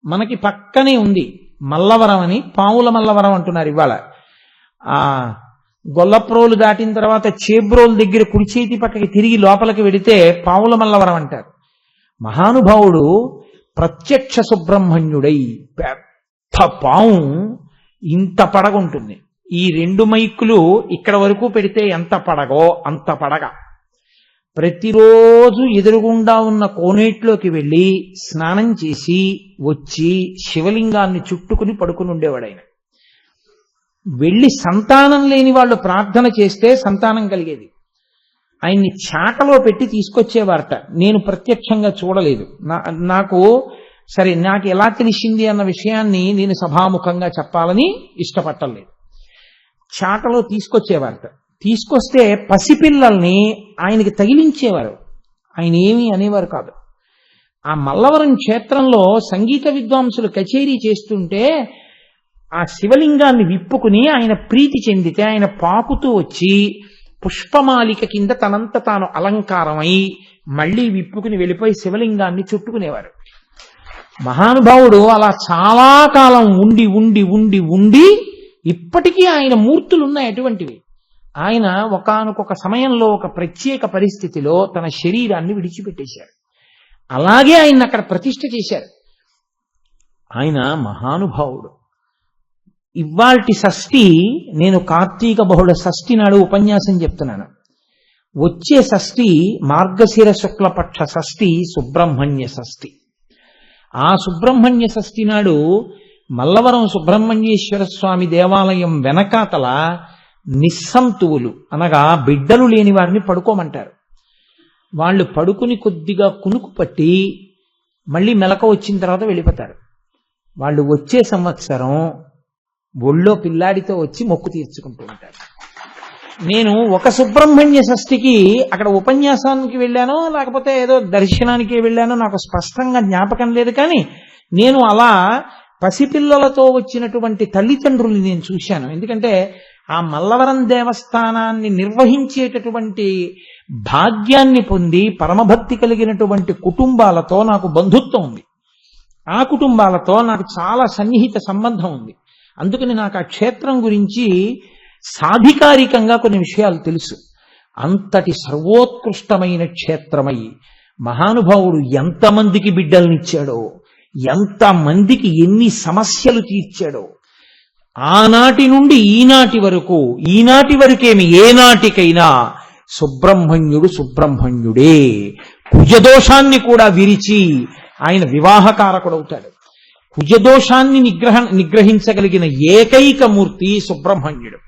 మనకి పక్కనే ఉంది, మల్లవరం అని. పావుల మల్లవరం అంటున్నారు ఇవాళ. ఆ గొల్లప్రోలు దాటిన తర్వాత చేబ్రోలు దగ్గర కుడి చేతి పక్కకి తిరిగి లోపలికి వెడితే పావుల మల్లవరం అంటారు. మహానుభావుడు ప్రత్యక్ష సుబ్రహ్మణ్యుడై పెద్ద పావు ఇంత పడగుంటుంది. ఈ 2 మైకులు ఇక్కడ వరకు పెడితే ఎంత పడగో అంత పడగ. ప్రతిరోజు ఎదురుగుండా ఉన్న కోనేట్లోకి వెళ్ళి స్నానం చేసి వచ్చి శివలింగాన్ని చుట్టుకుని పడుకుని ఉండేవాడు ఆయన. వెళ్ళి సంతానం లేని వాళ్ళు ప్రార్థన చేస్తే సంతానం కలిగేది. ఆయన్ని చాటలో పెట్టి తీసుకొచ్చేవారట. నేను ప్రత్యక్షంగా చూడలేదు. నాకు ఎలా తెలిసింది అన్న విషయాన్ని నేను సభాముఖంగా చెప్పాలని ఇష్టపట్టలేదు. చాటలో తీసుకొచ్చేవారట. తీసుకొస్తే పసిపిల్లల్ని ఆయనకి తగిలించేవారు. ఆయన ఏమీ అనేవారు కాదు. ఆ మల్లవరం క్షేత్రంలో సంగీత విద్వాంసులు కచేరీ చేస్తుంటే ఆ శివలింగాన్ని విప్పుకుని ఆయన ప్రీతి చెందితే ఆయన పాకుతూ వచ్చి పుష్పమాలిక కింద తనంత తాను అలంకారమై మళ్లీ విప్పుకుని వెళ్ళిపోయి శివలింగాన్ని చుట్టుకునేవారు. మహానుభావుడు అలా చాలా కాలం ఉండి ఉండి ఉండి ఉండి ఇప్పటికీ ఆయన మూర్తులు ఉన్నాయి అటువంటివి. ఆయన ఒకానొక సమయంలో ఒక ప్రత్యేక పరిస్థితిలో తన శరీరాన్ని విడిచిపెట్టేశారు. అలాగే ఆయన అక్కడ ప్రతిష్ఠ చేశారు. ఆయన మహానుభావుడు. ఇవాల్టి షష్ఠి నేను కార్తీక బహుళ షష్ఠి నాడు ఉపన్యాసం చెప్తున్నాను. వచ్చే షష్ఠి మార్గశిర శుక్లపక్ష షష్ఠి సుబ్రహ్మణ్య షష్ఠి. ఆ సుబ్రహ్మణ్య షష్ఠి నాడు మల్లవరం సుబ్రహ్మణ్యేశ్వర స్వామి దేవాలయం వెనకాతల నిస్సంతువులు అనగా బిడ్డలు లేని వారిని పడుకోమంటారు. వాళ్ళు పడుకుని కొద్దిగా కునుకు పట్టి మళ్ళీ మెలక వచ్చిన తర్వాత వెళ్ళిపోతారు. వాళ్ళు వచ్చే సంవత్సరం ఒళ్ళో పిల్లాడితో వచ్చి మొక్కు తీర్చుకుంటూ ఉంటారు. నేను ఒక సుబ్రహ్మణ్య షష్ఠికి అక్కడ ఉపన్యాసానికి వెళ్ళానో లేకపోతే ఏదో దర్శనానికి వెళ్ళానో నాకు స్పష్టంగా జ్ఞాపకం లేదు, కానీ నేను అలా పసిపిల్లలతో వచ్చినటువంటి తల్లిదండ్రుల్ని నేను చూశాను. ఎందుకంటే ఆ మల్లవరం దేవస్థానాన్ని నిర్వహించేటటువంటి భాగ్యాన్ని పొంది పరమభక్తి కలిగినటువంటి కుటుంబాలతో నాకు బంధుత్వం ఉంది. ఆ కుటుంబాలతో నాకు చాలా సన్నిహిత సంబంధం ఉంది. అందుకని నాకు ఆ క్షేత్రం గురించి సాధికారికంగా కొన్ని విషయాలు తెలుసు. అంతటి సర్వోత్కృష్టమైన క్షేత్రమై మహానుభావుడు ఎంతమందికి బిడ్డల్నిచ్చాడో, ఎంతమందికి ఎన్ని సమస్యలు తీర్చాడో, ఆనాటి నుండి ఈనాటి వరకేమి ఏనాటికైనా సుబ్రహ్మణ్యుడు సుబ్రహ్మణ్యుడే. కుజదోషాన్ని కూడా విరిచి ఆయన వివాహకారకుడవుతాడు. కుజదోషాన్ని నిగ్రహించగలిగిన ఏకైక మూర్తి సుబ్రహ్మణ్యుడు.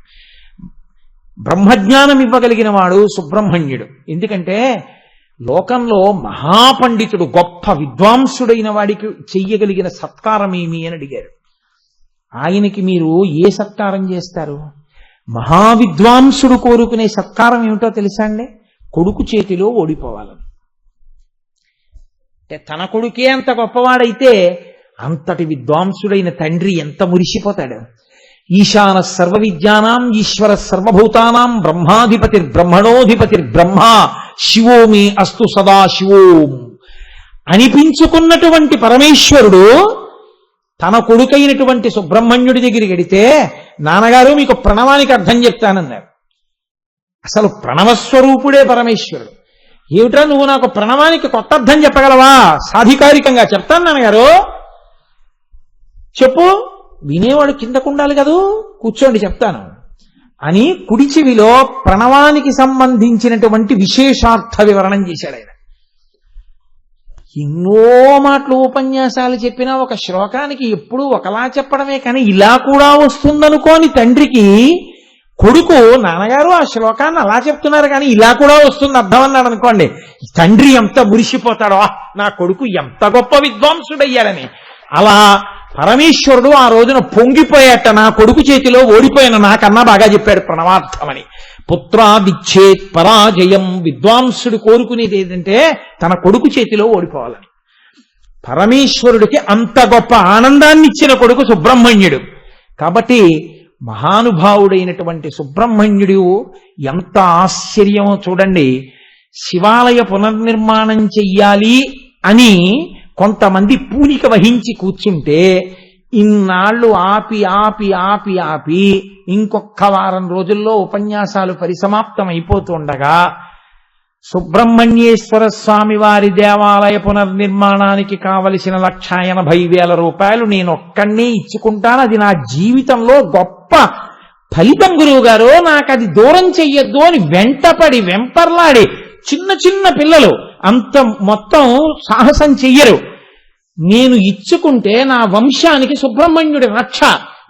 బ్రహ్మజ్ఞానం ఇవ్వగలిగిన వాడు సుబ్రహ్మణ్యుడు. ఎందుకంటే లోకంలో మహాపండితుడు గొప్ప విద్వాంసుడైన వాడికి చెయ్యగలిగిన సత్కారం ఏమి అని అడిగారు. ఆయనకి మీరు ఏ సత్కారం చేస్తారు? మహావిద్వాంసుడు కోరుకునే సత్కారం ఏమిటో తెలుసా అండి? కొడుకు చేతిలో ఓడిపోవాలని. అంటే తన కొడుకే అంత గొప్పవాడైతే అంతటి విద్వాంసుడైన తండ్రి ఎంత మురిసిపోతాడు. ఈశాన సర్వ విద్యానాం ఈశ్వర సర్వభూతానాం బ్రహ్మాధిపతిర్బ్రహ్మణోధిపతిర్బ్రహ్మ శివో మే అస్తు సదా శివోం అనిపించుకున్నటువంటి పరమేశ్వరుడు తన కొడుకైనటువంటి సుబ్రహ్మణ్యుడి దగ్గరికి వెడితే, నాన్నగారు మీకు ప్రణవానికి అర్థం చెప్తానన్నారు. అసలు ప్రణవస్వరూపుడే పరమేశ్వరుడు. ఏమిట్రా నువ్వు నాకు ప్రణవానికి కొత్త అర్థం చెప్పగలవా? సాధికారికంగా చెప్తాను నాన్నగారు, చెప్పు. వినేవాడు కిందకుండాలి కదూ, కూర్చోండి చెప్తాను అని కుడి చెవిలో ప్రణవానికి సంబంధించినటువంటి విశేషార్థ వివరణం చేశాడు ఆయన. ఎన్నో మాటలు ఉపన్యాసాలు చెప్పినా ఒక శ్లోకానికి ఎప్పుడూ ఒకలా చెప్పడమే కానీ ఇలా కూడా వస్తుందనుకోని తండ్రికి కొడుకు, నాన్నగారు ఆ శ్లోకాన్ని అలా చెప్తున్నారు కానీ ఇలా కూడా వస్తుంది అర్థం అన్నాడు అనుకోండి, తండ్రి ఎంత మురిసిపోతాడో, నా కొడుకు ఎంత గొప్ప విద్వాంసుడయ్యాడని. అలా పరమేశ్వరుడు ఆ రోజున పొంగిపోయాట, నా కొడుకు చేతిలో ఓడిపోయిన నాకన్నా బాగా చెప్పాడు ప్రణవార్థమని. పుత్రాదిచ్చేత్ పరాజయం. విద్వాంసుడు కోరుకునేది ఏంటంటే తన కొడుకు చేతిలో ఓడిపోవాలని. పరమేశ్వరుడికి అంత గొప్ప ఆనందాన్ని ఇచ్చిన కొడుకు సుబ్రహ్మణ్యుడు. కాబట్టి మహానుభావుడైనటువంటి సుబ్రహ్మణ్యుడు ఎంత ఆశ్చర్యమో చూడండి. శివాలయ పునర్నిర్మాణం చెయ్యాలి అని కొంతమంది పూనిక వహించి కూర్చుంటే ఇన్నాళ్ళు ఆపి ఆపి ఆపి ఆపి ఇంకొక వారం రోజుల్లో ఉపన్యాసాలు పరిసమాప్తం అయిపోతుండగా సుబ్రహ్మణ్యేశ్వర స్వామి వారి దేవాలయ పునర్నిర్మాణానికి కావలసిన 1,80,000 రూపాయలు నేను ఒక్కడే ఇచ్చుకుంటాను, అది నా జీవితంలో గొప్ప ఫలితం గురువు గారు, నాకు అది దూరం చెయ్యొద్దు అని వెంటపడి వెంపర్లాడి, చిన్న చిన్న పిల్లలు అంత మొత్తం సాహసం చెయ్యరు, నేను ఇచ్చుకుంటే నా వంశానికి సుబ్రహ్మణ్యుడి రక్ష,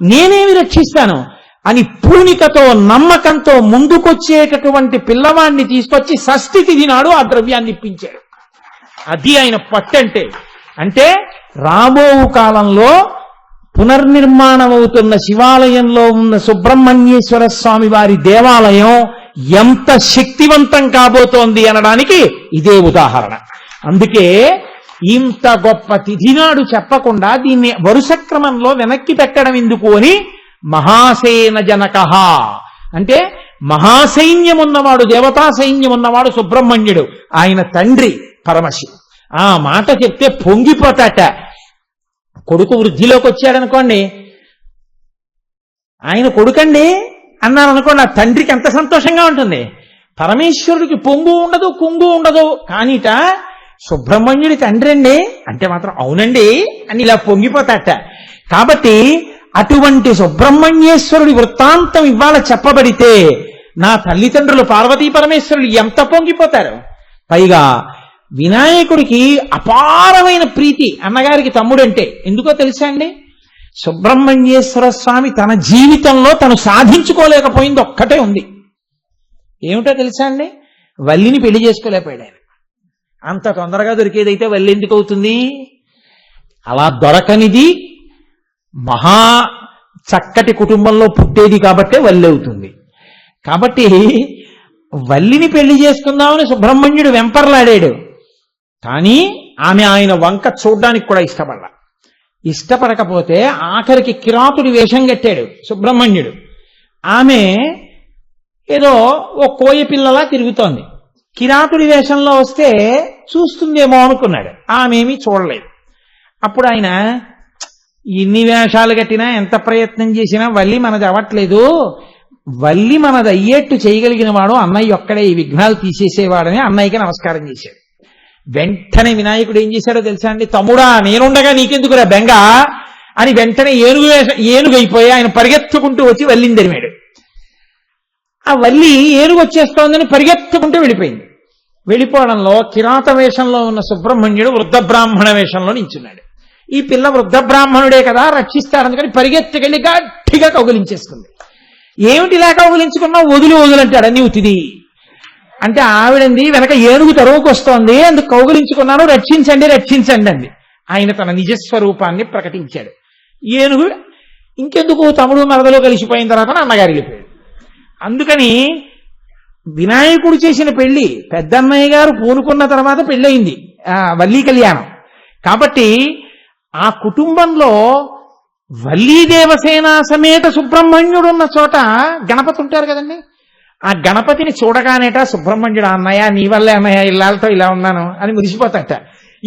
నేనేమి రక్షిస్తాను అని పూనికతో నమ్మకంతో ముందుకొచ్చేటటువంటి పిల్లవాడిని తీసుకొచ్చి షష్ఠి తిథి నాడు ఆ ద్రవ్యాన్ని ఇప్పించాడు. అది ఆయన పట్టంటే. అంటే రాబో కాలంలో పునర్నిర్మాణం అవుతున్న శివాలయంలో ఉన్న సుబ్రహ్మణ్యేశ్వర స్వామి వారి దేవాలయం ఎంత శక్తివంతం కాబోతోంది అనడానికి ఇదే ఉదాహరణ. అందుకే ఇంత గొప్ప తిథినాడు చెప్పకుండా దీన్ని వరుస క్రమంలో వెనక్కి పెట్టడం ఎందుకు అని మహాసేన జనక అంటే మహాసైన్యం ఉన్నవాడు, దేవతా సైన్యం ఉన్నవాడు సుబ్రహ్మణ్యుడు, ఆయన తండ్రి పరమశివుడు. ఆ మాట చెప్తే పొంగిపోతాట. కొడుకు వృద్ధిలోకి వచ్చాడనుకోండి, ఆయన కొడుకండి అన్నారనుకోండి, ఆ తండ్రికి ఎంత సంతోషంగా ఉంటుంది. పరమేశ్వరుడికి పొంగు ఉండదు, కుంగు ఉండదు, కానీట సుబ్రహ్మణ్యుడి తండ్రి అండి అంటే మాత్రం అవునండి అని ఇలా పొంగిపోతాట. కాబట్టి అటువంటి సుబ్రహ్మణ్యేశ్వరుడి వృత్తాంతం ఇవాళ చెప్పబడితే నా తల్లిదండ్రులు పార్వతీ పరమేశ్వరులు ఎంత పొంగిపోతారు. పైగా వినాయకుడికి అపారమైన ప్రీతి అన్నగారికి తమ్ముడంటే. ఎందుకో తెలుసా అండి? సుబ్రహ్మణ్యేశ్వర స్వామి తన జీవితంలో తను సాధించుకోలేకపోయింది ఒక్కటే ఉంది. ఏమిటో తెలుసా అండి? వల్లిని పెళ్లి చేసుకోలేకపోయాడు ఆయన. అంత తొందరగా దొరికేదైతే వల్లి ఎందుకు అవుతుంది? అలా దొరకనిది మహా చక్కటి కుటుంబంలో పుట్టేది కాబట్టే వల్లి అవుతుంది. కాబట్టి వల్లిని పెళ్లి చేసుకుందామని సుబ్రహ్మణ్యుడు వెంపర్లాడాడు. కానీ ఆమె ఆయన వంక చూడ్డానికి కూడా ఇష్టపడకపోతే ఆఖరికి కిరాతుడి వేషం కట్టాడు సుబ్రహ్మణ్యుడు. ఆమె ఏదో ఓ కోయ పిల్లలా తిరుగుతోంది. కిరాతుడి వేషంలో వస్తే చూస్తుందేమో అనుకున్నాడు. ఆమెమీ చూడలేదు. అప్పుడు ఆయన, ఇన్ని వేషాలు కట్టినా ఎంత ప్రయత్నం చేసినా వల్లి మనది అవ్వట్లేదు, వల్లి మనది అయ్యేట్టు చేయగలిగిన వాడు అన్నయ్య ఒక్కడే, ఈ విఘ్నాలు తీసేసేవాడని అన్నయ్యకి నమస్కారం చేశాడు. వెంటనే వినాయకుడు ఏం చేశాడో తెలుసా అండి? తమ్ముడా, నేనుండగా నీకెందుకురా బెంగ అని వెంటనే ఏనుగైపోయి ఆయన పరిగెత్తుకుంటూ వచ్చి వల్లిని తరిమాడు. ఆ వల్లి ఏనుగు వచ్చేస్తోందని పరిగెత్తుకుంటూ వెళ్ళిపోయింది. వెళ్ళిపోవడంలో కిరాత వేషంలో ఉన్న సుబ్రహ్మణ్యుడు వృద్ధ బ్రాహ్మణ వేషంలో నించున్నాడు. ఈ పిల్ల వృద్ధ బ్రాహ్మణుడే కదా, రక్షిస్తాడని పరిగెత్తుకెళ్ళి గట్టిగా కౌగిలించేసుకుంది. ఏమిటి ఇలా కౌగిలించుకున్నావు? వదులంటాడు నీవు తిది అంటే ఆవిడంది, వెనక ఏనుగు తరువుకు వస్తోంది, అందుకు కౌగిలించుకున్నాను, రక్షించండి అంది. ఆయన తన నిజస్వరూపాన్ని ప్రకటించాడు. ఏనుగు ఇంకెందుకు తమ్ముడు మరదలో కలిసిపోయిన తర్వాత అన్నగారు వెళ్ళిపోయాడు. అందుకని వినాయకుడు చేసిన పెళ్లి పెద్దన్నయ్య గారు పూనుకున్న తర్వాత పెళ్ళయింది వల్లీ కళ్యాణం. కాబట్టి ఆ కుటుంబంలో వల్లీ దేవసేన సమేత సుబ్రహ్మణ్యుడు ఉన్న చోట గణపతి ఉంటారు కదండి. ఆ గణపతిని చూడగానేట సుబ్రహ్మణ్యుడు, అన్నయ్య నీ వల్లే అన్నయ్య ఇల్లాలతో ఇలా ఉన్నాను అని మురిసిపోతాట.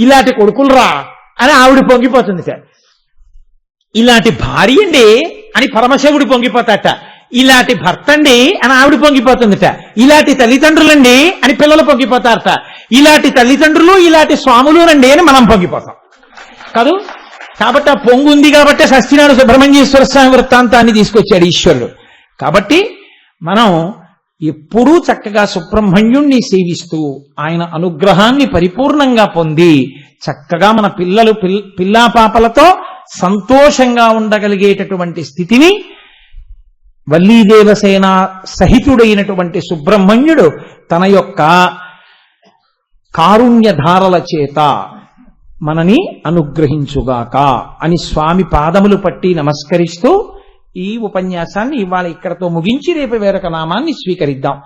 ఇలాంటి కొడుకులరా అని ఆవిడ పొంగిపోతుంది. ఇలాంటి భార్య అండి అని పరమశివుడు పొంగిపోతాట. ఇలాంటి భర్త అండి అని ఆవిడ పొంగిపోతుందిట. ఇలాంటి తల్లిదండ్రులండి అని పిల్లలు పొంగిపోతారట. ఇలాంటి తల్లిదండ్రులు ఇలాంటి స్వాములునండి అని మనం పొంగిపోతాం కాదు. కాబట్టి ఆ పొంగు ఉంది కాబట్టి షష్ఠినాడు సుబ్రహ్మణ్యేశ్వర స్వామి వృత్తాంతాన్ని తీసుకొచ్చాడు ఈశ్వరుడు. కాబట్టి మనం ఎప్పుడూ చక్కగా సుబ్రహ్మణ్యుణ్ణి సేవిస్తూ ఆయన అనుగ్రహాన్ని పరిపూర్ణంగా పొంది చక్కగా మన పిల్లాపాపలతో సంతోషంగా ఉండగలిగేటటువంటి స్థితిని వల్లీదేవసేన సహితుడైనటువంటి సుబ్రహ్మణ్యుడు తన యొక్క కారుణ్యధారల చేత మనని అనుగ్రహించుగాక అని స్వామి పాదములు పట్టి నమస్కరిస్తూ ఈ ఉపన్యాసాన్ని ఇవాళ ఇక్కడతో ముగించి రేపు వేరొక నామాన్ని స్వీకరిద్దాం.